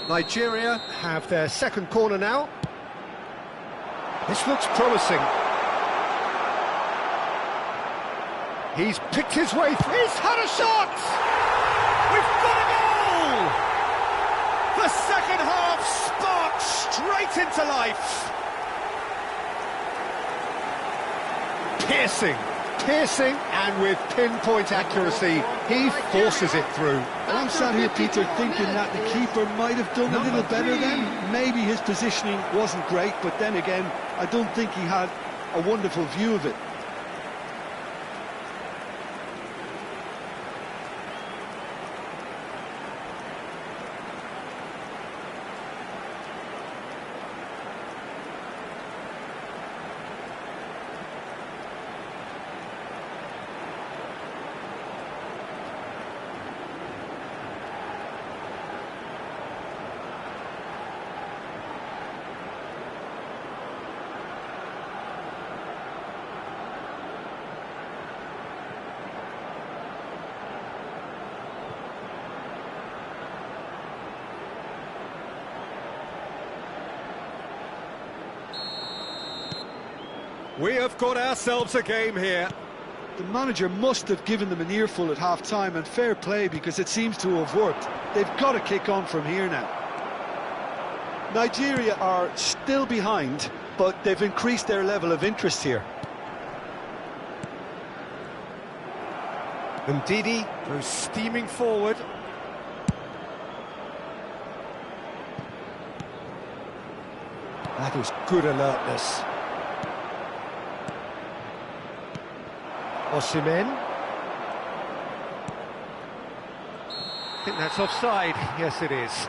Nigeria have their second corner now. This looks promising. He's picked his way through. He's had a shot! We've got a goal! The second half sparked straight into life. Piercing, and with pinpoint accuracy, he forces it through. And I'm sat here, Peter, thinking that the keeper might have done a little better then. Maybe his positioning wasn't great, but then again, I don't think he had a wonderful view of it. We have got ourselves a game here. The manager must have given them an earful at half-time, and fair play, because it seems to have worked. They've got to kick on from here now. Nigeria are still behind, but they've increased their level of interest here. And Didi goes steaming forward. That is good alertness. Osimhen. I think that's offside. Yes, it is.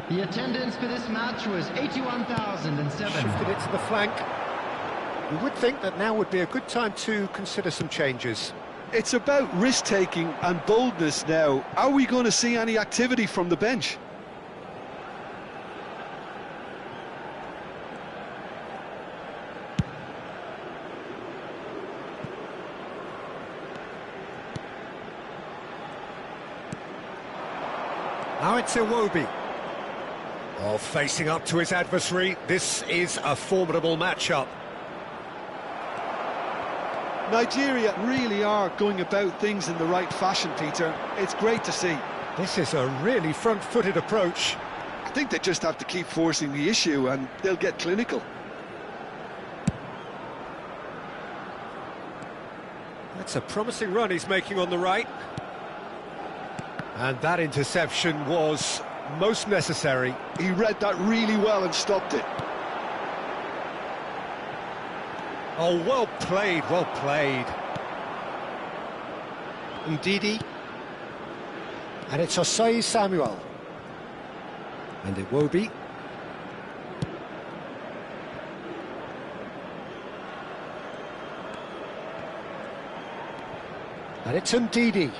The attendance for this match was 81,007. Shifted it to the flank. You would think that now would be a good time to consider some changes. It's about risk-taking and boldness now. Are we going to see any activity from the bench? Now it's Iwobi. Oh, facing up to his adversary. This is a formidable matchup. Nigeria really are going about things in the right fashion, Peter. It's great to see. This is a really front-footed approach. I think they just have to keep forcing the issue and they'll get clinical. That's a promising run he's making on the right. And that interception was most necessary. He read that really well and stopped it. Oh, well played, well played. Ndidi. And it's Osei Samuel. And Iwobi. And it's Ndidi.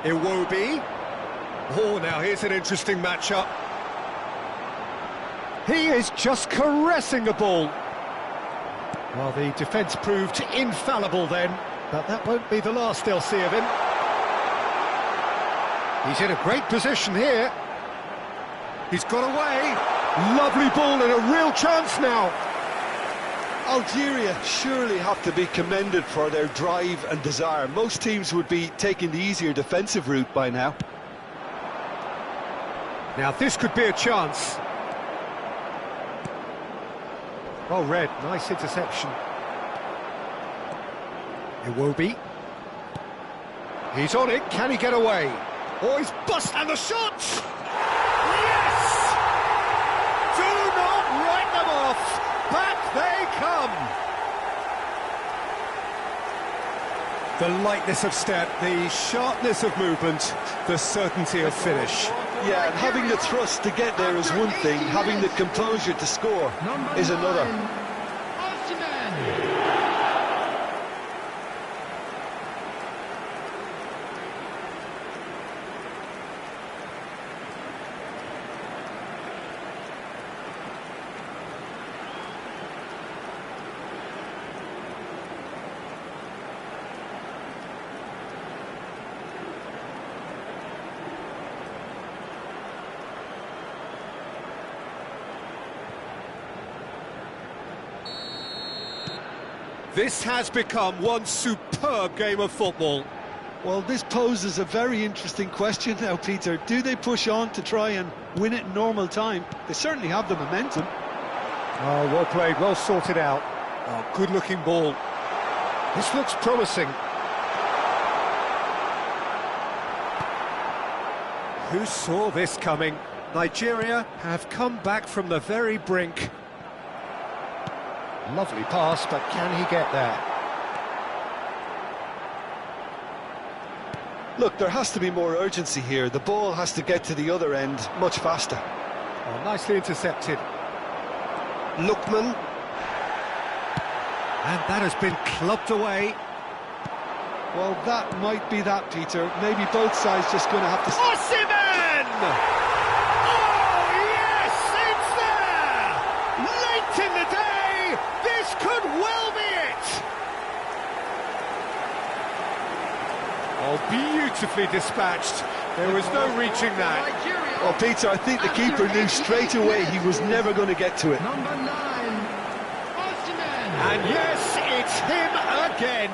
Iwobi. Oh, now here's an interesting matchup. He is just caressing the ball. Well, the defence proved infallible then, but that won't be the last they'll see of him. He's in a great position here. He's got away. Lovely ball and a real chance now. Algeria surely have to be commended for their drive and desire. Most teams would be taking the easier defensive route by now. Now this could be a chance. Well read, nice interception. Iwobi. He's on it, can he get away? Oh, he's bust, and the shot! Yes! Do not write them off! Back they come! The lightness of step, the sharpness of movement, the certainty of finish. Yeah, and having the thrust to get there is one thing, having the composure to score is another. This has become one superb game of football. Well, this poses a very interesting question now, Peter. Do they push on to try and win it in normal time? They certainly have the momentum. Oh, well played, well sorted out. Oh, good-looking ball. This looks promising. Who saw this coming? Nigeria have come back from the very brink. Lovely pass, but can he get there? Look, there has to be more urgency here. The ball has to get to the other end much faster. Oh, nicely intercepted. Lookman. And that has been clubbed away. Well, that might be that, Peter. Maybe both sides just going to have to... Osimhen! Oh, yes, it's there! Late in the day, this could well be it! Oh, beautifully dispatched. There was no reaching that. Well, Peter, I think the keeper knew straight away he was never going to get to it. Number 9, Osimhen. And yes, it's him again.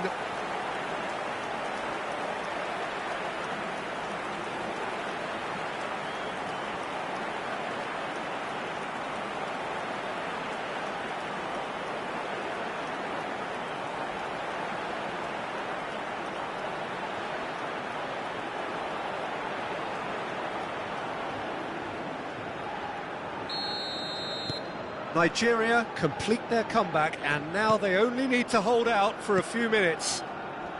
Nigeria complete their comeback, and now they only need to hold out for a few minutes.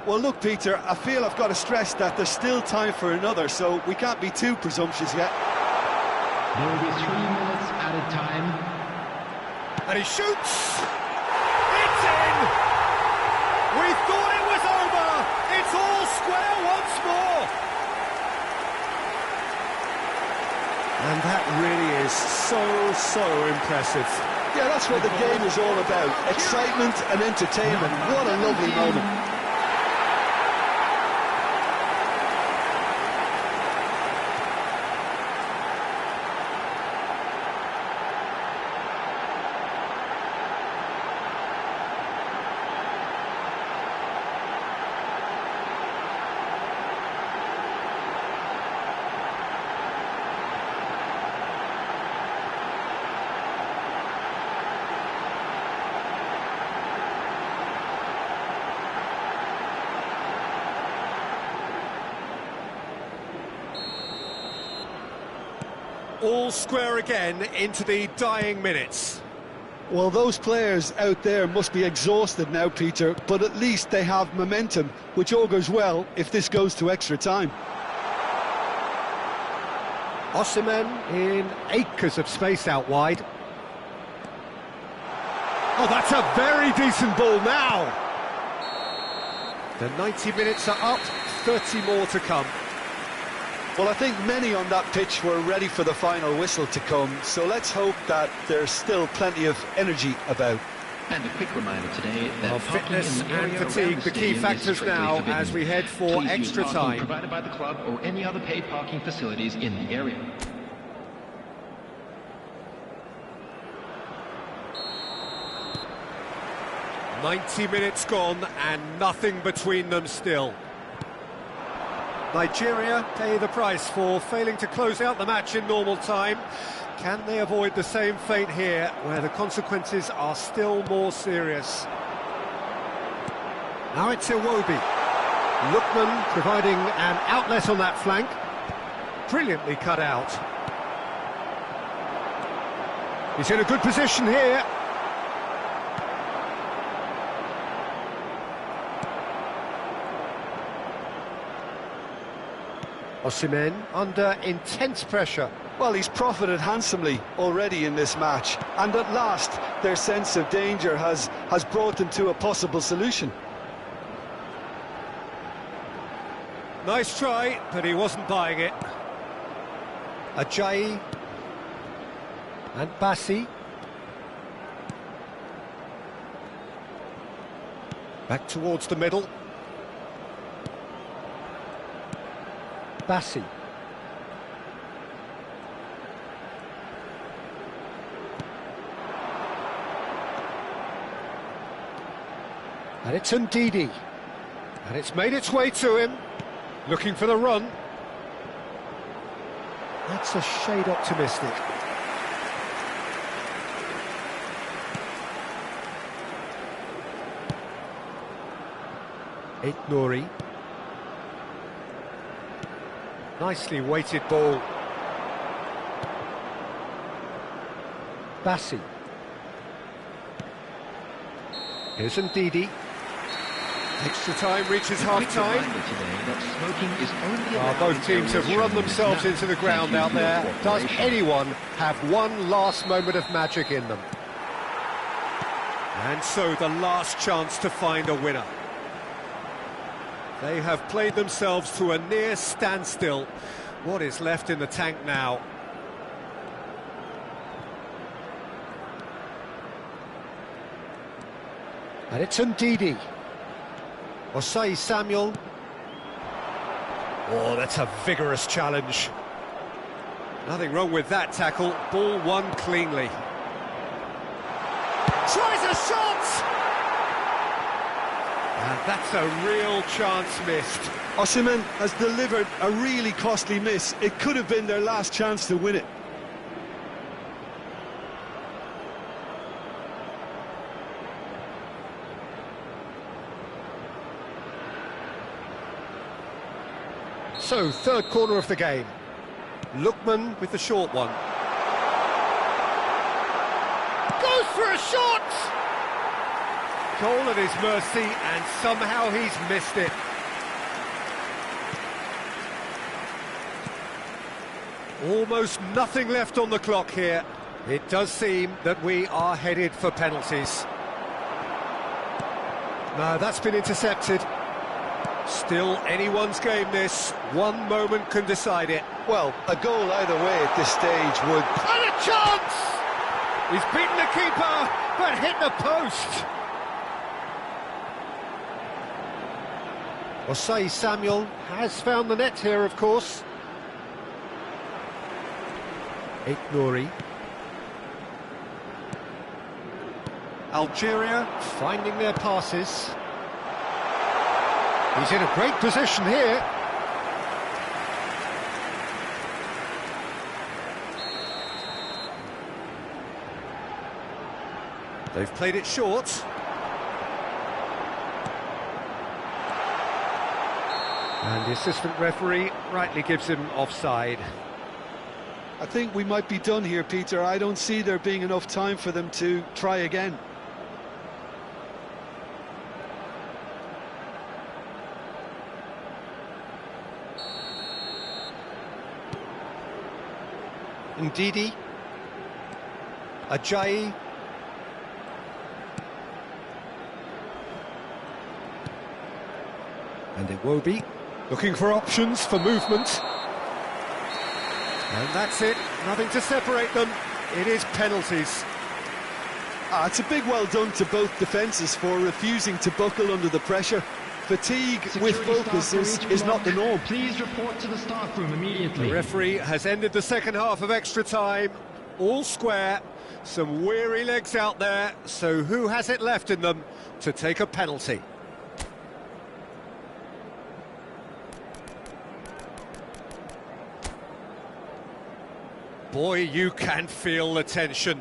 Well, look, Peter, I feel I've got to stress that there's still time for another, so we can't be too presumptuous yet. There will be 3 minutes added time. And he shoots! It's in! We thought it was over! It's all square once more! And that really is so impressive. Yeah, that's what the game is all about. Excitement and entertainment. What a lovely moment. All square again into the dying minutes. Well, those players out there must be exhausted now, Peter, but at least they have momentum, which augurs well if this goes to extra time. Osimhen in acres of space out wide. Oh, that's a very decent ball now. The 90 minutes are up, 30 more to come. Well, I think many on that pitch were ready for the final whistle to come, so let's hope that there's still plenty of energy about. And a quick reminder today that fitness and fatigue, the key factors now as we head for extra time. Provided by the club or any other paid parking facilities in the area. "90 minutes gone and nothing between them still." Nigeria pay the price for failing to close out the match in normal time. Can they avoid the same fate here, where the consequences are still more serious? Now it's Iwobi. Lookman providing an outlet on that flank. Brilliantly cut out. He's in a good position here. Osimhen under intense pressure. Well, he's profited handsomely already in this match, and at last their sense of danger has brought them to a possible solution. Nice try, but he wasn't buying it. Ajayi and Bassi. Back towards the middle. Bassi. And it's Ndidi. And it's made its way to him. Looking for the run. That's a shade optimistic. Nouri. Nicely weighted ball. Bassi. Here's Ndidi. Extra time reaches half-time. Both teams have run themselves into the ground out there. Does anyone have one last moment of magic in them? And so the last chance to find a winner. They have played themselves to a near standstill. What is left in the tank now? And it's Ndidi. Osei Samuel. Oh, that's a vigorous challenge. Nothing wrong with that tackle. Ball won cleanly. Tries a shot! And that's a real chance missed. Osimhen has delivered a really costly miss. It could have been their last chance to win it. So, third corner of the game. Lookman with the short one. Goes for a shot! Goal at his mercy, and somehow he's missed it. Almost nothing left on the clock here. It does seem that we are headed for penalties. No, that's been intercepted. Still anyone's game this. One moment can decide it. Well, a goal either way at this stage would... And a chance! He's beaten the keeper, but hit the post. Osei Samuel has found the net here, of course. Nouri. Algeria finding their passes. He's in a great position here. They've played it short. And the assistant referee rightly gives him offside. I think we might be done here, Peter. I don't see there being enough time for them to try again. Ndidi. Ajayi. And Iwobi looking for options for movement. And that's it, nothing to separate them. It is penalties. It's a big well done to both defences for refusing to buckle under the pressure. Fatigue with focus is not the norm. Please report to the staff room immediately. The referee has ended the second half of extra time. All square, some weary legs out there, so who has it left in them to take a penalty? Boy, you can feel the tension.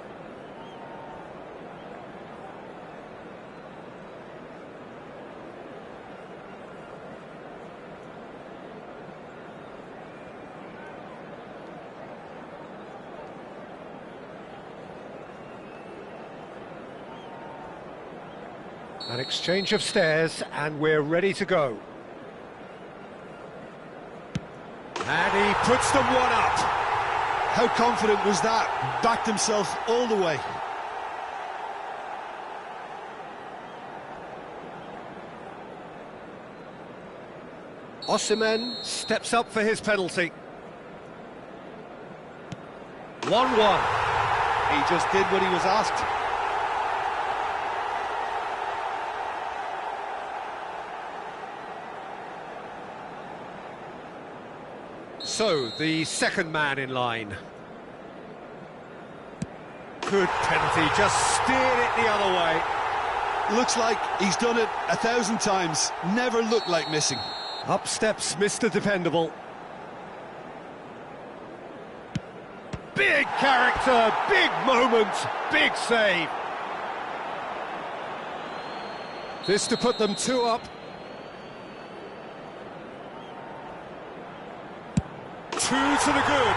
An exchange of stares, and we're ready to go. And he puts them one up. How confident was that? Backed himself all the way. Osimhen steps up for his penalty. 1-1. He just did what he was asked. So, the second man in line. Good penalty, just steered it the other way. Looks like he's done it 1,000 times. Never looked like missing. Up steps Mr. Dependable. Big character, big moment, big save. This to put them 2 up. 2 to the good.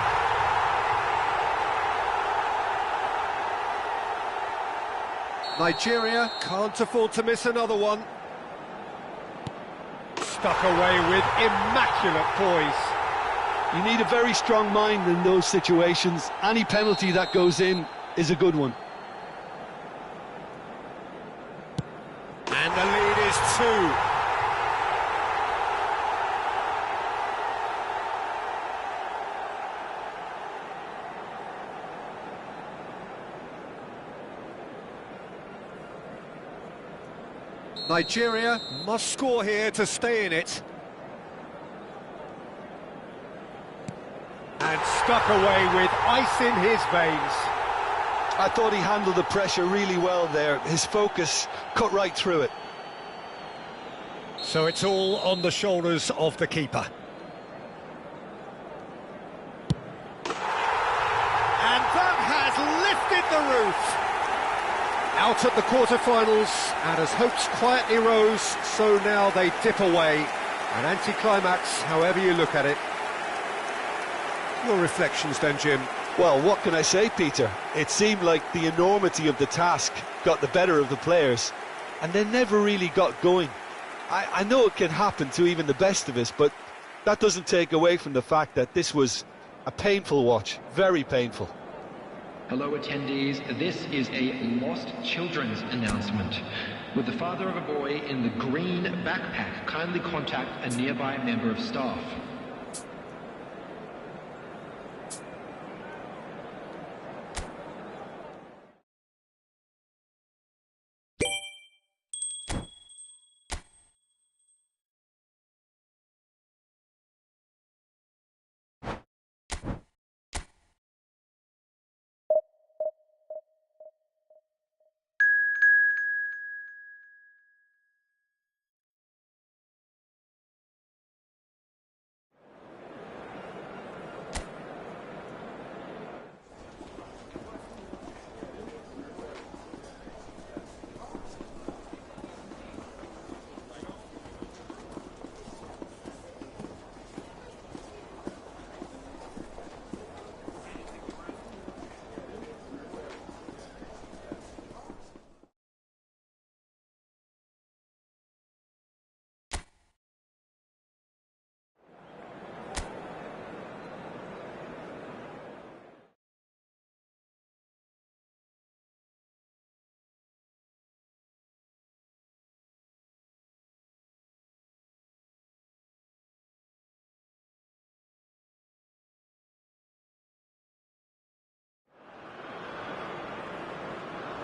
Nigeria can't afford to miss another one. Stuck away with immaculate poise. You need a very strong mind in those situations. Any penalty that goes in is a good one. And the lead is 2. Nigeria must score here to stay in it. And stuck away with ice in his veins. I thought he handled the pressure really well there. His focus cut right through it. So it's all on the shoulders of the keeper. And that has lifted the roof. Out at the quarter-finals, and as hopes quietly rose, so now they dip away. An anticlimax, however you look at it. Your reflections then, Jim? Well, what can I say, Peter? It seemed like the enormity of the task got the better of the players, and they never really got going. I know it can happen to even the best of us, but that doesn't take away from the fact that this was a painful watch, very painful. Hello attendees, this is a lost children's announcement. With the father of a boy in the green backpack, kindly contact a nearby member of staff.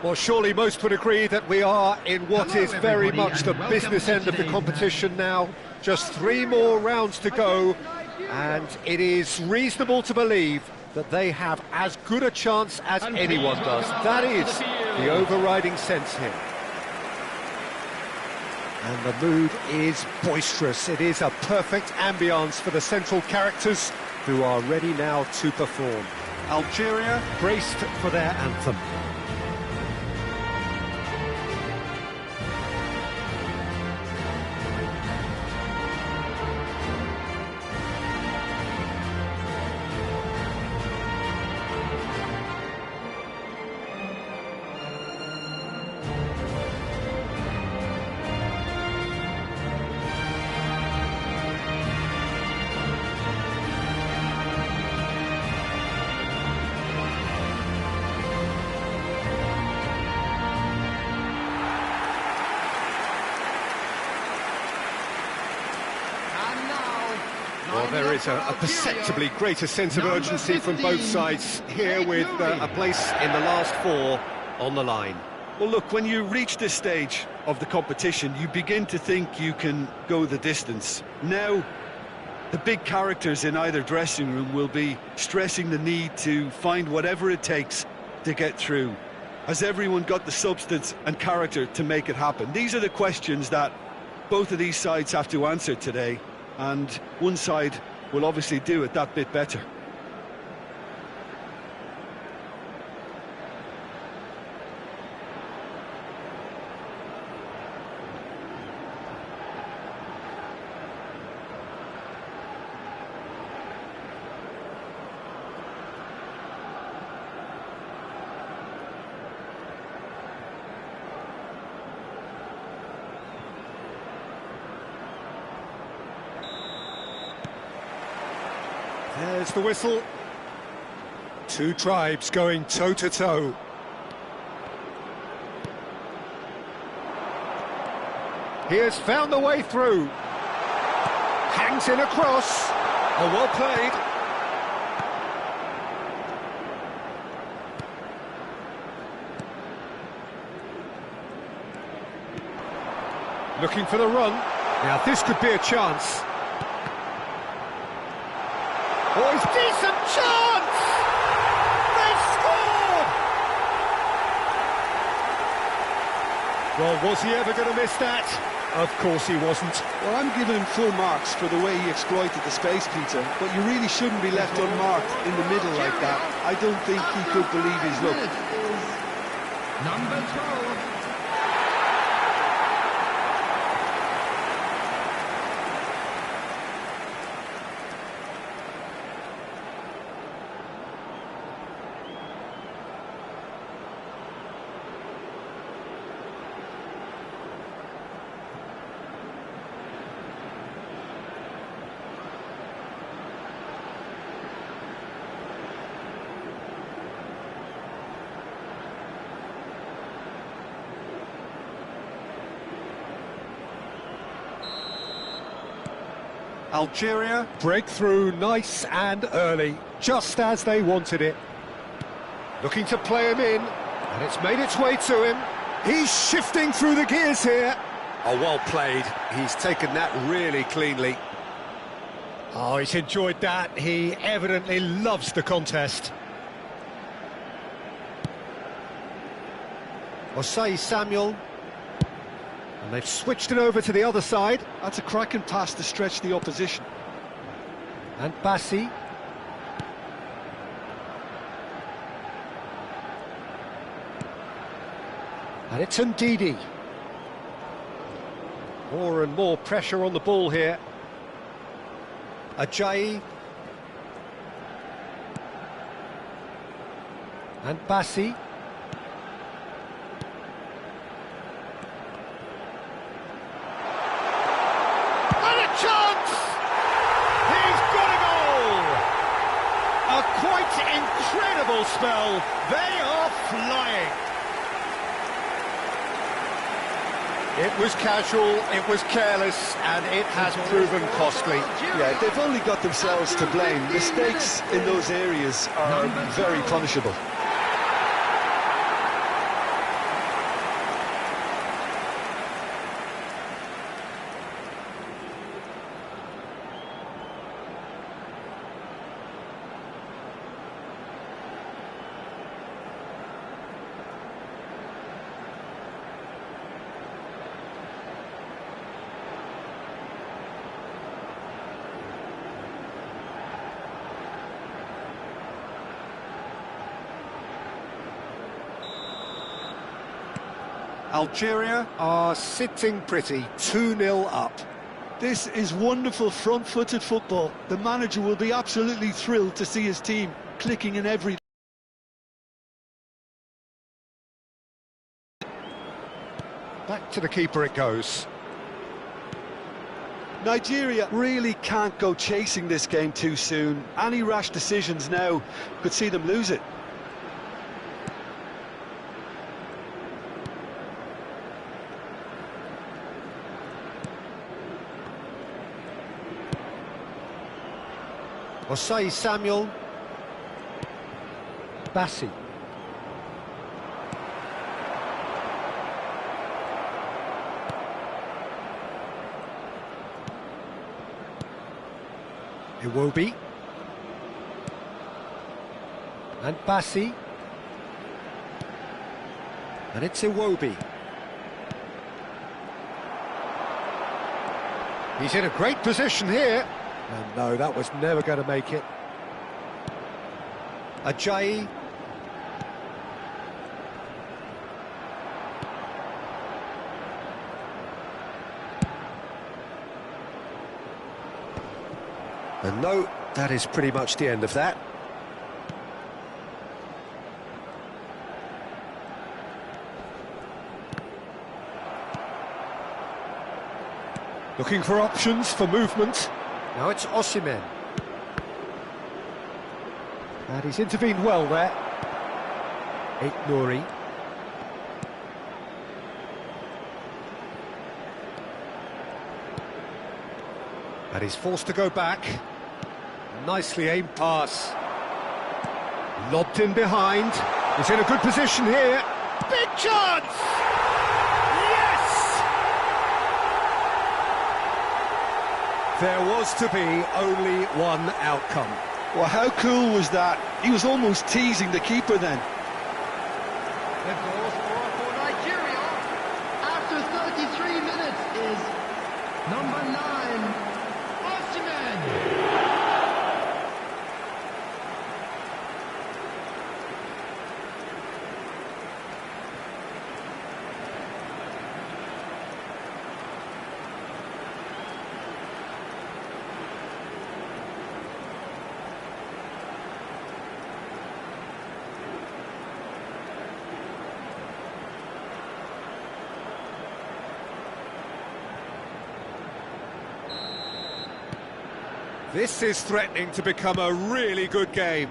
Well, surely most would agree that we are in what is very much the business end of the competition now. Just 3 more rounds to go, and it is reasonable to believe that they have as good a chance as anyone does. That is the overriding sense here. And the mood is boisterous. It is a perfect ambience for the central characters who are ready now to perform. Algeria braced for their anthem. Well, there is a perceptibly greater sense of urgency from both sides here, with a place in the last 4 on the line. Well, look, when you reach this stage of the competition, you begin to think you can go the distance. Now, the big characters in either dressing room will be stressing the need to find whatever it takes to get through. Has everyone got the substance and character to make it happen? These are the questions that both of these sides have to answer today, and one side will obviously do it that bit better. There's the whistle. 2 tribes going toe-to-toe. He has found the way through. Hangs in a cross. Oh, well played. Looking for the run. Now this could be a chance. Oh, it's decent chance! They've scored! Well, was he ever going to miss that? Of course he wasn't. Well, I'm giving him full marks for the way he exploited the space, Peter, but you really shouldn't be left unmarked in the middle like that. I don't think he could believe his luck. Number 12. Algeria break through nice and early, just as they wanted it. Looking to play him in, and it's made its way to him. He's shifting through the gears here. Oh, well played. He's taken that really cleanly. Oh, he's enjoyed that. He evidently loves the contest. Osei Samuel. And they've switched it over to the other side. That's a cracking pass to stretch the opposition. And Bassi. And it's Ndidi. More and more pressure on the ball here. Ajayi. And Bassi. Quite incredible spell. They are flying. It was casual, it was careless, and it has proven costly. Yeah, they've only got themselves to blame. Mistakes in those areas are very punishable. Algeria are sitting pretty, 2-0 up. This is wonderful front-footed football. The manager will be absolutely thrilled to see his team clicking in every... Back to the keeper it goes. Nigeria really can't go chasing this game too soon. Any rash decisions now could see them lose it. Osei Samuel. Bassi. Iwobi. And Bassi. And it's Iwobi. He's in a great position here. And no, that was never going to make it. Ajayi. And no, that is pretty much the end of that. Looking for options for movement. Now it's Osimhen. And he's intervened well there. Nouri. And he's forced to go back. Nicely aimed pass. Lobbed in behind. He's in a good position here. Big chance! Yes! There was to be only one outcome. Well, how cool was that? He was almost teasing the keeper then. The goal scorer for Nigeria after 33 minutes is number 9, Osimhen. This is threatening to become a really good game.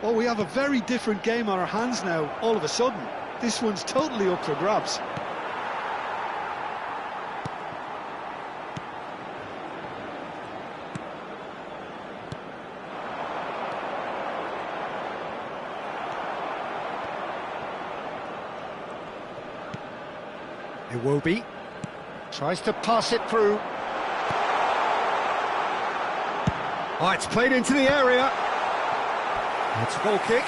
Well, we have a very different game on our hands now, all of a sudden. This one's totally up for grabs. Iwobi Tries to pass it through. Oh, it's played into the area. It's a goal kick.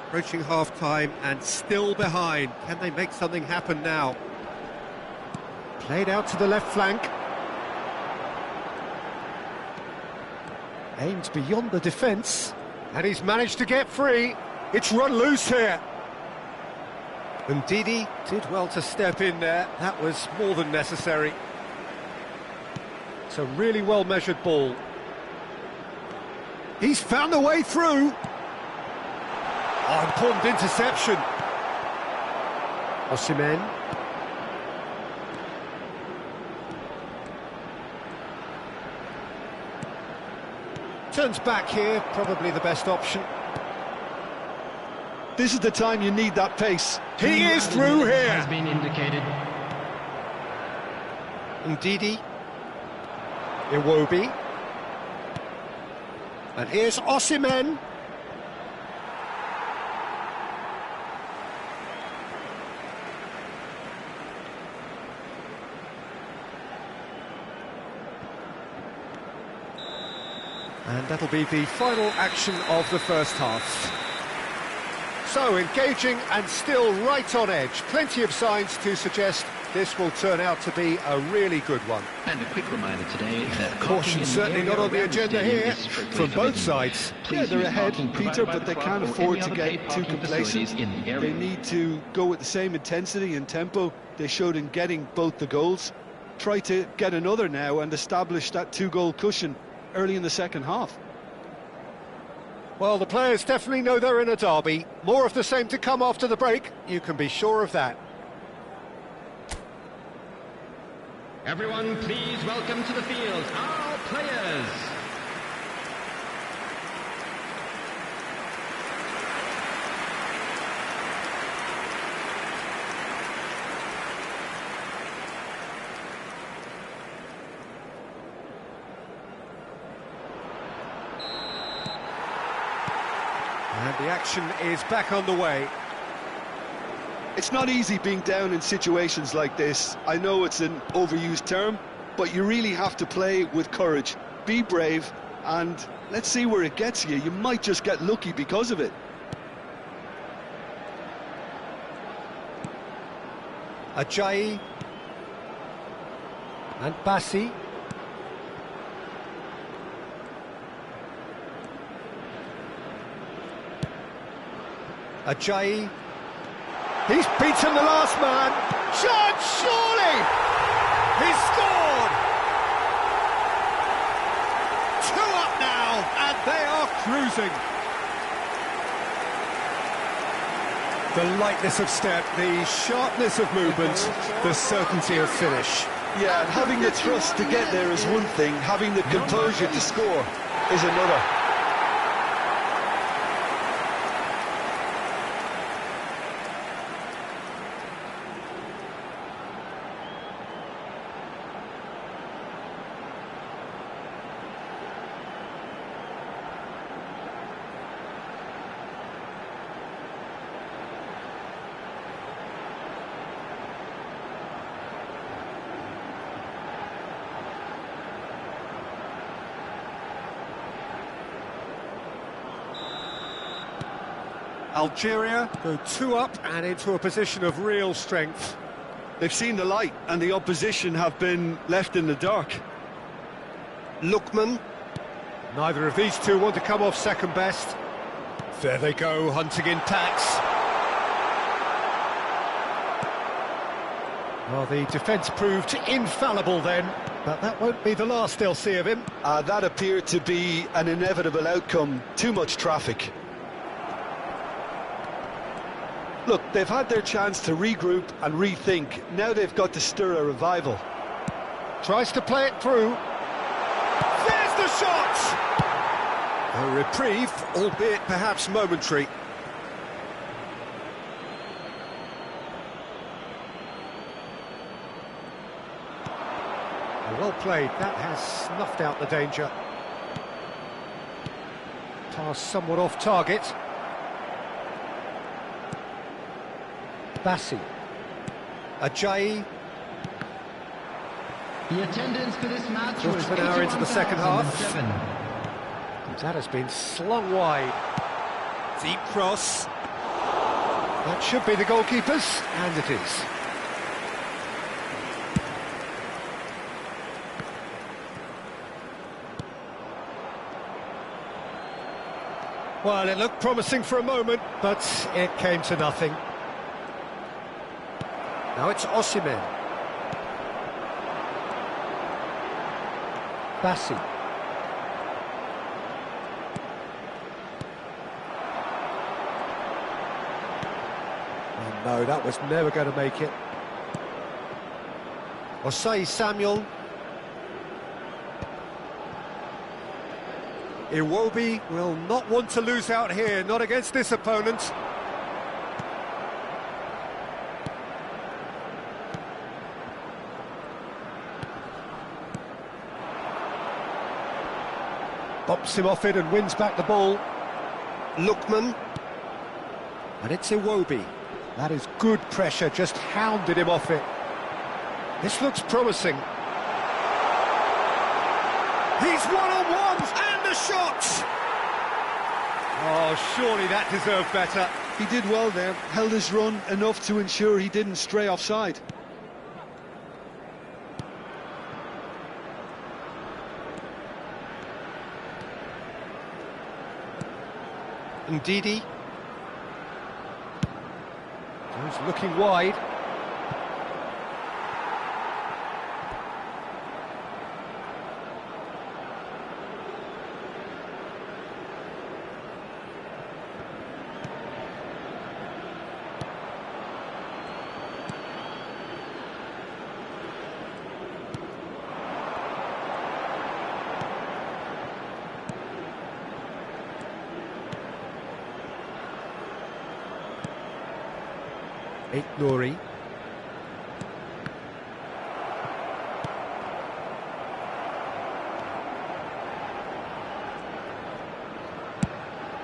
Approaching half-time and still behind. Can they make something happen now? Played out to the left flank. Aimed beyond the defence. And he's managed to get free. It's run loose here. And Didi did well to step in there. That was more than necessary. It's a really well-measured ball. He's found a way through. Oh, important interception. Osimhen. Turns back here, probably the best option. This is the time you need that pace. He is through here. Has been indicated. Ndidi. Iwobi. And here's Osimhen. And that'll be the final action of the first half. So, engaging and still right on edge. Plenty of signs to suggest this will turn out to be a really good one. And a quick reminder today that Caution certainly not on the agenda here from both sides. Yeah, they're ahead, Peter, but they can't afford to get too complacent. They need to go with the same intensity and tempo they showed in getting both the goals. Try to get another now and establish that two-goal cushion early in the second half. Well, the players definitely know they're in a derby. More of the same to come after the break, you can be sure of that. Everyone, please welcome to the field our players. And the action is back underway. It's not easy being down in situations like this. I know it's an overused term, but you really have to play with courage. Be brave, and let's see where it gets you. You might just get lucky because of it. Ajayi. And Bassi. Ajayi. He's beaten the last man. Chance, surely! He's scored! 2 up now, and they are cruising. The lightness of step, the sharpness of movement, the certainty of finish. Yeah, and having the trust to get there is one thing, having the composure to score is another. Algeria go 2 up and into a position of real strength. They've seen the light and the opposition have been left in the dark. Lookman. Neither of these two want to come off second best. There they go, hunting in tacks. Well, the defence proved infallible then, but that won't be the last they'll see of him. That appeared to be an inevitable outcome. Too much traffic. Look, they've had their chance to regroup and rethink. Now they've got to stir a revival. Tries to play it through. There's the shot! A reprieve, albeit perhaps momentary. Well played, that has snuffed out the danger. Pass somewhat off target. Bassi. Ajayi. The attendance for this match was an hour into the second half. 81,007. That has been slung wide. Deep cross. That should be the goalkeeper's, and it is. Well, it looked promising for a moment, but it came to nothing. Now it's Osimhen. Bassi. Oh, no, that was never going to make it. Osei Samuel. Iwobi will not want to lose out here, not against this opponent. Bops him off it and wins back the ball. Lookman. And it's Iwobi. That is good pressure, just hounded him off it. This looks promising. He's one-on-one, and the shot! Oh, surely that deserved better. He did well there, held his run enough to ensure he didn't stray offside. Ndidi. He's looking wide. Nouri.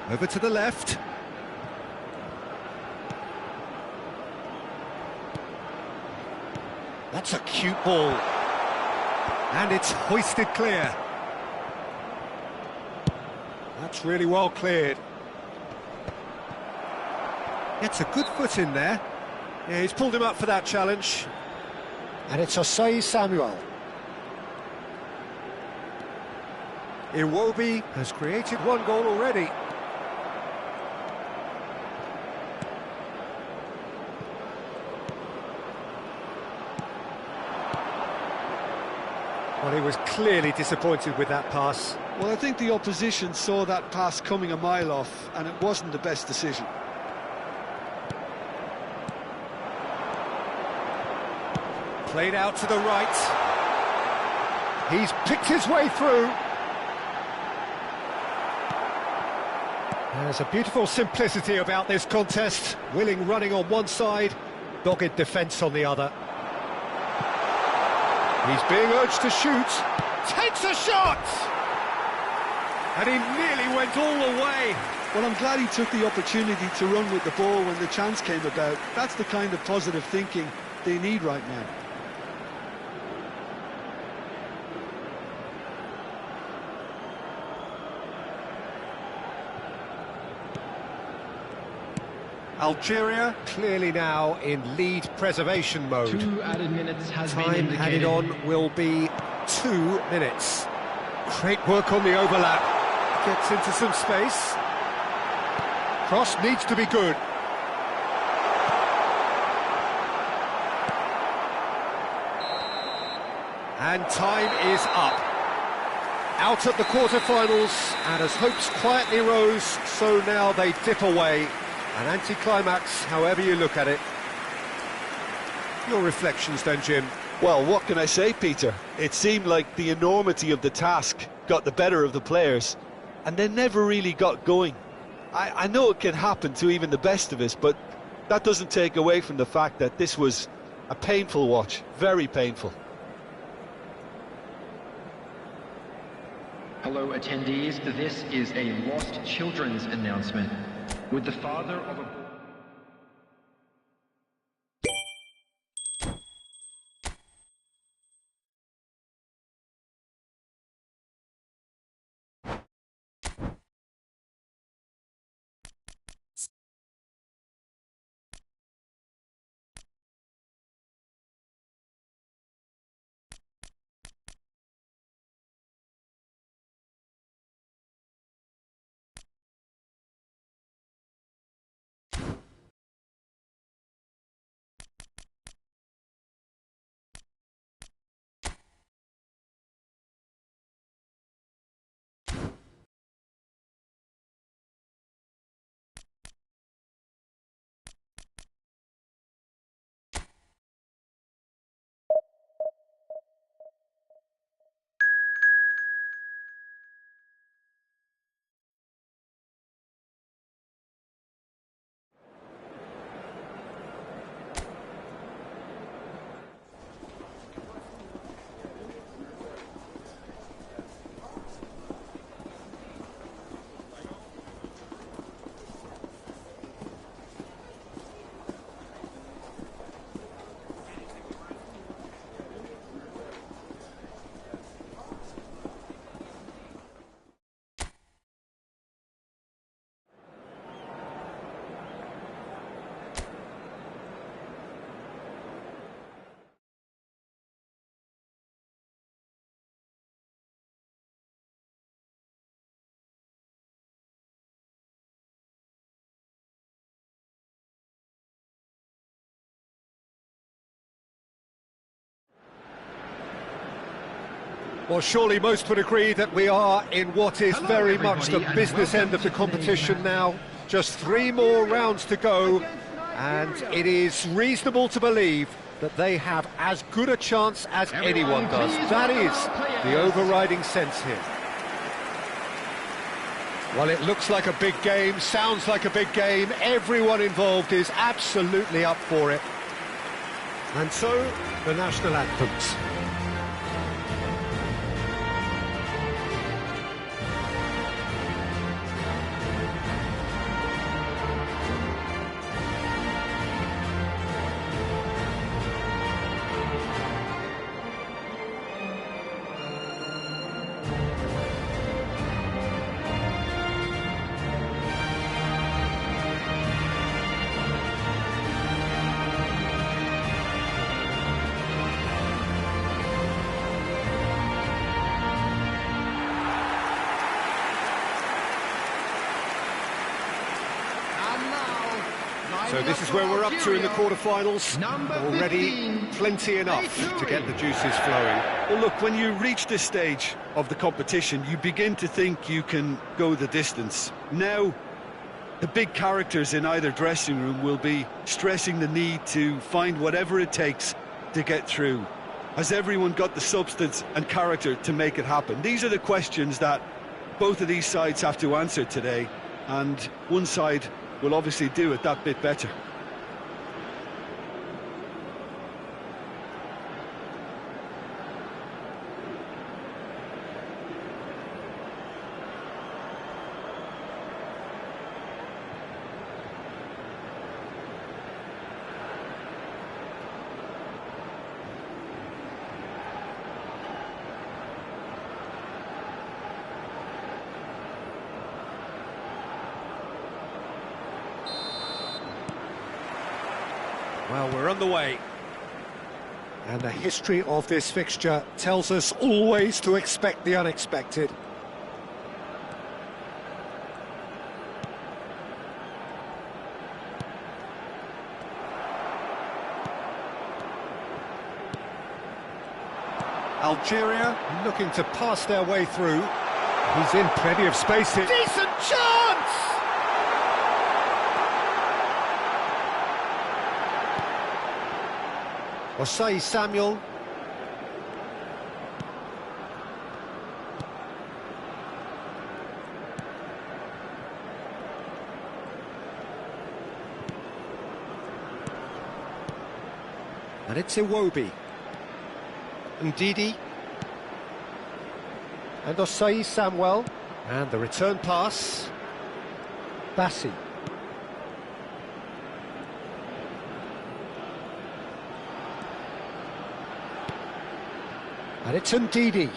Over to the left. That's a cute ball. And it's hoisted clear. That's really well cleared. Gets a good foot in there. Yeah, he's pulled him up for that challenge. And it's Osei Samuel. Iwobi has created one goal already. Well, he was clearly disappointed with that pass. Well, I think the opposition saw that pass coming a mile off, and it wasn't the best decision. Played out to the right. He's picked his way through. There's a beautiful simplicity about this contest. Willing running on one side, dogged defence on the other. He's being urged to shoot. Takes a shot! And he nearly went all the way. Well, I'm glad he took the opportunity to run with the ball when the chance came about. That's the kind of positive thinking they need right now. Algeria clearly now in lead preservation mode. 2 added minutes has been Time indicated. added on will be 2 minutes. Great work on the overlap. Gets into some space. Cross needs to be good. And time is up. Out at the quarter-finals, and as hopes quietly rose, so now they dip away. An anticlimax, however you look at it. Your reflections then, Jim? Well, what can I say, Peter? It seemed like the enormity of the task got the better of the players, and they never really got going. I know it can happen to even the best of us, but that doesn't take away from the fact that this was a painful watch, very painful. Hello attendees, this is a lost children's announcement. With the father of a... Well, surely most would agree that we are in what is very much the everybody, business and end of the welcome to competition today's now. Just 3 more rounds to go, and it is reasonable to believe that they have as good a chance as anyone does. That is the overriding sense here. Well, it looks like a big game, sounds like a big game. Everyone involved is absolutely up for it. And so, the national anthems. So this is where we're up to in the quarter-finals. Already plenty enough to get the juices flowing. Well, look, when you reach this stage of the competition, you begin to think you can go the distance. Now, the big characters in either dressing room will be stressing the need to find whatever it takes to get through. Has everyone got the substance and character to make it happen? These are the questions that both of these sides have to answer today, and one side will obviously do it that bit better. Well, we're on the way. And the history of this fixture tells us always to expect the unexpected. Algeria looking to pass their way through. He's in plenty of space here. Decent chance! Osei Samuel. And it's Iwobi. Ndidi. And Osei Samuel. And the return pass. Bassi. And it's Ndidi.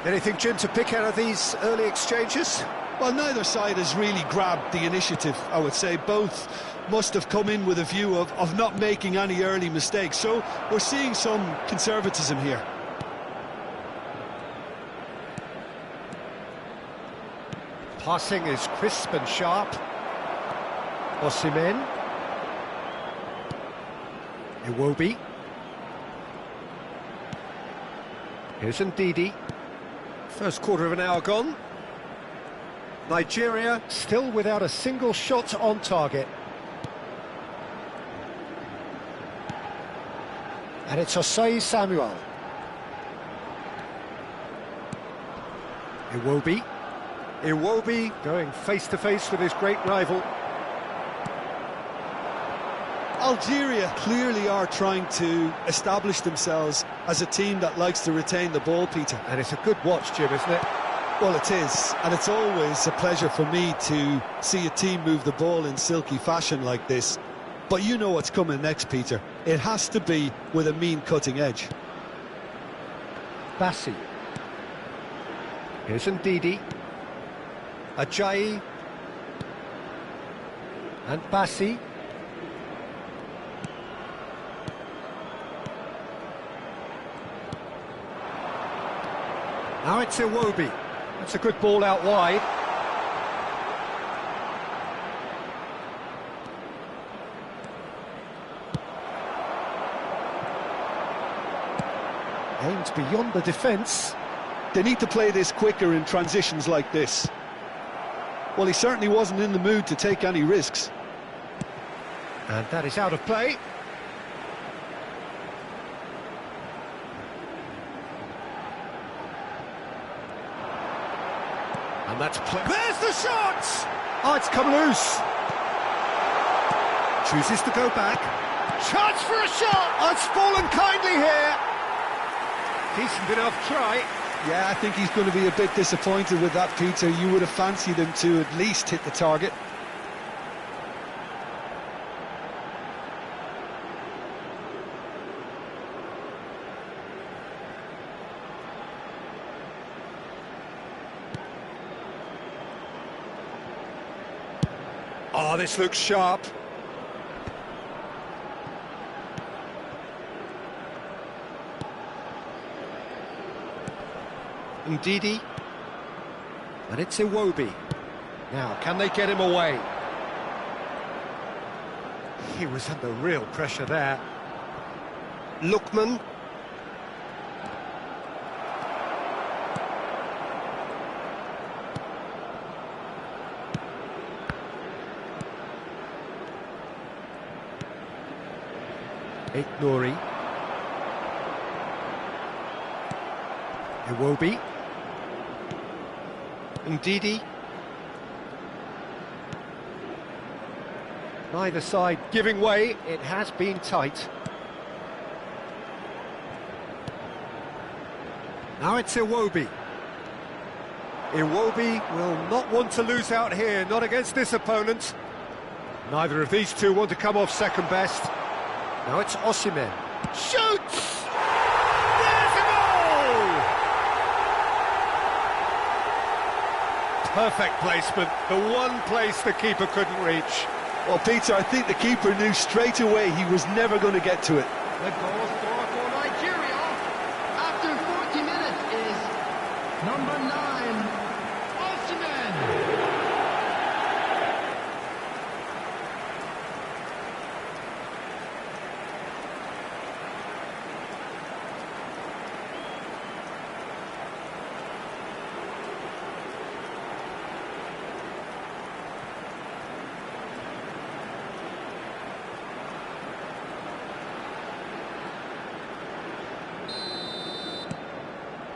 Anything, Jim, to pick out of these early exchanges? Well, neither side has really grabbed the initiative, I would say. Both must have come in with a view of not making any early mistakes. So we're seeing some conservatism here. Passing is crisp and sharp. Osimhen. Iwobi. Here's Ndidi. First quarter of an hour gone. Nigeria still without a single shot on target. And it's Osei Samuel. Iwobi. Iwobi going face-to-face with his great rival. Algeria clearly are trying to establish themselves as a team that likes to retain the ball, Peter. And it's a good watch, Jim, isn't it? Well, it is, and it's always a pleasure for me to see a team move the ball in silky fashion like this. But you know what's coming next, Peter. It has to be with a mean cutting edge. Bassi. Here's Ndidi. Ajayi. And Bassi. Now it's Iwobi. That's a good ball out wide. Aims beyond the defence. They need to play this quicker in transitions like this. Well, he certainly wasn't in the mood to take any risks. And that is out of play. And that's play. There's the shot! Oh, it's come loose. Chooses to go back. Chance for a shot! Oh, it's fallen kindly here. Decent enough try. Yeah, I think he's going to be a bit disappointed with that, Peter. You would have fancied him to at least hit the target. Oh, this looks sharp. Ndidi. And it's Iwobi. Now, can they get him away? He was under real pressure there. Lookman. Nouri. Iwobi. Ndidi. Neither side giving way. It has been tight. Now it's Iwobi. Iwobi will not want to lose out here, not against this opponent. Neither of these two want to come off second best. Now it's Osimhen. Shoots! There's a goal! Perfect placement, the one place the keeper couldn't reach. Well, Peter, I think the keeper knew straight away he was never going to get to it. The goal scorer for Nigeria after 40 minutes is number 9, Osimhen.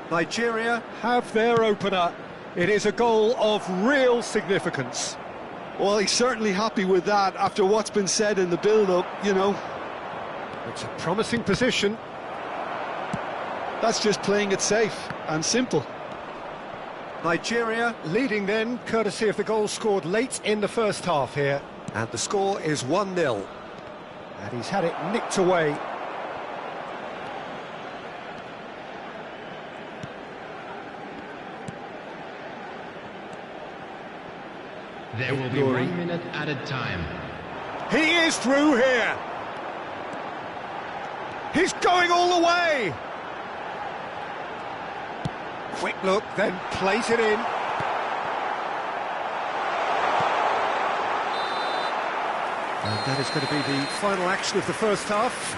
Nigeria have their opener. It is a goal of real significance. Well, he's certainly happy with that after what's been said in the build-up, you know. It's a promising position. That's just playing it safe and simple. Nigeria leading then, courtesy of the goal scored late in the first half here. And the score is 1-0. And he's had it nicked away. There will be 1 minute added time. He is through here. He's going all the way. Quick look, then plays it in. And that is going to be the final action of the first half.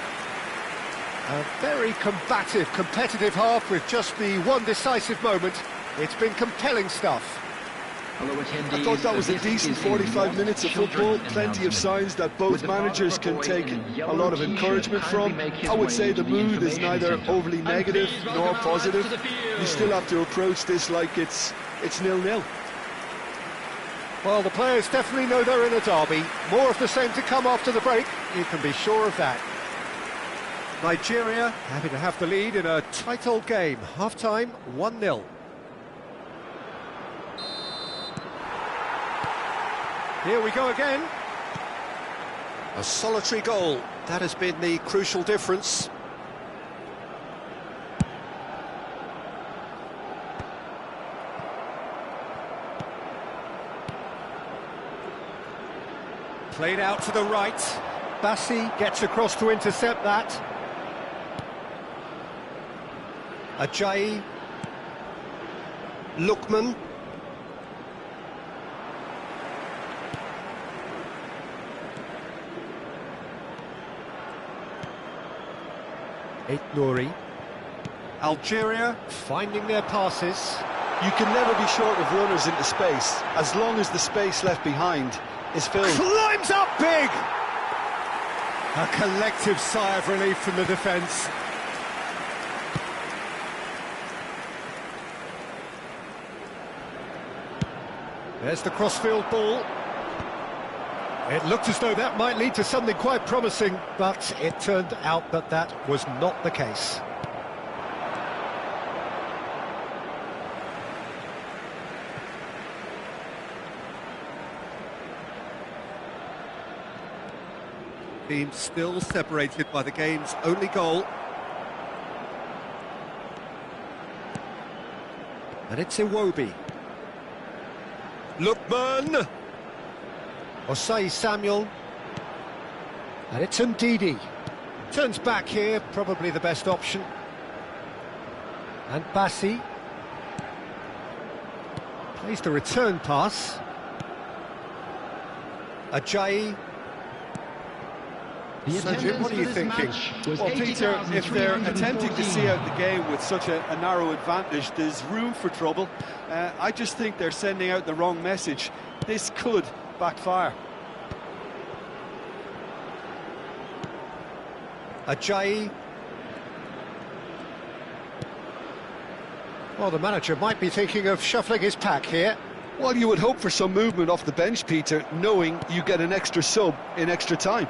A very combative, competitive half with just the one decisive moment. It's been compelling stuff. Hello, attendees. I thought that was a decent 45 minutes of football, plenty of signs that both managers can take a lot of encouragement from. I would say the mood is neither overly negative nor positive. You still have to approach this like it's 0-0. Well, the players definitely know they're in a derby. More of the same to come after the break, you can be sure of that. Nigeria happy to have the lead in a tight old game. Half-time, 1-0. Here we go again. A solitary goal. That has been the crucial difference. Played out to the right. Bassi gets across to intercept that. Ajayi. Lookman. Nouri. Algeria finding their passes. You can never be short of runners into space, as long as the space left behind is filled. Climbs up big! A collective sigh of relief from the defence. There's the crossfield ball. It looked as though that might lead to something quite promising, but it turned out that that was not the case. Team still separated by the game's only goal. And it's Iwobi. Lookman! Osei Samuel, and it's Ndidi. Turns back here, probably the best option. And Bassi plays the return pass. Ajayi. So Jim, what are you thinking? Well, Peter, if they're attempting to see out the game with such a narrow advantage, there's room for trouble. I just think they're sending out the wrong message. This could backfire. Ajayi. Well, the manager might be thinking of shuffling his pack here. Well, you would hope for some movement off the bench, Peter, knowing you get an extra sub in extra time.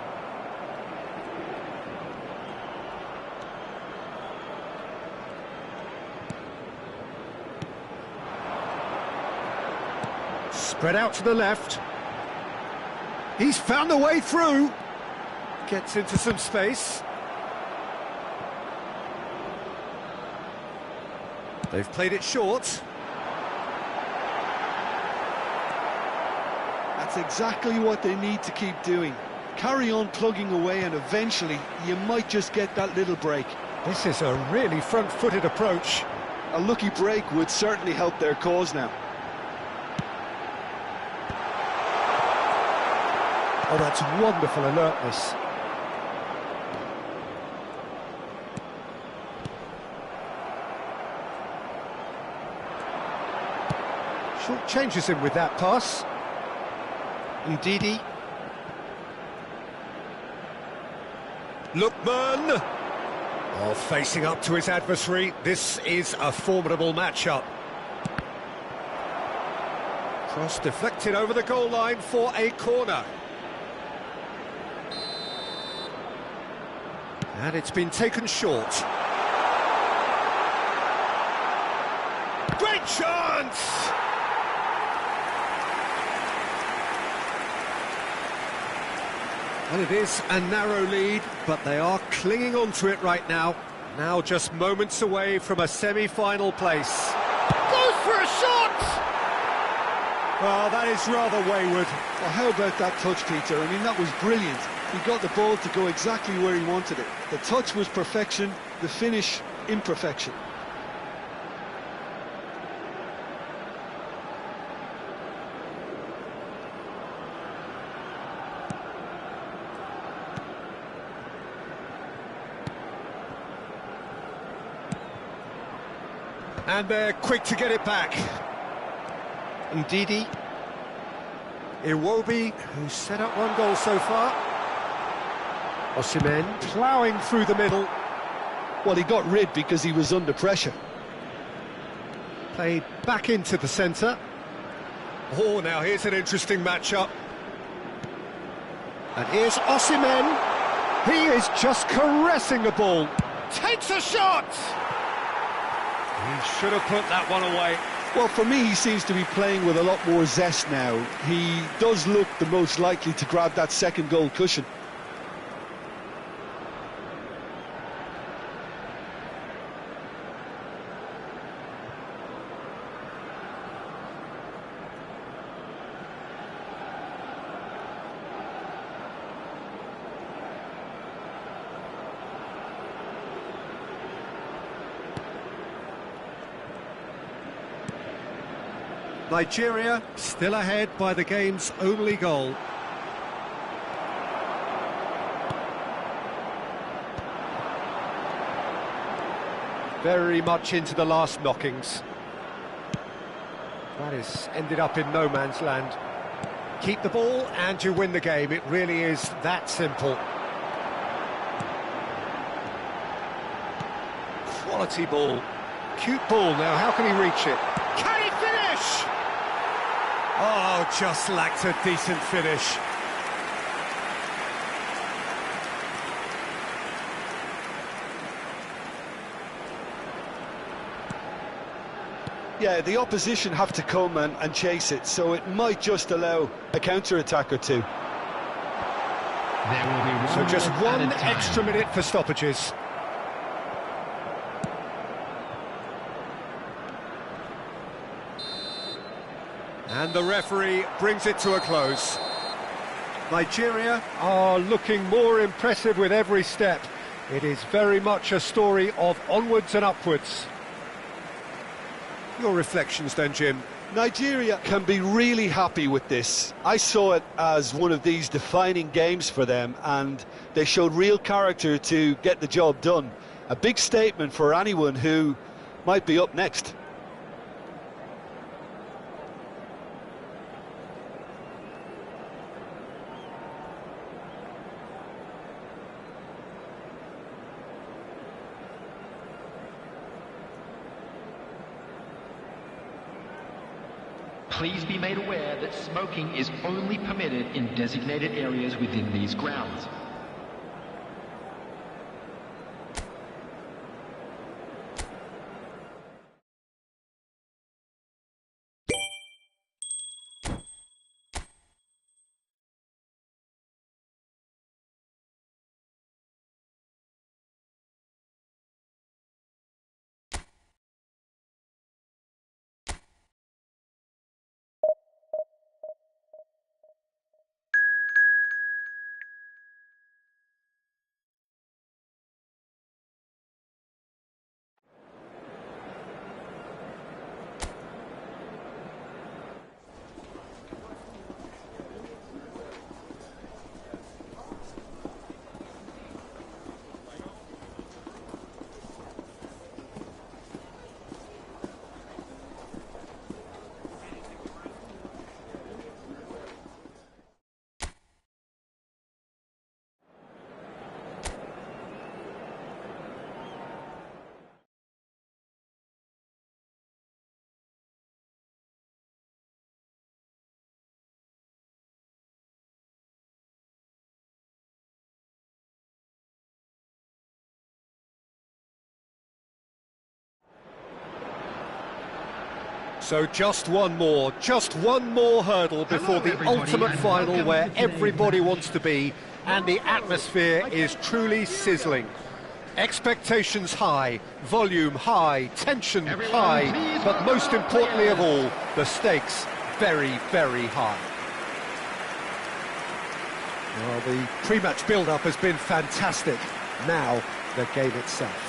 Spread out to the left. He's found a way through. Gets into some space. They've played it short. That's exactly what they need to keep doing. Carry on plugging away, and eventually you might just get that little break. This is a really front-footed approach. A lucky break would certainly help their cause now. Oh, that's wonderful alertness. Short changes him with that pass. Ndidi. Lookman. Oh, facing up to his adversary. This is a formidable matchup. Cross deflected over the goal line for a corner. And it's been taken short. Great chance! Well, it is a narrow lead, but they are clinging on to it right now. Now just moments away from a semi-final place. Goes for a shot! Well, that is rather wayward. Well, how about that touch, Peter? I mean, that was brilliant. He got the ball to go exactly where he wanted it. The touch was perfection, the finish, imperfection. And they're quick to get it back. Ndidi. Iwobi, who's set up one goal so far. Osimhen ploughing through the middle. Well, he got rid because he was under pressure. Played back into the centre. Oh, now here's an interesting matchup. And here's Osimhen. He is just caressing the ball. Takes a shot! He should have put that one away. Well, for me, he seems to be playing with a lot more zest now. He does look the most likely to grab that second goal cushion. Nigeria still ahead by the game's only goal. Very much into the last knockings. That has ended up in no man's land. Keep the ball and you win the game. It really is that simple. Quality ball. Cute ball now. How can he reach it? Can he finish? Oh, just lacked a decent finish. Yeah, the opposition have to come and chase it, so it might just allow a counter-attack or two. There will be So just one added time. extra minute for stoppages. And the referee brings it to a close. Nigeria are looking more impressive with every step. It is very much a story of onwards and upwards. Your reflections then, Jim? Nigeria can be really happy with this. I saw it as one of these defining games for them, and they showed real character to get the job done. A big statement for anyone who might be up next. Please be made aware that smoking is only permitted in designated areas within these grounds. So just one more hurdle before the ultimate final where everybody wants to be, and the atmosphere is truly sizzling. Expectations high, volume high, tension high, but most importantly of all, the stakes very, very high. Well, the pre-match build-up has been fantastic. Now, the game itself.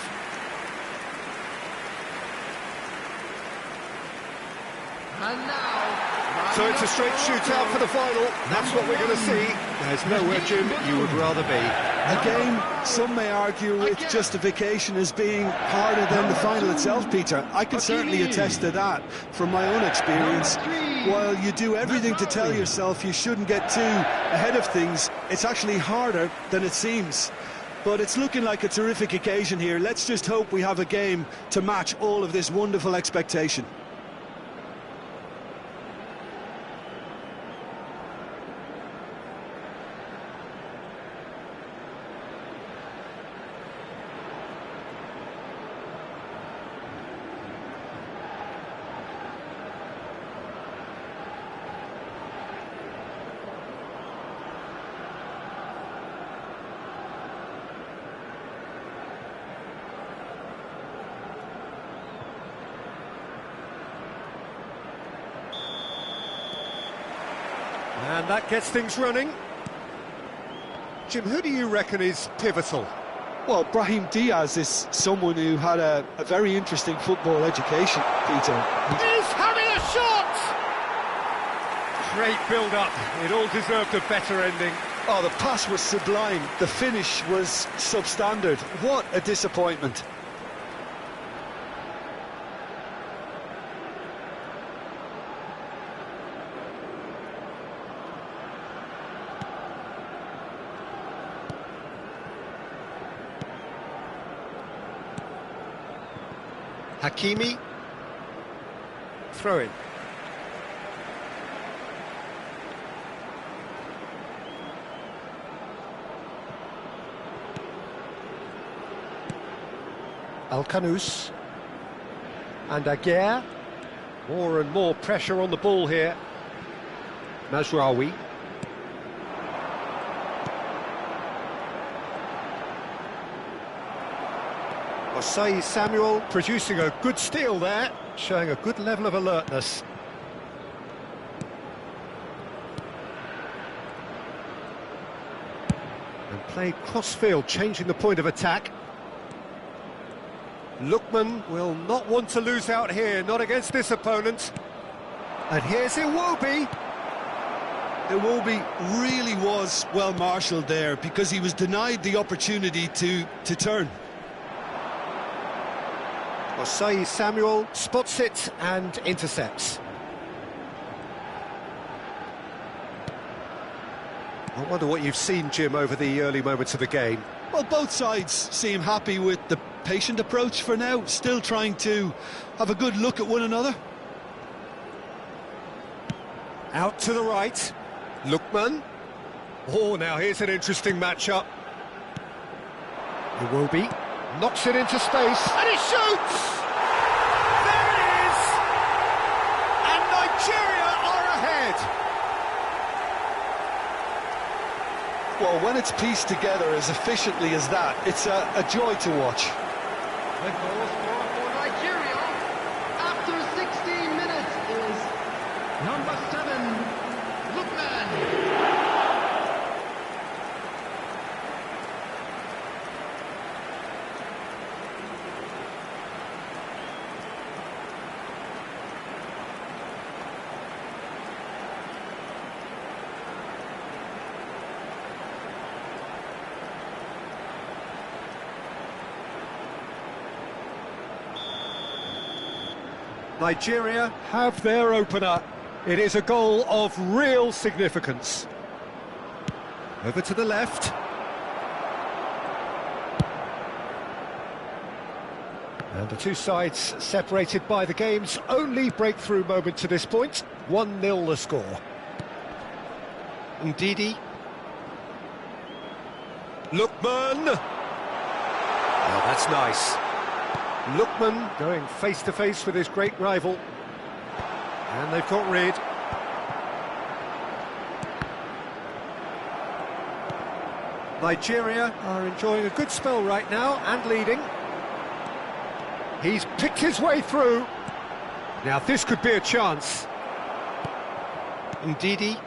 And now... So it's a straight shootout for the final. That's what we're going to see. There's nowhere, Jim, you would rather be. A game, some may argue, with justification as being harder than the final itself, Peter. I can certainly attest to that from my own experience. While you do everything to tell yourself you shouldn't get too ahead of things, it's actually harder than it seems. But it's looking like a terrific occasion here. Let's just hope we have a game to match all of this wonderful expectation. And that gets things running. Jim, who do you reckon is pivotal? Well, Brahim Diaz is someone who had a very interesting football education, Peter. He's having a shot! Great build-up. It all deserved a better ending. Oh, the pass was sublime. The finish was substandard. What a disappointment. Hakimi, throw in. Al-Khanous and Aguirre. More and more pressure on the ball here. Mazraoui. Osei Samuel producing a good steal there, showing a good level of alertness. And played cross-field, changing the point of attack. Lookman will not want to lose out here, not against this opponent. And here's Iwobi. Iwobi really was well marshalled there because he was denied the opportunity to turn. Osei Samuel spots it and intercepts. I wonder what you've seen, Jim, over the early moments of the game. Well, both sides seem happy with the patient approach for now, still trying to have a good look at one another. Out to the right, Lookman. Oh, now here's an interesting matchup. Iwobi knocks it into space, and he shoots! There it is! And Nigeria are ahead! Well, when it's pieced together as efficiently as that, it's a joy to watch. The goal scorer for Nigeria after 16 minutes is number 7, Lookman. Nigeria have their opener. It is a goal of real significance. Over to the left. And the two sides separated by the game's only breakthrough moment to this point. 1-0 the score. Ndidi. Lookman. Oh, that's nice. Lookman going face-to-face with his great rival. And they've got rid. Nigeria are enjoying a good spell right now and leading. He's picked his way through. Now this could be a chance. Ndidi.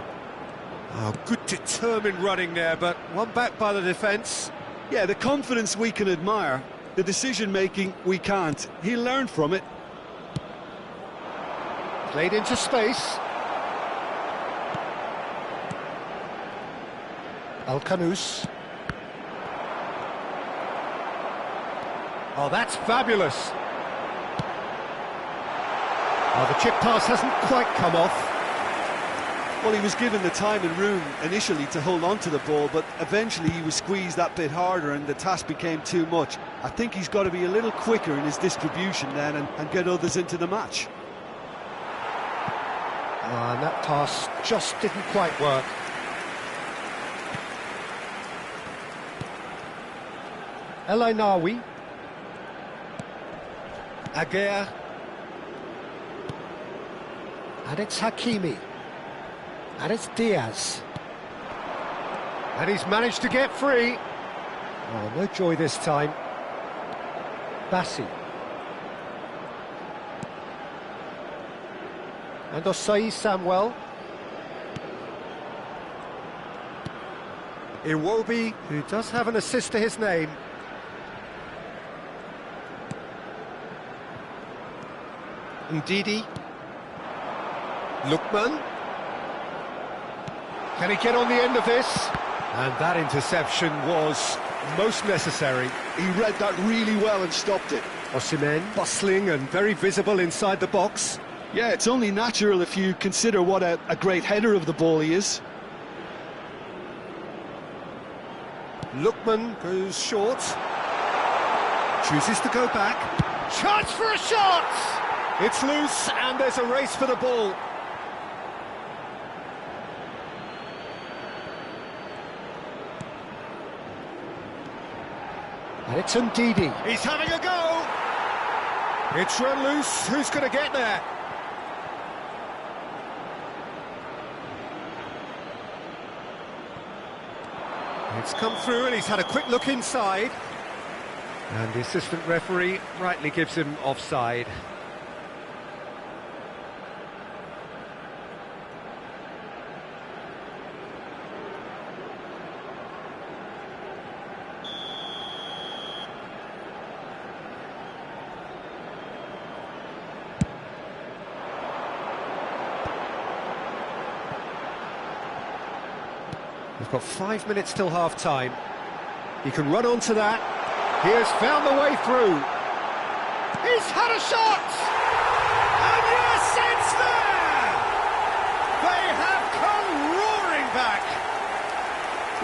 Oh, good determined running there, but one back by the defence. Yeah, the confidence we can admire, the decision-making we can't. He'll learn from it. Played into space. Al-Kanous. Oh, that's fabulous. Oh, the chip pass hasn't quite come off. Well, he was given the time and room initially to hold on to the ball, but eventually he was squeezed that bit harder and the task became too much. I think he's got to be a little quicker in his distribution then and get others into the match. And that pass just didn't quite work. El Ainawi. Aguirre. And it's Hakimi. And it's Diaz. And he's managed to get free. Oh, no joy this time. Bassi. And Osei Samuel. Iwobi, who does have an assist to his name. Ndidi. Lookman. Can he get on the end of this? And that interception was most necessary. He read that really well and stopped it. Osimhen, bustling and very visible inside the box. Yeah, it's only natural if you consider what a great header of the ball he is. Lookman goes short. Chooses to go back. Chance for a shot! It's loose and there's a race for the ball. And it's Ndidi. He's having a go! It's run loose. Who's going to get there? It's come through and he's had a quick look inside. And the assistant referee rightly gives him offside. We've got 5 minutes till half-time. He can run onto that. He has found the way through. He's had a shot! And yes, it's there! They have come roaring back.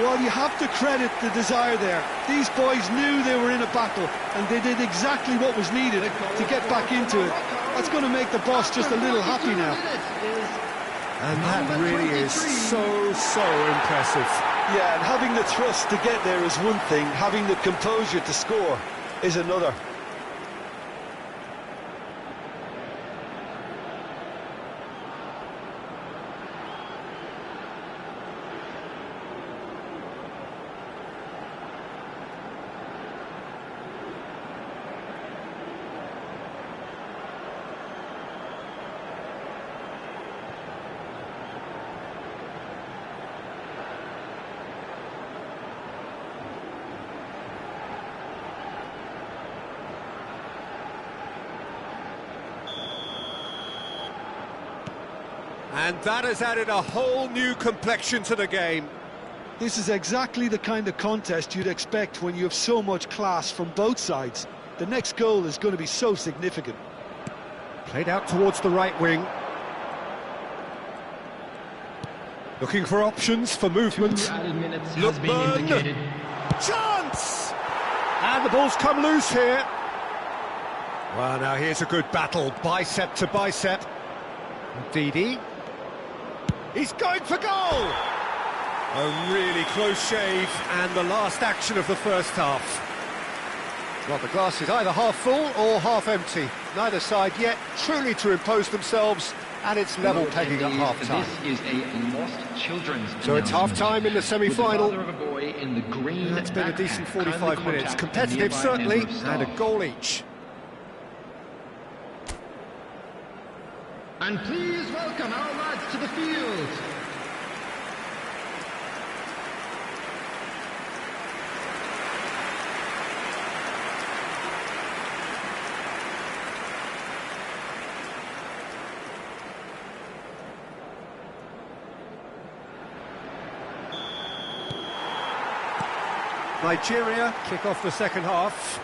Well, you have to credit the desire there. These boys knew they were in a battle, and they did exactly what was needed to get back into it. That's going to make the boss just a little happy now. And that really is so impressive. Yeah, and having the thrust to get there is one thing, having the composure to score is another. And that has added a whole new complexion to the game. This is exactly the kind of contest you'd expect when you have so much class from both sides. The next goal is going to be so significant. Played out towards the right wing. Looking for options for movement. Added minutes has been indicated. Chance! And the ball's come loose here. Well, now here's a good battle, bicep to bicep. Ndidi. He's going for goal! A really close shave, and the last action of the first half. Well, the glass is either half full or half empty. Neither side yet truly to impose themselves And it's level pegging at half-time. This is a lost children's So it's half-time in the semi-final. With the father of a boy in the green It's been a decent backpack 45 kindly minutes. contact Competitive, nearby certainly, member of and a staff. goal each. And please welcome our lads to the field. Nigeria kick off the second half.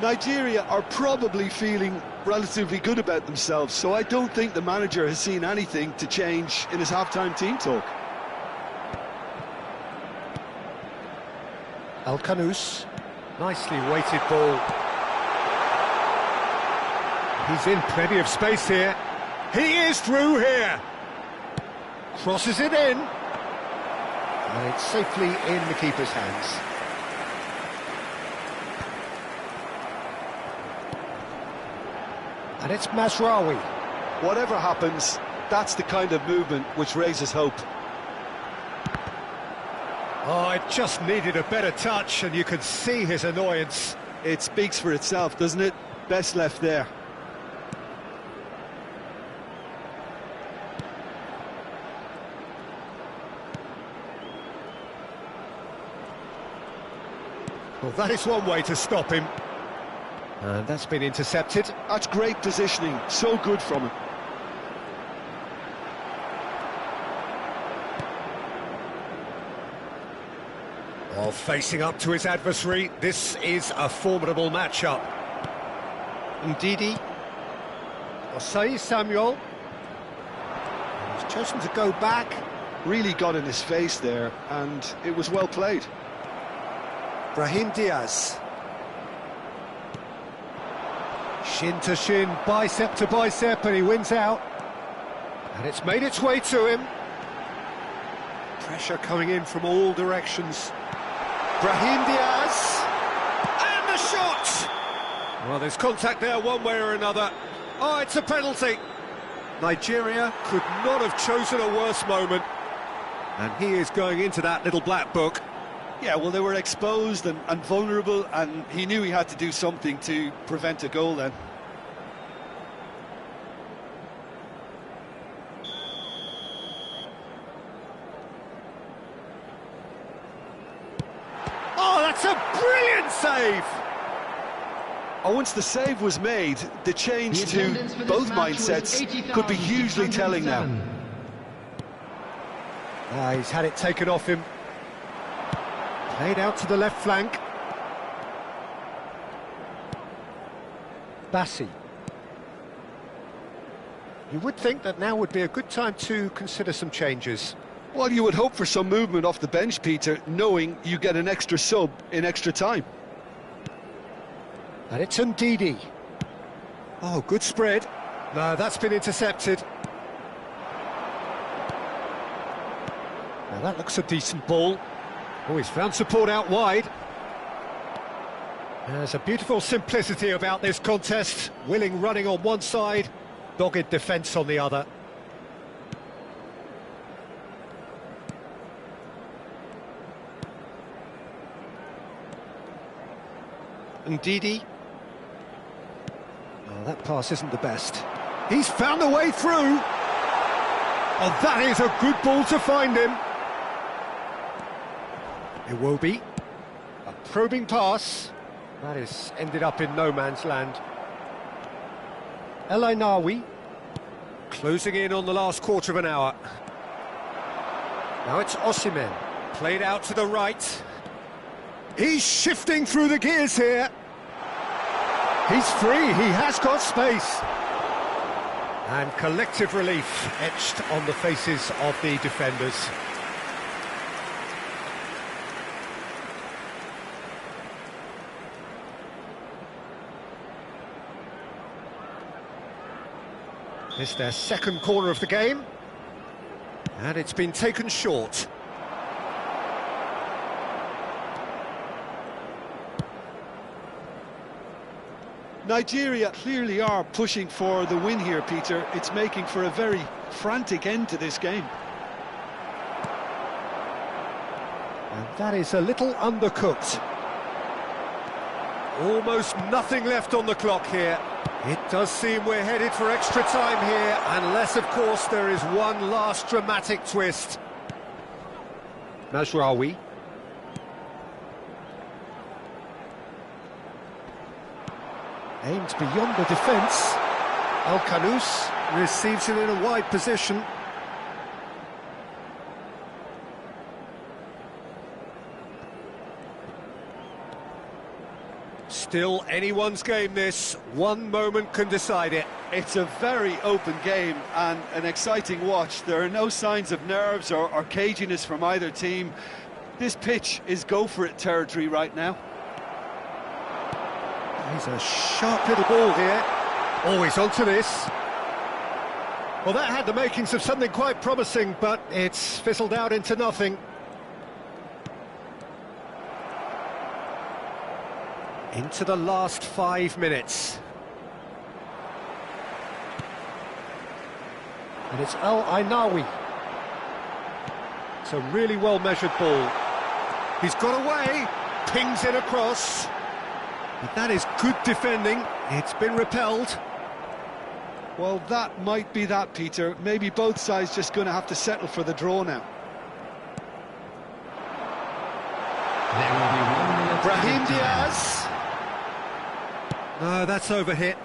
Nigeria are probably feeling relatively good about themselves, so I don't think the manager has seen anything to change in his half-time team talk. Al-Kanous, nicely weighted ball. He's in plenty of space here. He is through here. Crosses it in. And it's safely in the keeper's hands. And it's Masraoui. Whatever happens, that's the kind of movement which raises hope. Oh, it just needed a better touch, and you could see his annoyance. It speaks for itself, doesn't it? Best left there. Well, that is one way to stop him. And that's been intercepted. That's great positioning, so good from him. While facing up to his adversary, this is a formidable matchup. Ndidi. Osei Samuel. He's chosen to go back. Really got in his face there, and it was well played. Brahim Diaz. Shin to shin, bicep to bicep, and he wins out. And it's made its way to him. Pressure coming in from all directions. Brahim Diaz. And the shot! Well, there's contact there one way or another. Oh, it's a penalty. Nigeria could not have chosen a worse moment. And he is going into that little black book. Yeah, well, they were exposed and vulnerable, and he knew he had to do something to prevent a goal then. Oh, that's a brilliant save! Oh, once the save was made, the change The to attendance for this both match was mindsets could be hugely telling now. 80,607. He's had it taken off him. Played out to the left flank. Bassi. You would think that now would be a good time to consider some changes. Well, you would hope for some movement off the bench, Peter, knowing you get an extra sub in extra time. And it's Ndidi. Oh, good spread. No, that's been intercepted. Now that looks a decent ball. Oh, he's found support out wide. There's a beautiful simplicity about this contest. Willing running on one side, dogged defence on the other. Ndidi. Oh, that pass isn't the best. He's found a way through. Oh, that is a good ball to find him. Iwobi. A probing pass. That is ended up in no man's land. El Ainawi. Closing in on the last quarter of an hour. Now it's Osimhen. Played out to the right. He's shifting through the gears here. He's free, he has got space. And collective relief etched on the faces of the defenders. It's their second corner of the game. And it's been taken short. Nigeria clearly are pushing for the win here, Peter. It's making for a very frantic end to this game. And that is a little undercooked. Almost nothing left on the clock here. It does seem we're headed for extra time here, unless, of course, there is one last dramatic twist. Mazraoui. Aimed beyond the defence. El-Khanous receives it in a wide position. Still anyone's game, this. One moment can decide it. It's a very open game and an exciting watch. There are no signs of nerves or caginess from either team. This pitch is go-for-it territory right now. He's a sharp little ball here. Oh, he's onto this. Well, that had the makings of something quite promising, but it's fizzled out into nothing. Into the last 5 minutes. And it's El-Ainaoui. It's a really well-measured ball. He's got away, pings it across. But that is good defending. It's been repelled. Well, that might be that, Peter. Maybe both sides just going to have to settle for the draw now. There will be 1 minute. Brahim Diaz. No, that's overhit.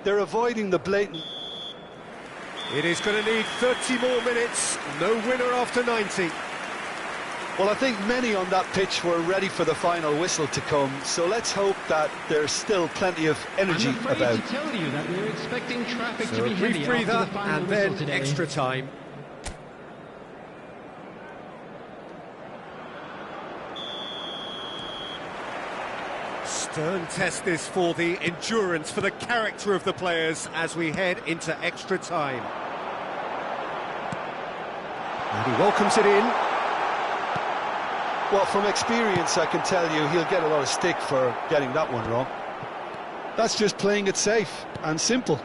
They're avoiding the blatant. It is going to need 30 more minutes. No winner after 90. Well, I think many on that pitch were ready for the final whistle to come, so let's hope that there's still plenty of energy I'm afraid about. to tell you that we're expecting traffic So to a be brief heavy breather after the final and whistle then today. extra time. Stern test this for the endurance, for the character of the players as we head into extra time. And he welcomes it in. Well, from experience, I can tell you he'll get a lot of stick for getting that one wrong. That's just playing it safe and simple.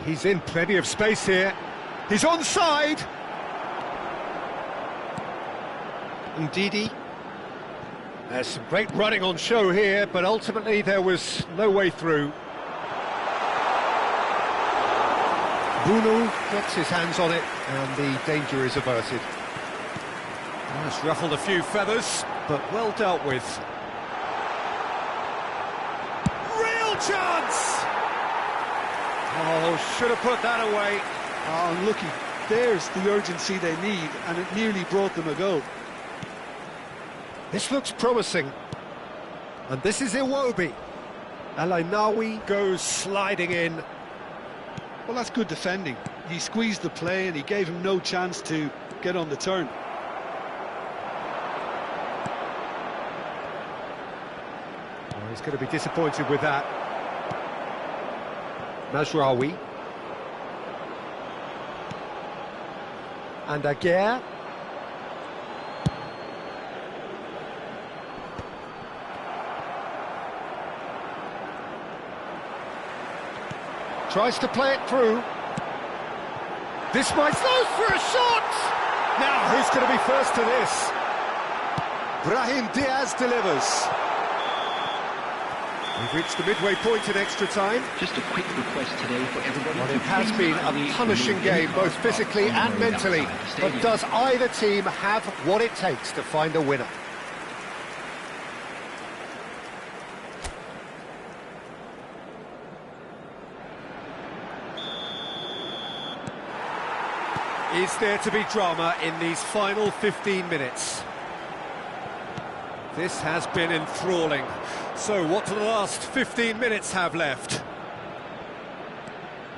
He's in plenty of space here. He's onside. Ndidi. There's some great running on show here, but ultimately there was no way through. Bunu gets his hands on it, and the danger is averted. That's ruffled a few feathers, but well dealt with. Real chance! Oh, should have put that away. Oh, unlucky. There's the urgency they need, and it nearly brought them a goal. This looks promising. And this is Iwobi. El-Ainaoui goes sliding in. Well, that's good defending. He squeezed the play and he gave him no chance to get on the turn. Well, he's going to be disappointed with that. Mazraoui. And Aguirre. Tries to play it through. This might slow for a shot! Now, who's going to be first to this? Brahim Diaz delivers. We've reached the midway point in extra time. Just a quick request today for everybody. Well, it has been a punishing game, both physically and mentally. But does either team have what it takes to find a winner? Is there to be drama in these final 15 minutes? This has been enthralling. So what do the last 15 minutes have left?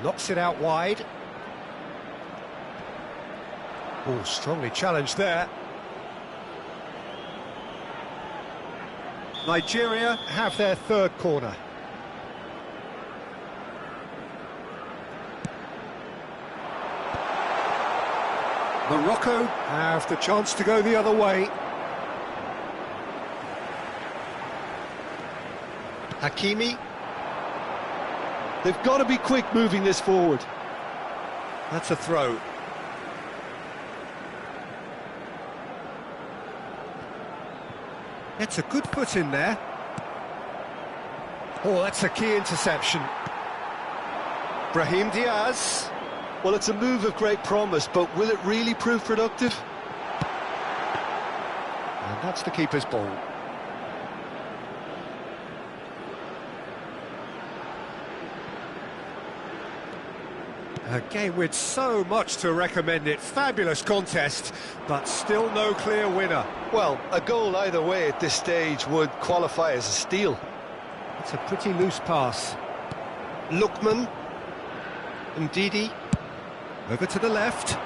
Knocks it out wide. Oh, strongly challenged there. Nigeria have their third corner. Morocco have the chance to go the other way. Hakimi. They've got to be quick moving this forward. That's a throw. It's a good foot in there. Oh, that's a key interception. Brahim Diaz. Well, it's a move of great promise, but will it really prove productive? And that's the keeper's ball. A game with so much to recommend it. Fabulous contest, but still no clear winner. Well, a goal either way at this stage would qualify as a steal. It's a pretty loose pass. Lookman. Ndidi. Over to the left.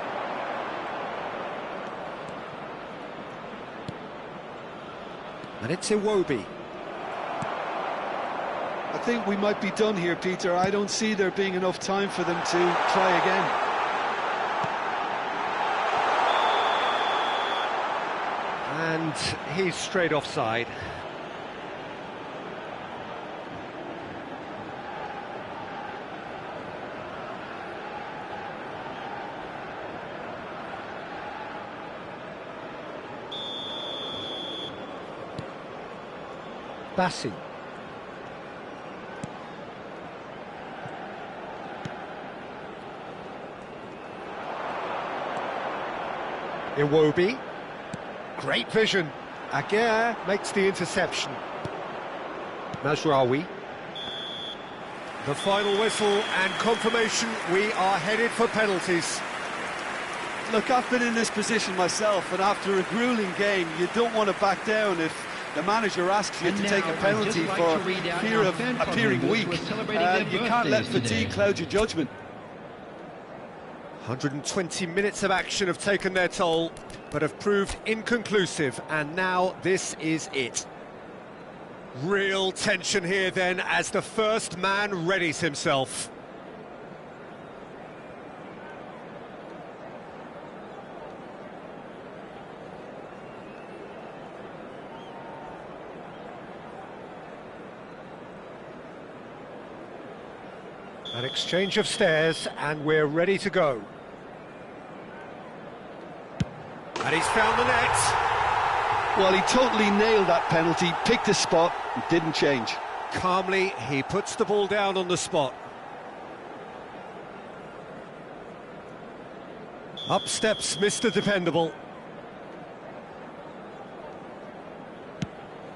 And it's Iwobi. I think we might be done here, Peter. I don't see there being enough time for them to try again. And he's straight offside. Bassi. Iwobi. Great vision. Aguirre makes the interception. Mazraoui. The final whistle and confirmation, we are headed for penalties. Look, I've been in this position myself, and after a gruelling game, you don't want to back down if the manager asks you to take a penalty for fear of appearing weak. You can't let fatigue cloud your judgment. 120 minutes of action have taken their toll, but have proved inconclusive, and now this is it. Real tension here then, as the first man readies himself. An exchange of stares, and we're ready to go. And he's found the net. Well, he totally nailed that penalty, picked his spot, and didn't change. Calmly, he puts the ball down on the spot. Up steps Mr. Dependable.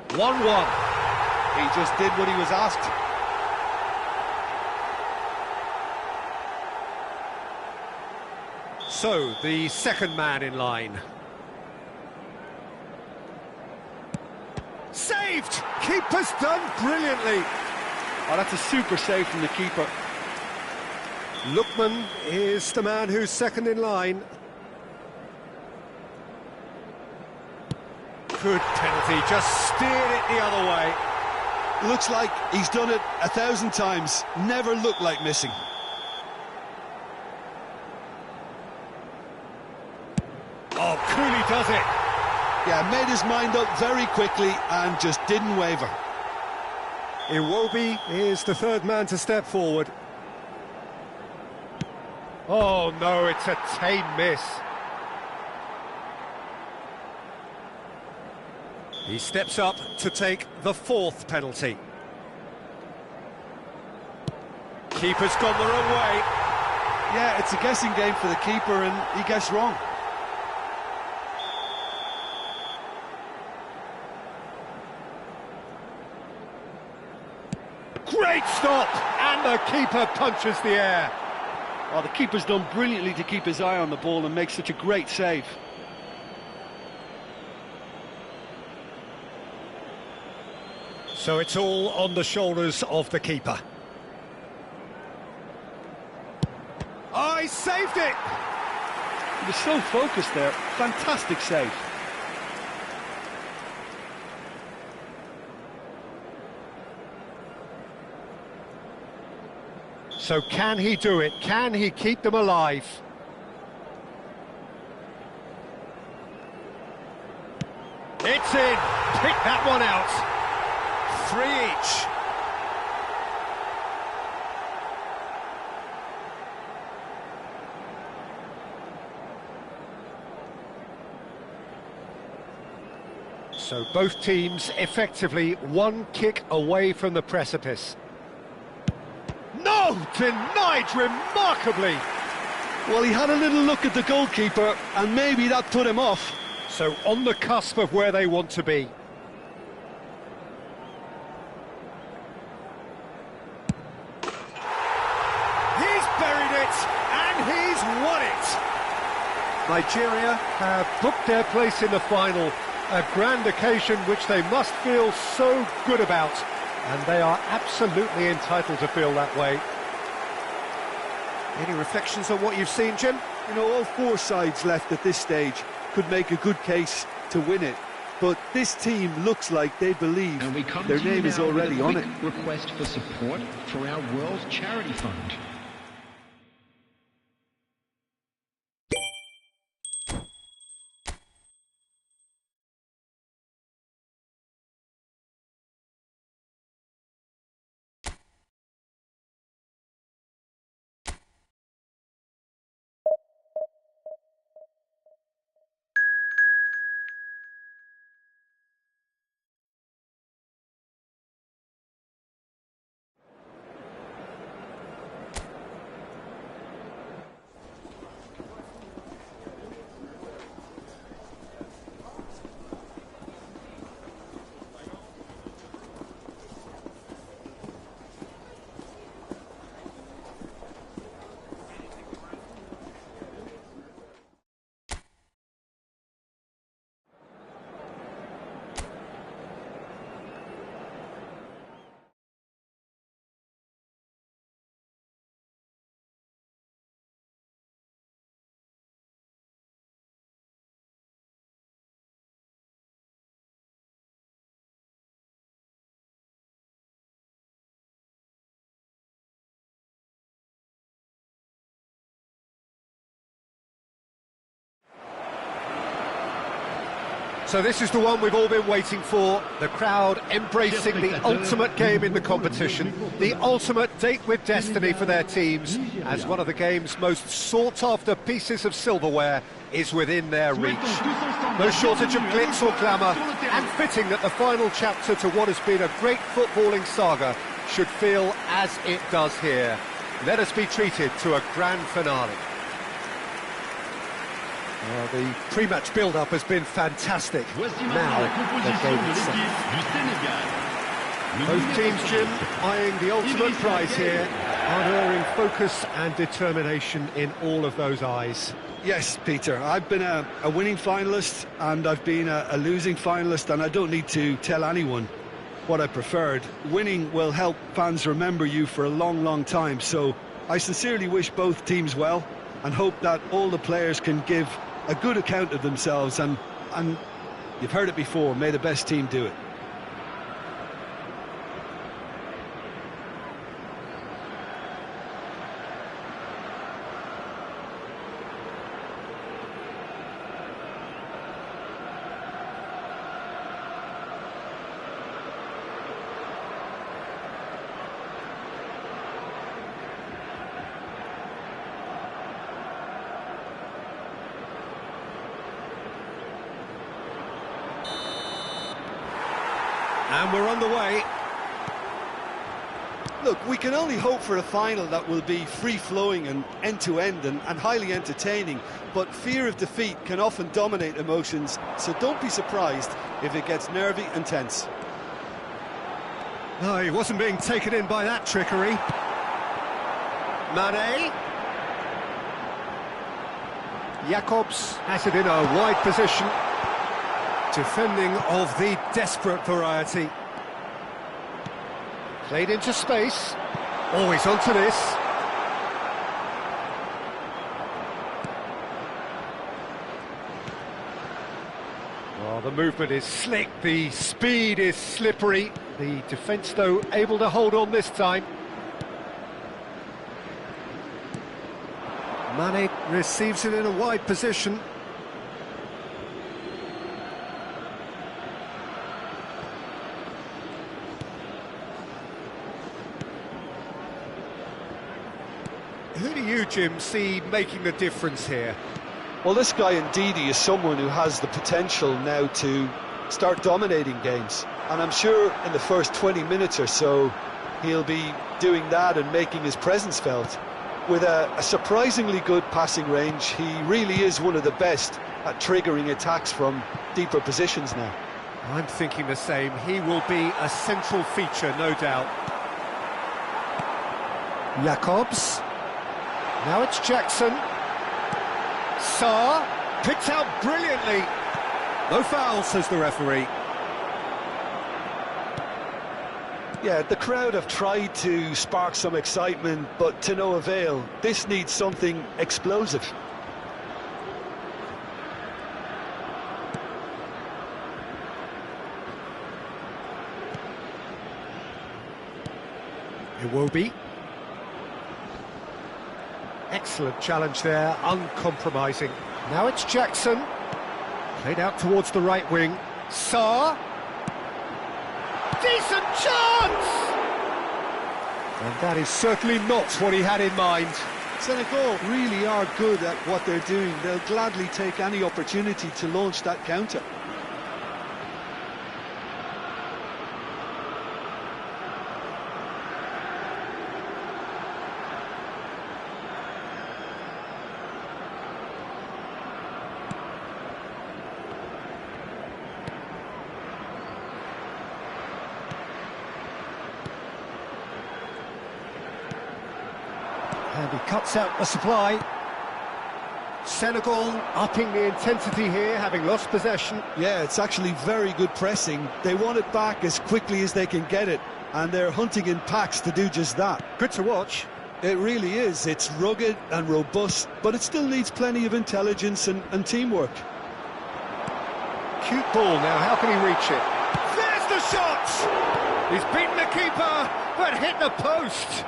1-1. He just did what he was asked. So, the second man in line. Saved! Keeper's done brilliantly. Oh, that's a super save from the keeper. Lookman is the man who's second in line. Good penalty, just steered it the other way. Looks like he's done it 1,000 times. Never looked like missing. Oh, coolly does it. Yeah, made his mind up very quickly and just didn't waver. Iwobi is the third man to step forward. Oh no, it's a tame miss. He steps up to take the fourth penalty. Keeper's gone the wrong way. Yeah, it's a guessing game for the keeper, and he guessed wrong. Great stop, and the keeper punches the air. Oh, the keeper's done brilliantly to keep his eye on the ball and make such a great save. So it's all on the shoulders of the keeper. Oh, he saved it! He was so focused there. Fantastic save. So can he do it? Can he keep them alive? It's in. Pick that one out. 3 each. So both teams effectively one kick away from the precipice. No! Denied remarkably! Well, he had a little look at the goalkeeper, and maybe that put him off. So on the cusp of where they want to be. He's buried it, and he's won it! Nigeria have booked their place in the final, a grand occasion which they must feel so good about, and they are absolutely entitled to feel that way. Any reflections on what you've seen, Jim? You know, all 4 sides left at this stage could make a good case to win it, but this team looks like they believe And we come their to you name is now with already a on quick it. request for support for our World Charity Fund. So this is the one we've all been waiting for, the crowd embracing the ultimate game in the competition, the ultimate date with destiny for their teams, as one of the game's most sought-after pieces of silverware is within their reach. No shortage of glitz or glamour, and fitting that the final chapter to what has been a great footballing saga should feel as it does here. Let us be treated to a grand finale. Well, the pre-match build-up has been fantastic. Now, the game itself. Both teams, Jim, eyeing the ultimate prize here, unerring focus and determination in all of those eyes. Yes, Peter, I've been a winning finalist, and I've been a losing finalist, and I don't need to tell anyone what I preferred. Winning will help fans remember you for a long, long time, so I sincerely wish both teams well, and hope that all the players can give a good account of themselves, and you've heard it before, may the best team do it. And we're on the way. Look, we can only hope for a final that will be free-flowing and end-to-end and highly entertaining, but fear of defeat can often dominate emotions, so don't be surprised if it gets nervy and tense. No, he wasn't being taken in by that trickery. Mane. Jacobs has it in a wide position. Defending of the desperate variety. Played into space. Oh, he's onto this. Oh, the movement is slick, the speed is slippery. The defence, though, able to hold on this time. Mane receives it in a wide position. Jim, see making the difference here? Well, this guy Ndidi is someone who has the potential now to start dominating games. And I'm sure in the first 20 minutes or so, he'll be doing that and making his presence felt. With a surprisingly good passing range, he really is one of the best at triggering attacks from deeper positions now. I'm thinking the same. He will be a central feature, no doubt. Jacobs. Now it's Jackson. Sarr. Picked out brilliantly. No foul, says the referee. Yeah, the crowd have tried to spark some excitement, but to no avail. This needs something explosive. Iwobi. Excellent challenge there, uncompromising. Now it's Jackson. Played out towards the right wing. Sarr. Decent chance! And that is certainly not what he had in mind. Senegal really are good at what they're doing. They'll gladly take any opportunity to launch that counter. And he cuts out the supply. Senegal upping the intensity here, having lost possession. Yeah, it's actually very good pressing. They want it back as quickly as they can get it, and they're hunting in packs to do just that. Good to watch. It really is. It's rugged and robust, but it still needs plenty of intelligence and teamwork. Cute ball now, how can he reach it? There's the shot! He's beaten the keeper, but hit the post.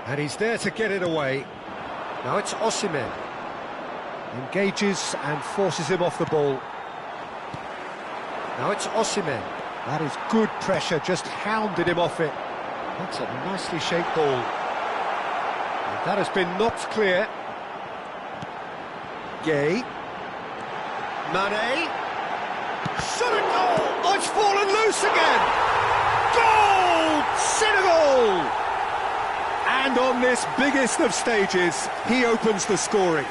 And he's there to get it away. Now it's Osimhen. Engages and forces him off the ball. Now it's Osimhen. That is good pressure, just hounded him off it. That's a nicely shaped ball. And that has been knocked clear. Gay. Mane. Shot at goal! Oh, it's fallen loose again! Goal! Senegal! And on this biggest of stages, he opens the scoring.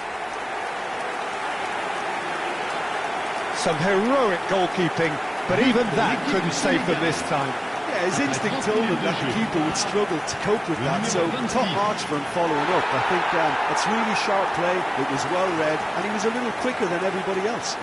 Some heroic goalkeeping, but even that couldn't save them this time. Yeah, his instinct told him that the keeper would struggle to cope with that, so top marks for him following up. I think it's really sharp play, it was well read, and he was a little quicker than everybody else.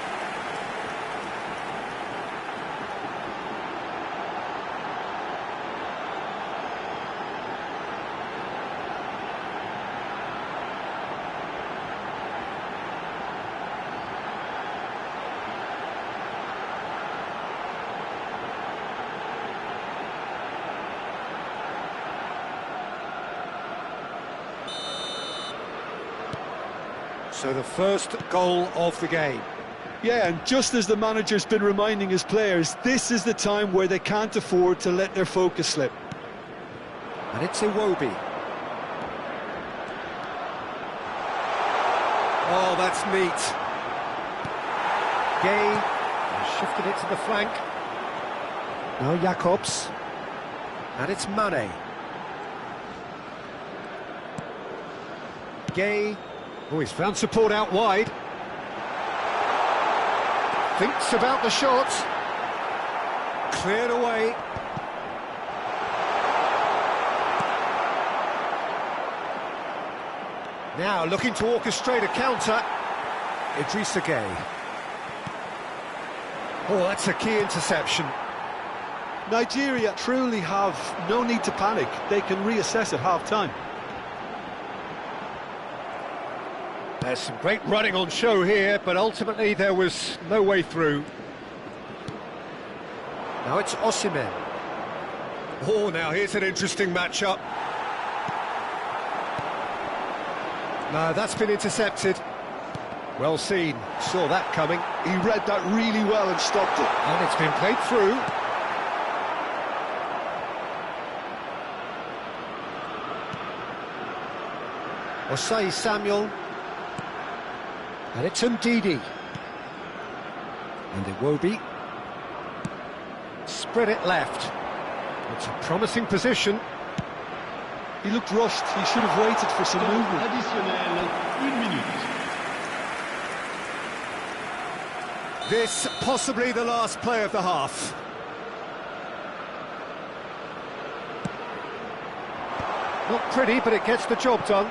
So the first goal of the game. Yeah, and just as the manager's been reminding his players, this is the time where they can't afford to let their focus slip. And it's Iwobi. Oh, that's neat. Gay shifted it to the flank. Now Jacobs. And it's Mane. Gay. Oh, he's found support out wide. Thinks about the shot. Cleared away. Now looking to orchestrate a counter. Idrissa Gay. Oh, that's a key interception. Nigeria truly have no need to panic. They can reassess at half-time. There's some great running on show here, but ultimately there was no way through. Now it's Osimhen. Oh, now here's an interesting matchup. No, that's been intercepted. Well seen, saw that coming. He read that really well and stopped it. And it's been played through. Osei Samuel. And it's Ndidi. And Iwobi. Spread it left. It's a promising position. He looked rushed. He should have waited for some movement. Additionnel, 1 minute. This possibly the last play of the half. Not pretty, but it gets the job done.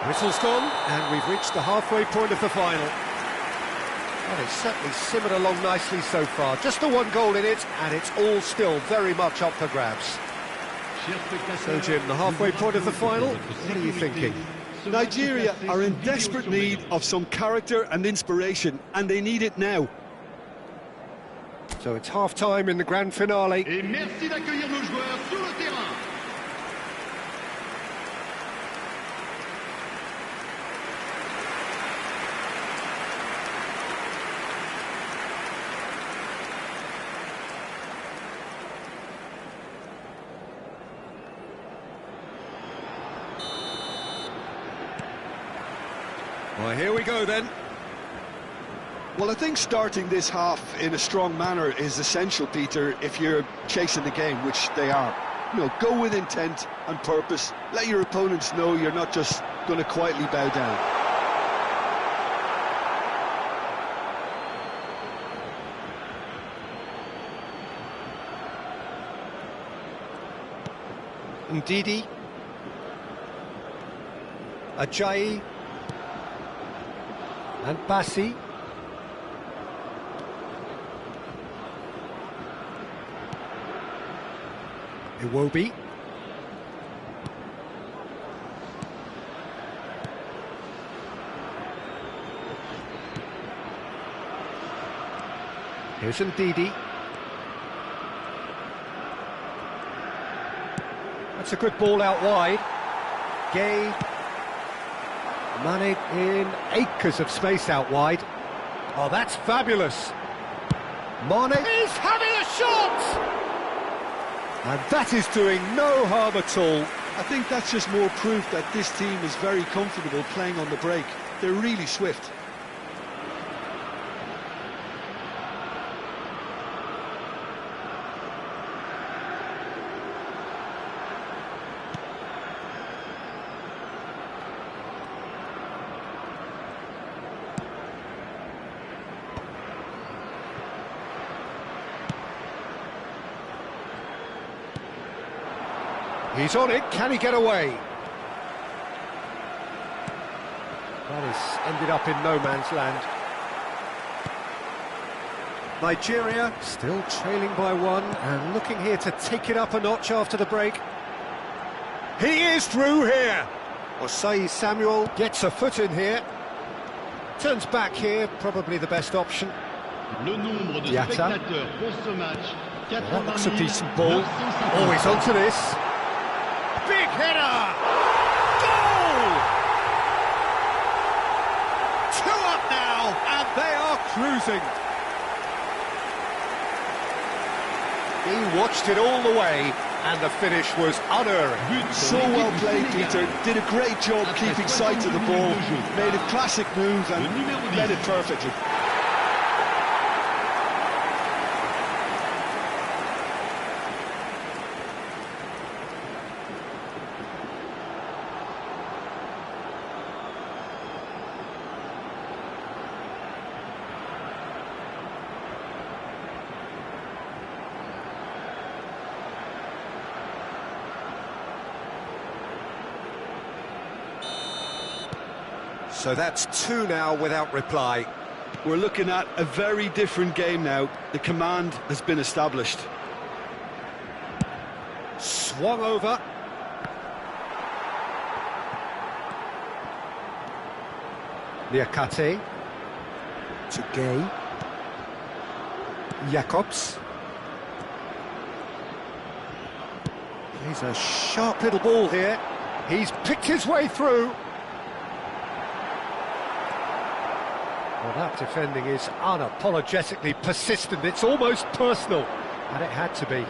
Whistle's gone, and we've reached the halfway point of the final. Well, it's certainly simmered along nicely so far. Just the one goal in it, and it's all still very much up for grabs. So, Jim, the halfway point of the final, what are you thinking? Nigeria are in desperate need of some character and inspiration, and they need it now. So it's half-time in the grand finale. Et merci d'accueillir nos joueurs sur le terrain. Well, here we go then. Well, I think starting this half in a strong manner is essential, Peter, if you're chasing the game, which they are. You know, go with intent and purpose. Let your opponents know you're not just going to quietly bow down. Ndidi. Ajayi. And Bassi. Iwobi. Here's Ndidi. That's a good ball out wide. Gay. Mane in acres of space out wide. Oh, that's fabulous. Mane is having a shot! And that is doing no harm at all. I think that's just more proof that this team is very comfortable playing on the break. They're really swift. He's on it, can he get away? That has ended up in no man's land. Nigeria still trailing by one and looking here to take it up a notch after the break. He is through here! Osei Samuel gets a foot in here. Turns back here, probably the best option. Le nombre de Yatta. spectateurs pour ce match, Well, that looks a decent ball. Always onto this. Big header! Goal! 2 up now, and they are cruising. He watched it all the way, and the finish was unerring. So well played, Peter. Did a great job keeping sight of the ball. Made a classic move and led it perfectly. So that's 2 now without reply. We're looking at a very different game now. The command has been established. Swung over. Niakate. To Gay. Jacobs. He's a sharp little ball here. He's picked his way through. Well, that defending is unapologetically persistent. It's almost personal, and it had to be.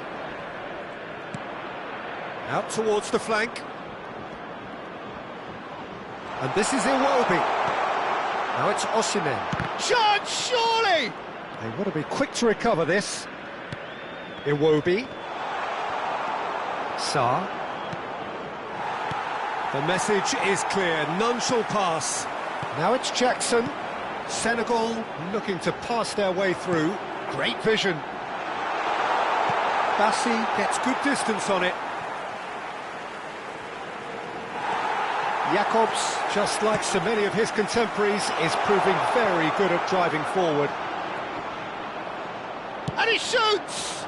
Out towards the flank. And this is Iwobi. Now it's Osimhen. Chance, surely! They want to be quick to recover this. Iwobi. Sarr. The message is clear, none shall pass. Now it's Jackson. Senegal looking to pass their way through. Great vision. Bassi gets good distance on it. Jacobs, just like so many of his contemporaries, is proving very good at driving forward. And he shoots!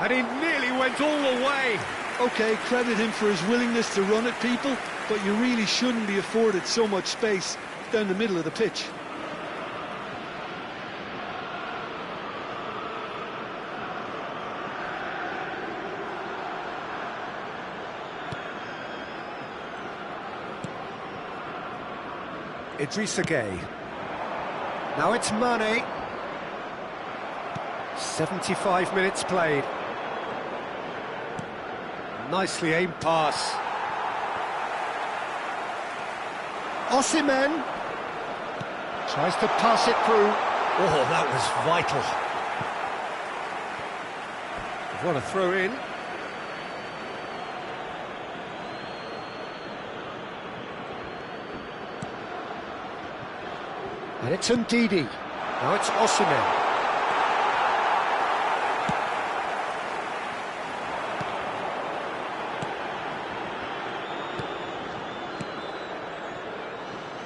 And he nearly went all the way. OK, credit him for his willingness to run at people, but you really shouldn't be afforded so much space down the middle of the pitch. Idrissa Gueye. Now it's Mane. 75 minutes played. Nicely aimed pass. Osimhen tries to pass it through. Oh, that was vital. What a throw in. And it's Ndidi. Now it's Osimhen.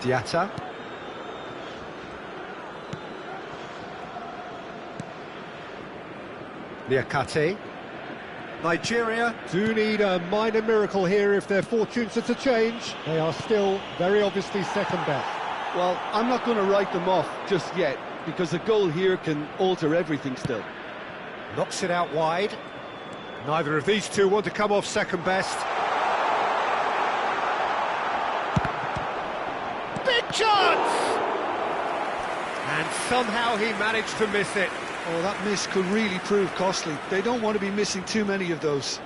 Diatta. Niakate. Nigeria do need a minor miracle here if their fortunes are to change. They are still very obviously second best. Well, I'm not going to write them off just yet, because a goal here can alter everything still. Knocks it out wide. Neither of these two want to come off second best. Big chance! And somehow he managed to miss it. Oh, that miss could really prove costly. They don't want to be missing too many of those.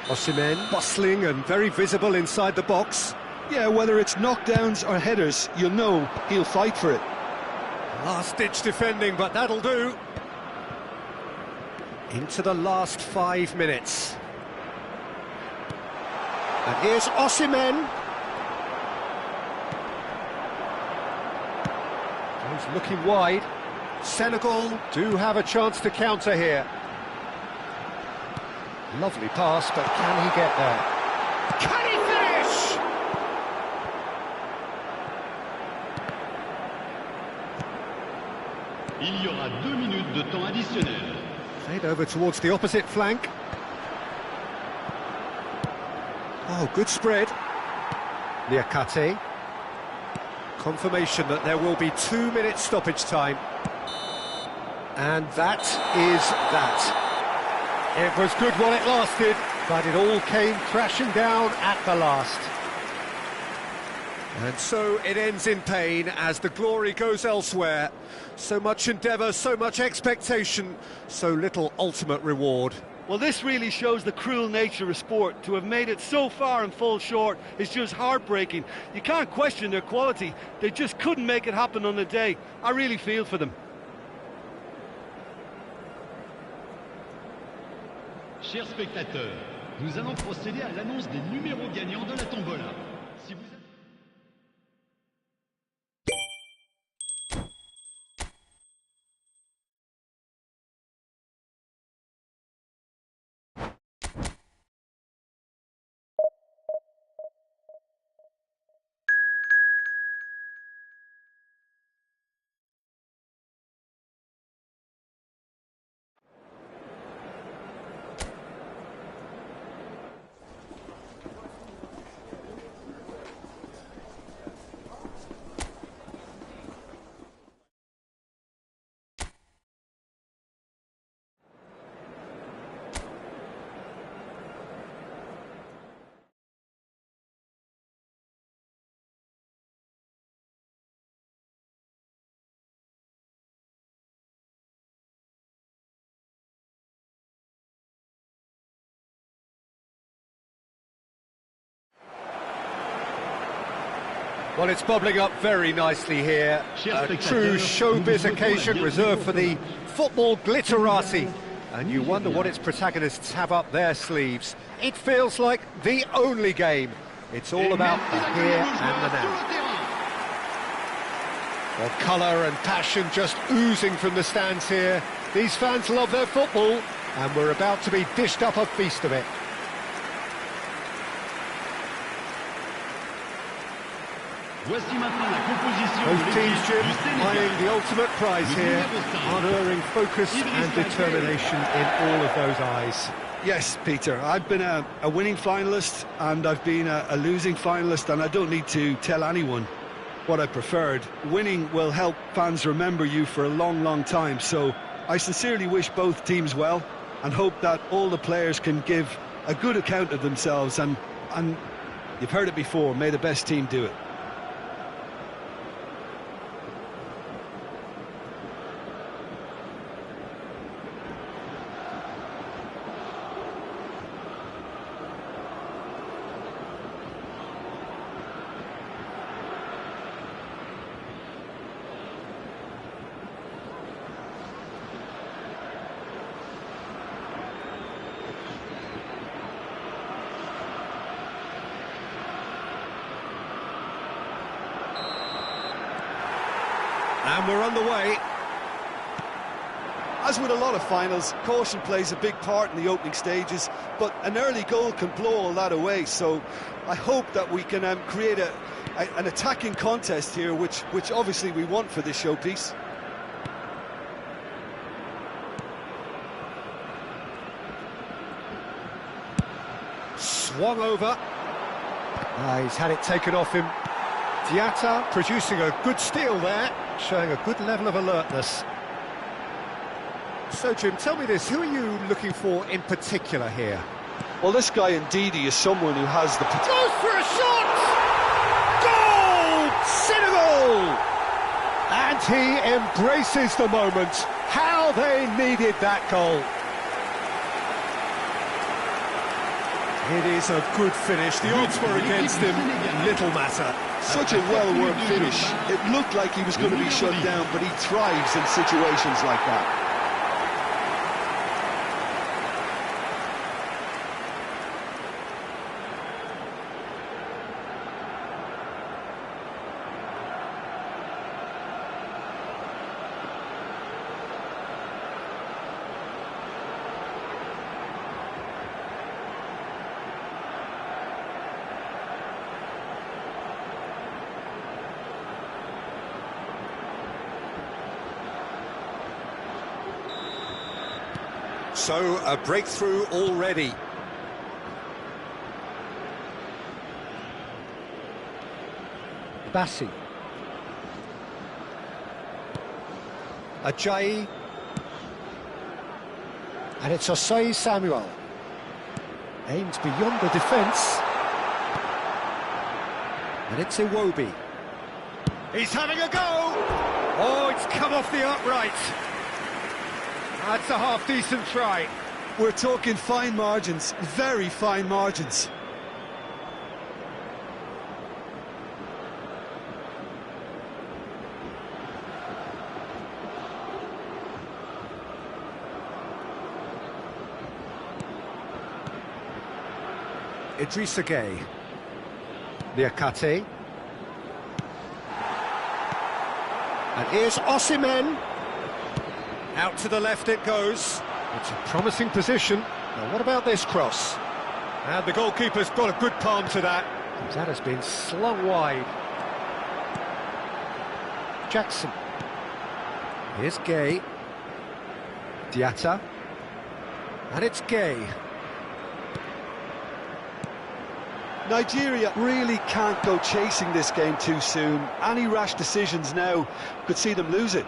Osimhen bustling and very visible inside the box. Yeah, whether it's knockdowns or headers, you'll know he'll fight for it. Last-ditch defending, but that'll do. Into the last 5 minutes. And here's Osimhen. He's looking wide. Senegal do have a chance to counter here. Lovely pass, but can he get there? Can he finish? Il y aura 2 minutes de temps additionnel. Fade over towards the opposite flank. Oh, good spread. Niakate. Confirmation that there will be 2 minutes stoppage time. And that is that. It was good while it lasted, but it all came crashing down at the last. And so it ends in pain as the glory goes elsewhere. So much endeavour, so much expectation, so little ultimate reward. Well, this really shows the cruel nature of sport. To have made it so far and fall short is just heartbreaking. You can't question their quality. They just couldn't make it happen on the day. I really feel for them. Chers spectateurs, nous allons procéder à l'annonce des numéros gagnants de la tombola. Si vous... Well, it's bubbling up very nicely here. A true showbiz occasion reserved for the football glitterati. And you wonder what its protagonists have up their sleeves. It feels like the only game. It's all about the here and the now. Well, colour and passion just oozing from the stands here. These fans love their football, and we're about to be dished up a feast of it. Both teams, Jim, eyeing the ultimate prize here, unerring focus and determination in all of those eyes. Yes, Peter, I've been a winning finalist and I've been a losing finalist, and I don't need to tell anyone what I preferred. Winning will help fans remember you for a long, long time, so I sincerely wish both teams well and hope that all the players can give a good account of themselves, and you've heard it before, may the best team do it. And we're on the way. As with a lot of finals, caution plays a big part in the opening stages, but an early goal can blow all that away, so I hope that we can create an attacking contest here, which obviously we want for this showpiece. Swung over. He's had it taken off him. Diatta producing a good steal there, showing a good level of alertness. So, Jim, tell me this, who are you looking for in particular here? Well, this guy Ndidi is someone who has the potential. Goes for a shot! Goal! Senegal! And he embraces the moment. How they needed that goal. It is a good finish. The odds were against him. Little matter. Such a well-worked finish. It looked like he was going to be shut down, but he thrives in situations like that. So, a breakthrough already. Bassi. Ajayi. And it's Osei Samuel. Aims beyond the defence. And it's Iwobi. He's having a go! Oh, it's come off the upright. That's a half-decent try. We're talking fine margins, very fine margins. Idrissa Gueye. Niakate. And here's Osimhen. Out to the left it goes. It's a promising position. Now what about this cross? And the goalkeeper's got a good palm to that. That has been slung wide. Jackson. Here's Gueye. Diatta. And it's Gueye. Nigeria really can't go chasing this game too soon. Any rash decisions now could see them lose it.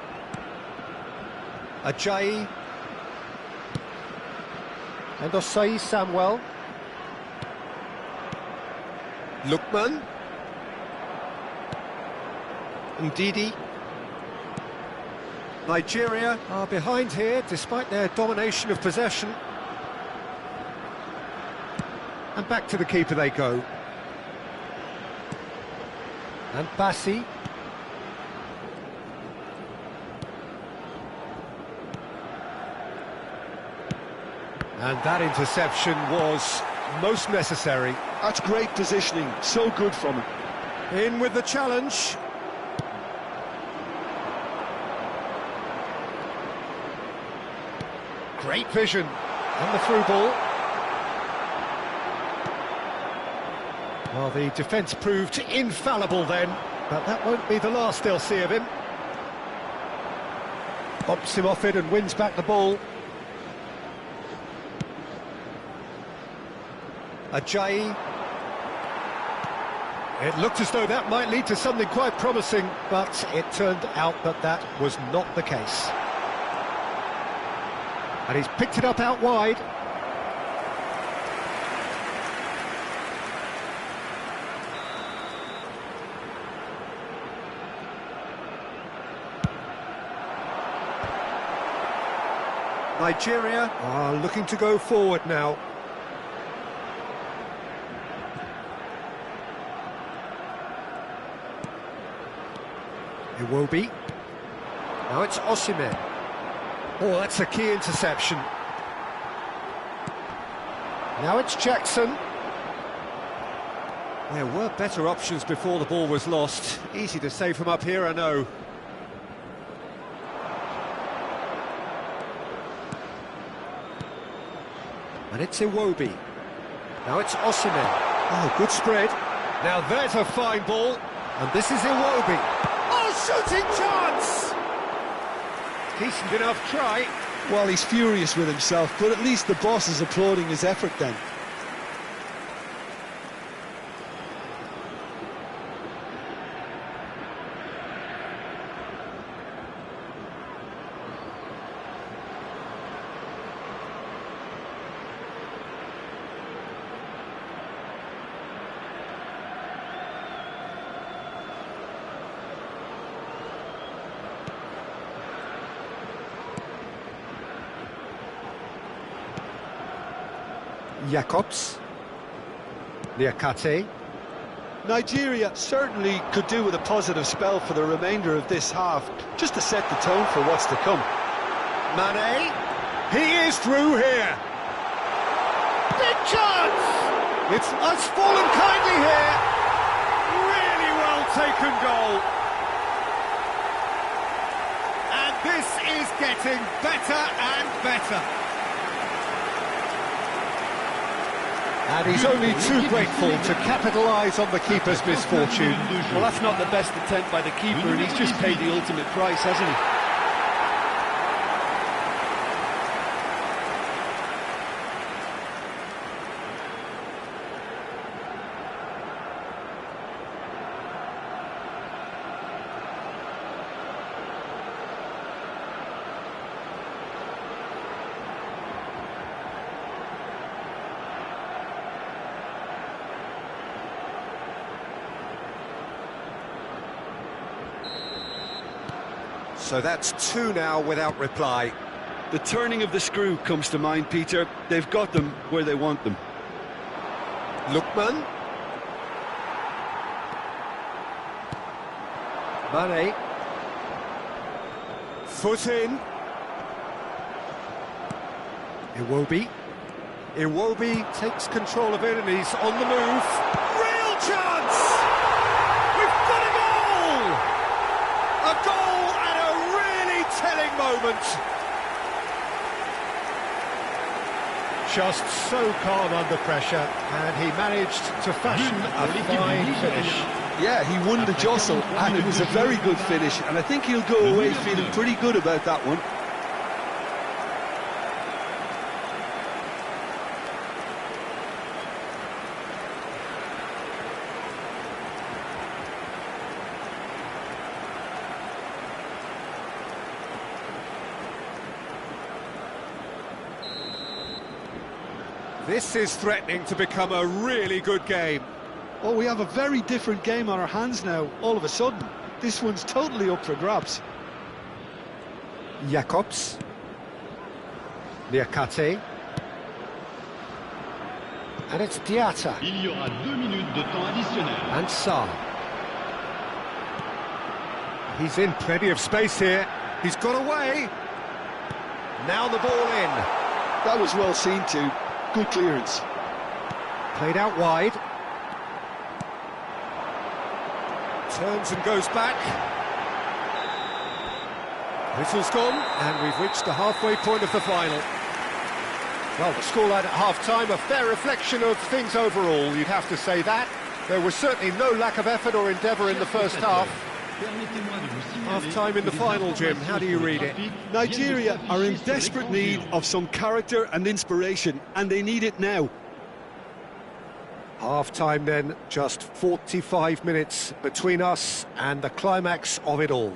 Ajayi. And Osei Samuel. Lookman. Ndidi. Nigeria are behind here despite their domination of possession. And back to the keeper they go. And Bassi. And that interception was most necessary. That's great positioning, so good from him. In with the challenge. Great vision. And the through ball. Well, the defence proved infallible then, but that won't be the last they'll see of him. Bumps him off it and wins back the ball. Ajayi. It looked as though that might lead to something quite promising, but it turned out that that was not the case. And he's picked it up out wide. Nigeria are looking to go forward now. Iwobi. Now it's Osimhen. Oh, that's a key interception. Now it's Jackson. There were better options before the ball was lost. Easy to say from up here, I know. And it's Iwobi. Now it's Osimhen. Oh, good spread. Now there's a fine ball. And this is Iwobi. Oh, shooting chance! Decent enough try. Well, he's furious with himself, but at least the boss is applauding his effort then. Jacobs. Niakate. Nigeria certainly could do with a positive spell for the remainder of this half, just to set the tone for what's to come. Mane. He is through here. Big chance! It's fallen kindly here. Really well taken goal. And this is getting better and better. And he's only too grateful to capitalise on the keeper's misfortune. Well, that's not the best attempt by the keeper, and he's just paid the ultimate price, hasn't he? So that's two now without reply. The turning of the screw comes to mind, Peter. They've got them where they want them. Lookman. Mane. Foot in. Iwobi. Iwobi takes control of it and he's on the move. Real chance! We've got a goal! A goal at a really telling moment. Just so calm under pressure, and he managed to fashion a fine finish. Yeah, he won the jostle, and it was a very good finish, and I think he'll go away feeling pretty good about that one. This is threatening to become a really good game. Oh, we have a very different game on our hands now, all of a sudden. This one's totally up for grabs. Jacobs. Niakate. And it's Diatta. Il y aura 2 minutes de temps additionnel. And Sarr. He's in plenty of space here. He's got away. Now the ball in. That was well seen too. Good clearance. Played out wide. Turns and goes back. Whistle's gone, and we've reached the halfway point of the final. Well, the scoreline at half-time, a fair reflection of things overall, you'd have to say that. There was certainly no lack of effort or endeavour in the first half. Half-time in the final, Jim, how do you read it? Nigeria are in desperate need of some character and inspiration, and they need it now. Half-time then, just 45 minutes between us and the climax of it all.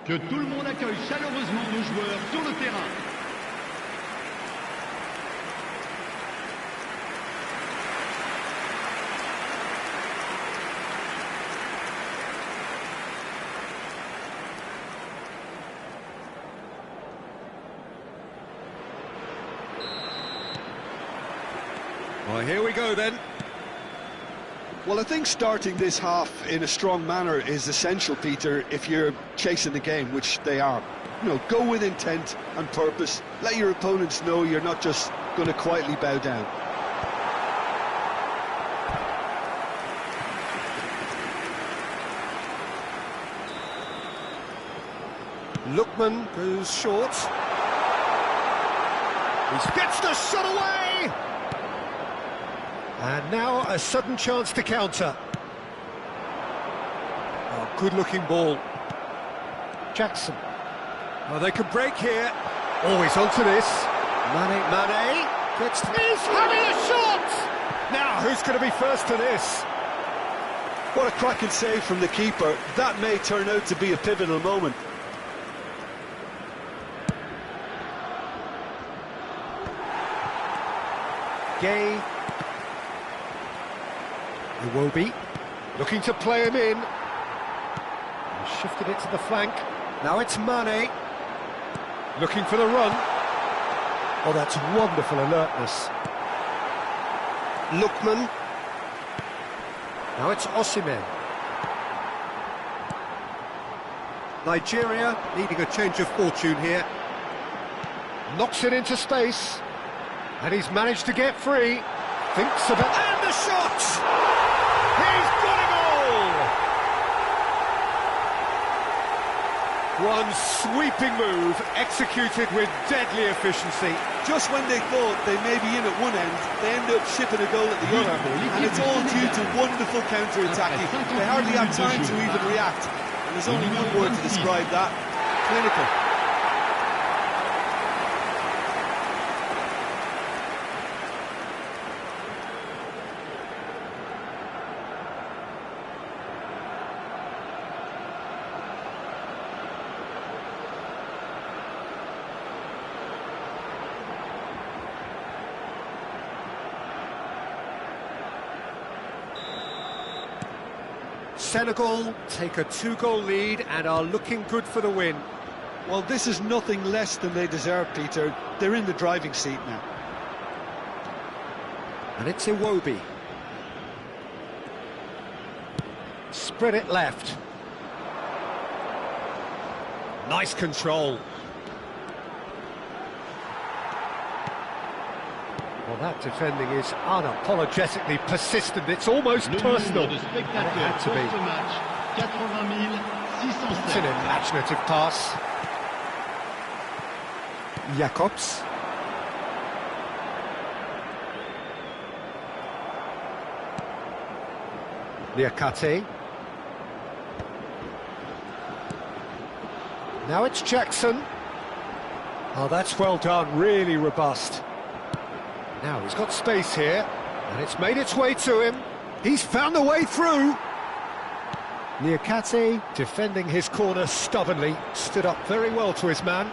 Que tout le monde accueille chaleureusement nos joueurs sur le terrain. Well, here we go then. Well, I think starting this half in a strong manner is essential, Peter, if you're chasing the game, which they are. You know, go with intent and purpose. Let your opponents know you're not just going to quietly bow down. Lookman goes short. He gets the shot away! And now a sudden chance to counter. Oh, good-looking ball. Jackson. Oh, they could break here. Always onto this. Mane gets... He's having a shot! Now, who's going to be first to this? What a cracking save from the keeper. That may turn out to be a pivotal moment. Gay. Iwobi, looking to play him in. He shifted it to the flank. Now it's Mane. Looking for the run. Oh, that's wonderful alertness. Lookman. Now it's Osimhen. Nigeria needing a change of fortune here. Knocks it into space. And he's managed to get free. Thinks about... And the shot! He's got it all! One sweeping move, executed with deadly efficiency. Just when they thought they may be in at one end, they end up shipping a goal at the other. And it's all due to wonderful counter-attacking. They hardly had time to even react. And there's only one word to describe that: clinical. Senegal take a 2-goal lead and are looking good for the win. Well, this is nothing less than they deserve, Peter. They're in the driving seat now. And it's Iwobi. Spread it left. Nice control. Well, that defending is unapologetically persistent. It's almost personal. And it had to be. It's an imaginative pass. Jacobs. Niakate. Now it's Jackson. Oh, that's well done, really robust. Now he's got space here, and it's made its way to him. He's found a way through. Niakate defending his corner stubbornly, stood up very well to his man.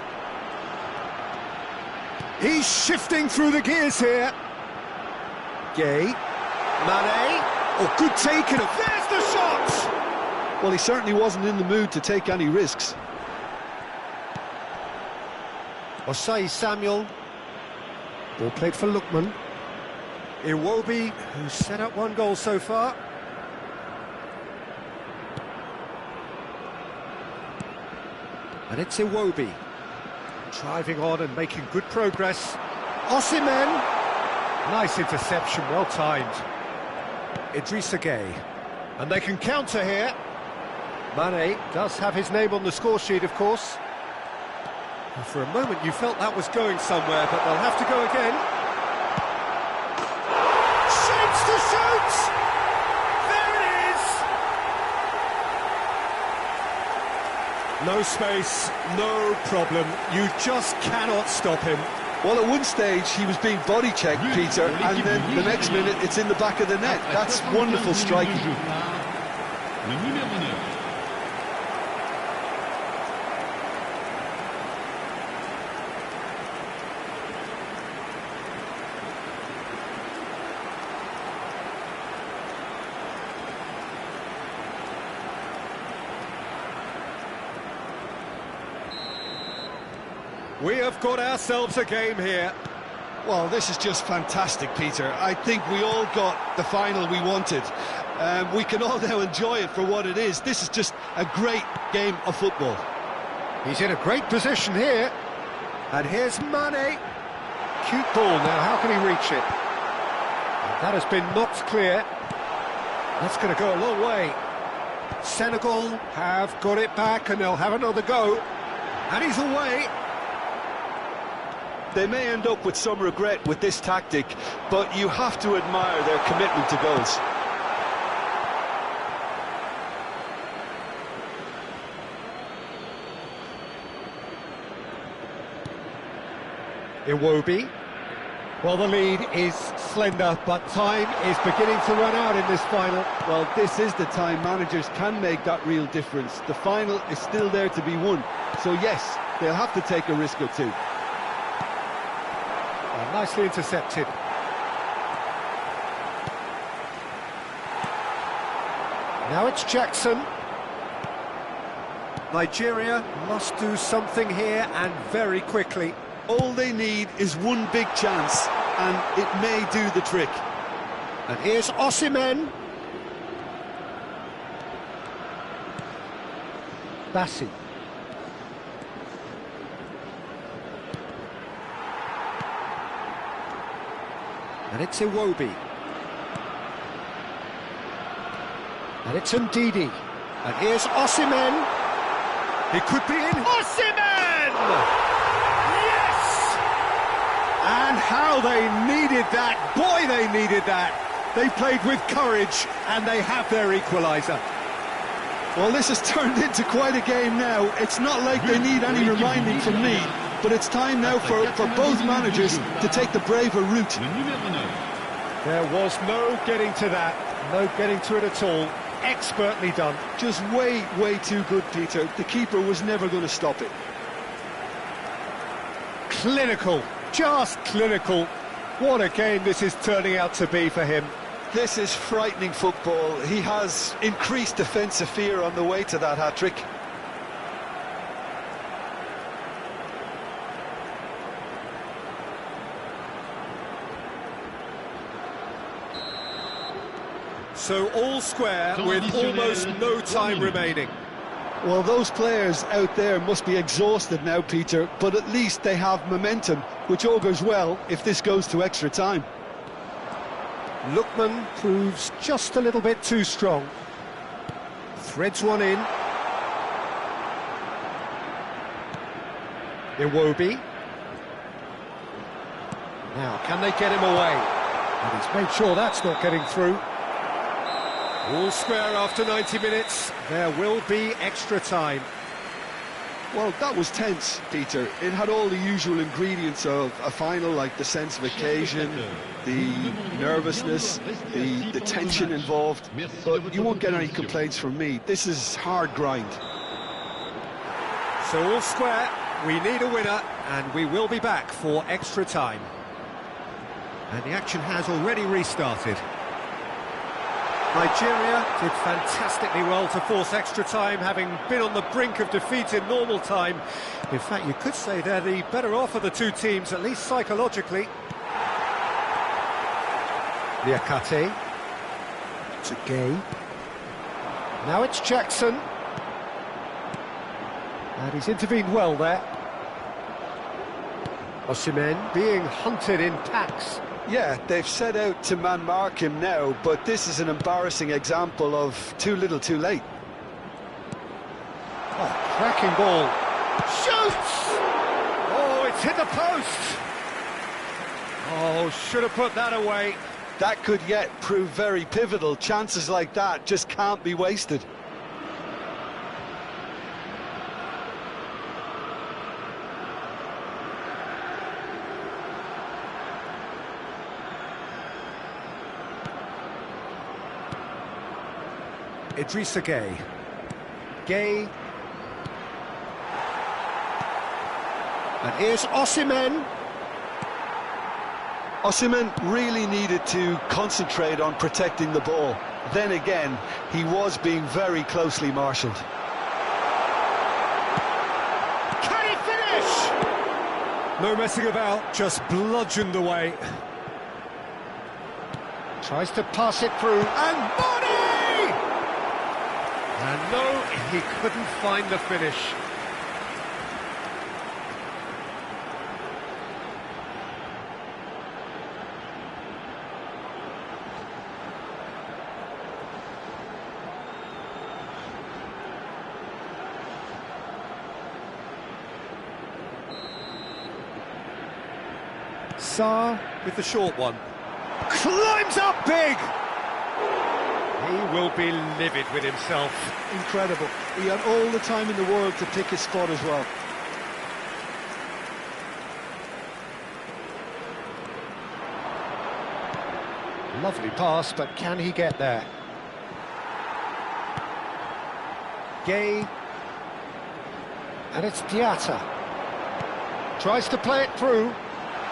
He's shifting through the gears here. Gay. Mane. Oh, good taken. There's the shot! Well, he certainly wasn't in the mood to take any risks. Osai Samuel. Ball played for Lookman. Iwobi, who's set up one goal so far. And it's Iwobi, driving on and making good progress. Osimhen, nice interception, well timed. Idrissa Gueye, and they can counter here. Mane does have his name on the score sheet, of course. And for a moment you felt that was going somewhere, but they'll have to go again. Shoots to shoot! There it is! No space, no problem. You just cannot stop him. Well, at one stage he was being body checked, Peter, and then the next minute it's in the back of the net. That's wonderful striking. Le numéro 9. We have got ourselves a game here. Well, this is just fantastic, Peter. I think we all got the final we wanted. We can all now enjoy it for what it is. This is just a great game of football. He's in a great position here. And here's Mane. Cute ball now, how can he reach it? And that has been knocked clear. That's going to go a long way. Senegal have got it back and they'll have another go. And he's away. They may end up with some regret with this tactic, but you have to admire their commitment to goals. Iwobi. Well, the lead is slender, but time is beginning to run out in this final. Well, this is the time managers can make that real difference. The final is still there to be won. So yes, they'll have to take a risk or two. Nicely intercepted. Now it's Jackson. Nigeria must do something here, and very quickly. All they need is one big chance, and it may do the trick. And here's Osimhen. Bassi. And it's Iwobi. And it's Ndidi. And here's Osimhen. He could be in. Osimhen! Yes! And how they needed that. Boy, they needed that. They played with courage, and they have their equaliser. Well, this has turned into quite a game now. It's not like they need any reminding from me. But it's time now for both managers to take the braver route. There was no getting to that, no getting to it at all. Expertly done. Just way too good, Peter. The keeper was never going to stop it. Clinical, just clinical. What a game this is turning out to be for him. This is frightening football. He has increased defensive fear on the way to that hat-trick. So all square with almost no time remaining. Well, those players out there must be exhausted now, Peter, but at least they have momentum, which augurs well if this goes to extra time. Lookman proves just a little bit too strong. Threads one in. Iwobi. Now, can they get him away? And he's made sure that's not getting through. All square after 90 minutes. There will be extra time. Well, that was tense, Peter. It had all the usual ingredients of a final, like the sense of occasion, the nervousness, the tension involved. But you won't get any complaints from me. This is hard grind. So all square, we need a winner, and we will be back for extra time. And the action has already restarted. Nigeria did fantastically well to force extra time, having been on the brink of defeat in normal time. In fact, you could say they're the better off of the two teams, at least psychologically. Liakate. To Gay. Now it's Jackson. And he's intervened well there. Osimhen being hunted in packs. Yeah, they've set out to man-mark him now, but this is an embarrassing example of too little too late. Oh, cracking ball. Shoots! Oh, it's hit the post! Oh, should have put that away. That could yet prove very pivotal. Chances like that just can't be wasted. Idrissa Gay. Gay. And here's Osimhen. Osimhen really needed to concentrate on protecting the ball. Then again, he was being very closely marshalled. Can he finish? No messing about, just bludgeoned away. Tries to pass it through, and body! And no, he couldn't find the finish. Sarr with the short one. Climbs up big! He will be livid with himself. Incredible. He had all the time in the world to pick his spot as well. Lovely pass, but can he get there? Gay. And it's Diatta. Tries to play it through.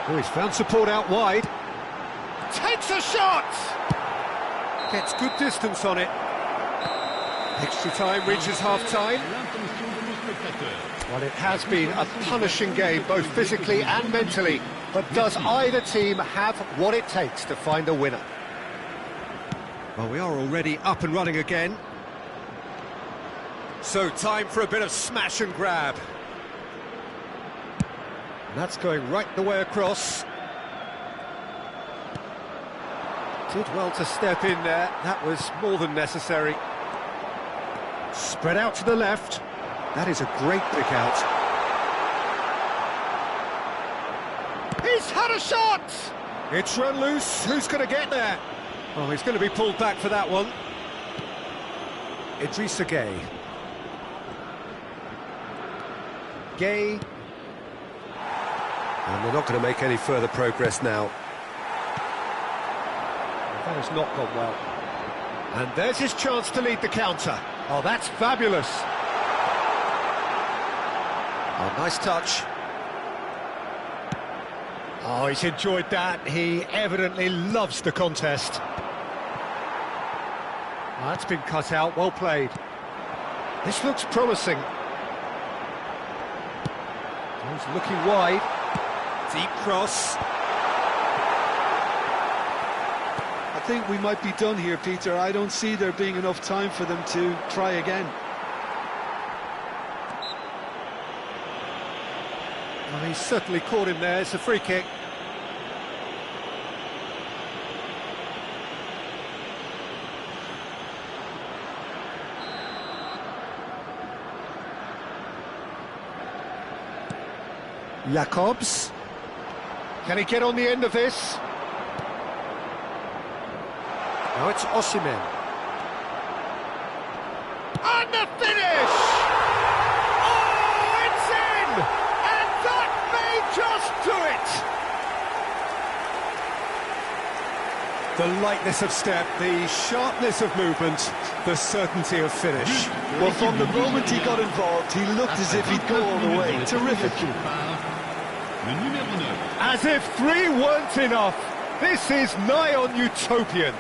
Oh, he's found support out wide. Takes a shot! Gets good distance on it. Extra time reaches half-time. Well, it has been a punishing game, both physically and mentally. But does either team have what it takes to find a winner? Well, we are already up and running again. So, time for a bit of smash and grab. And that's going right the way across. Did well to step in there. That was more than necessary. Spread out to the left. That is a great pick out. He's had a shot! It's run loose. Who's going to get there? Oh, he's going to be pulled back for that one. Idrissa Gay. Gay. And they're not going to make any further progress now. That has not gone well. And there's his chance to lead the counter. Oh, that's fabulous. Oh, nice touch. Oh, he's enjoyed that. He evidently loves the contest. Oh, that's been cut out. Well played. This looks promising. Oh, he's looking wide. Deep cross. I think we might be done here, Peter. I don't see there being enough time for them to try again. Well, he's certainly caught him there. It's a free kick. Jacobs. Can he get on the end of this? Now it's Osimhen. And the finish! Oh, it's in! And that may just do it! The lightness of step, the sharpness of movement, the certainty of finish. Well, from the moment he got involved, he looked as if he'd go all the way. Terrific. As if 3 weren't enough. This is nigh on utopian.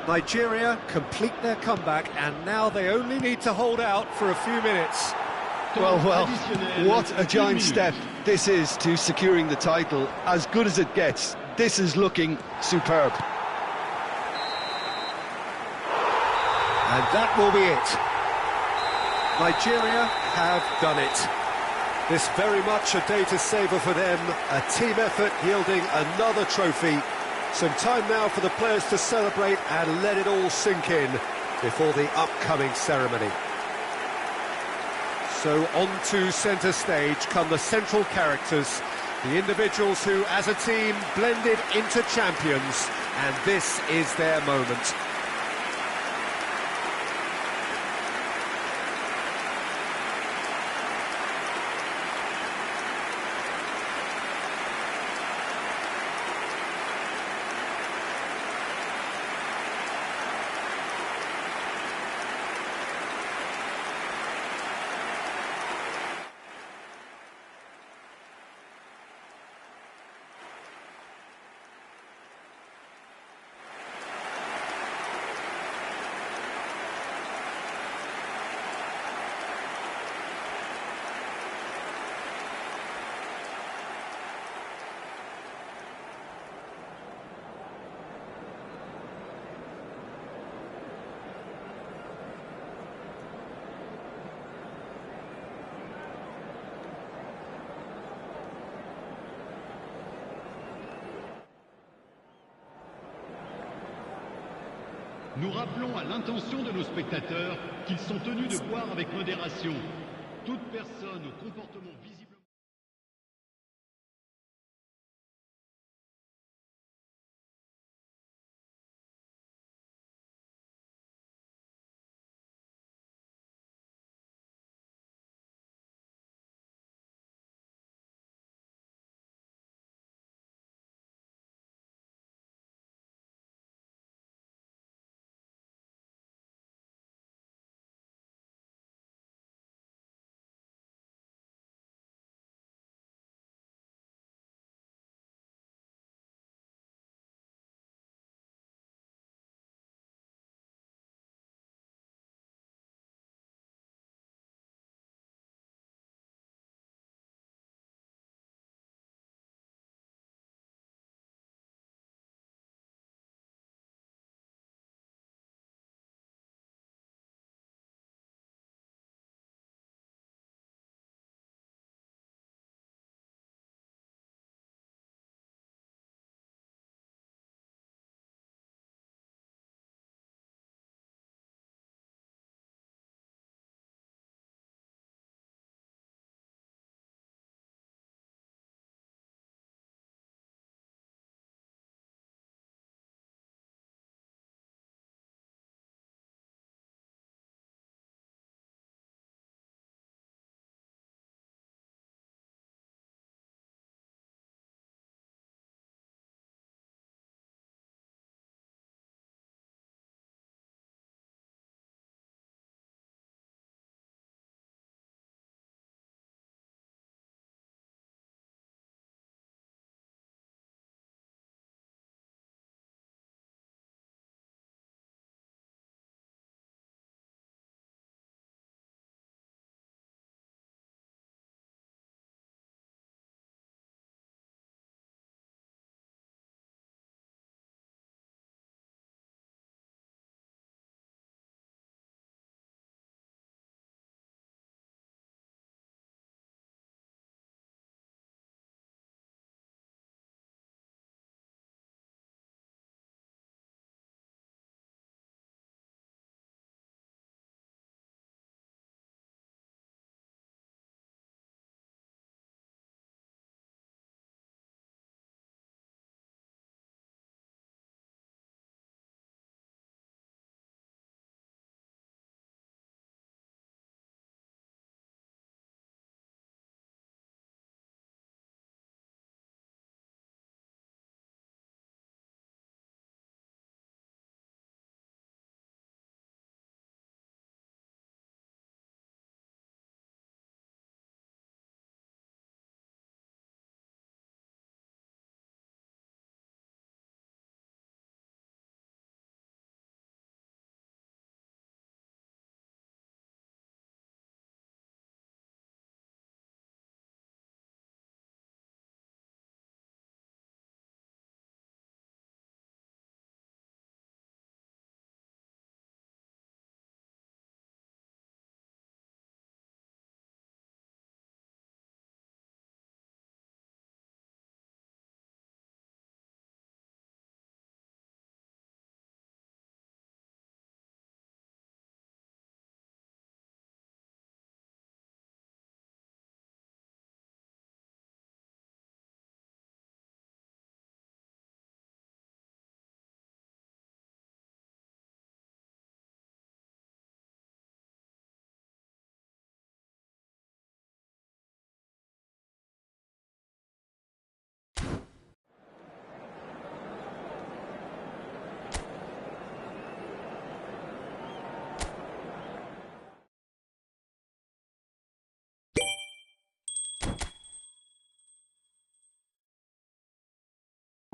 Nigeria complete their comeback, and now they only need to hold out for a few minutes. Well, what a giant step this is to securing the title. As good as it gets, this is looking superb. And that will be it. Nigeria have done it. This very much a day to savour for them, a team effort yielding another trophy. Some time now for the players to celebrate and let it all sink in before the upcoming ceremony. So on to centre stage come the central characters, the individuals who, as a team, blended into champions, and this is their moment. Nous rappelons à l'intention de nos spectateurs qu'ils sont tenus de boire avec modération. Toute personne au comportement visible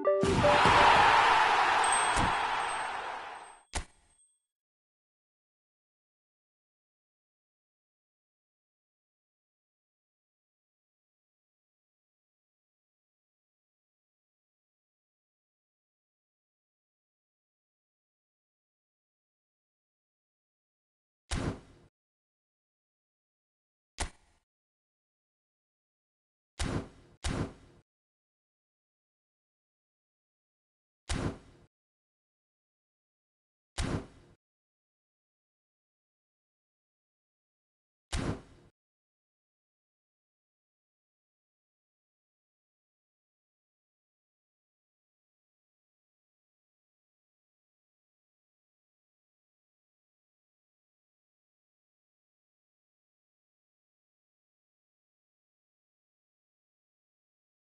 it.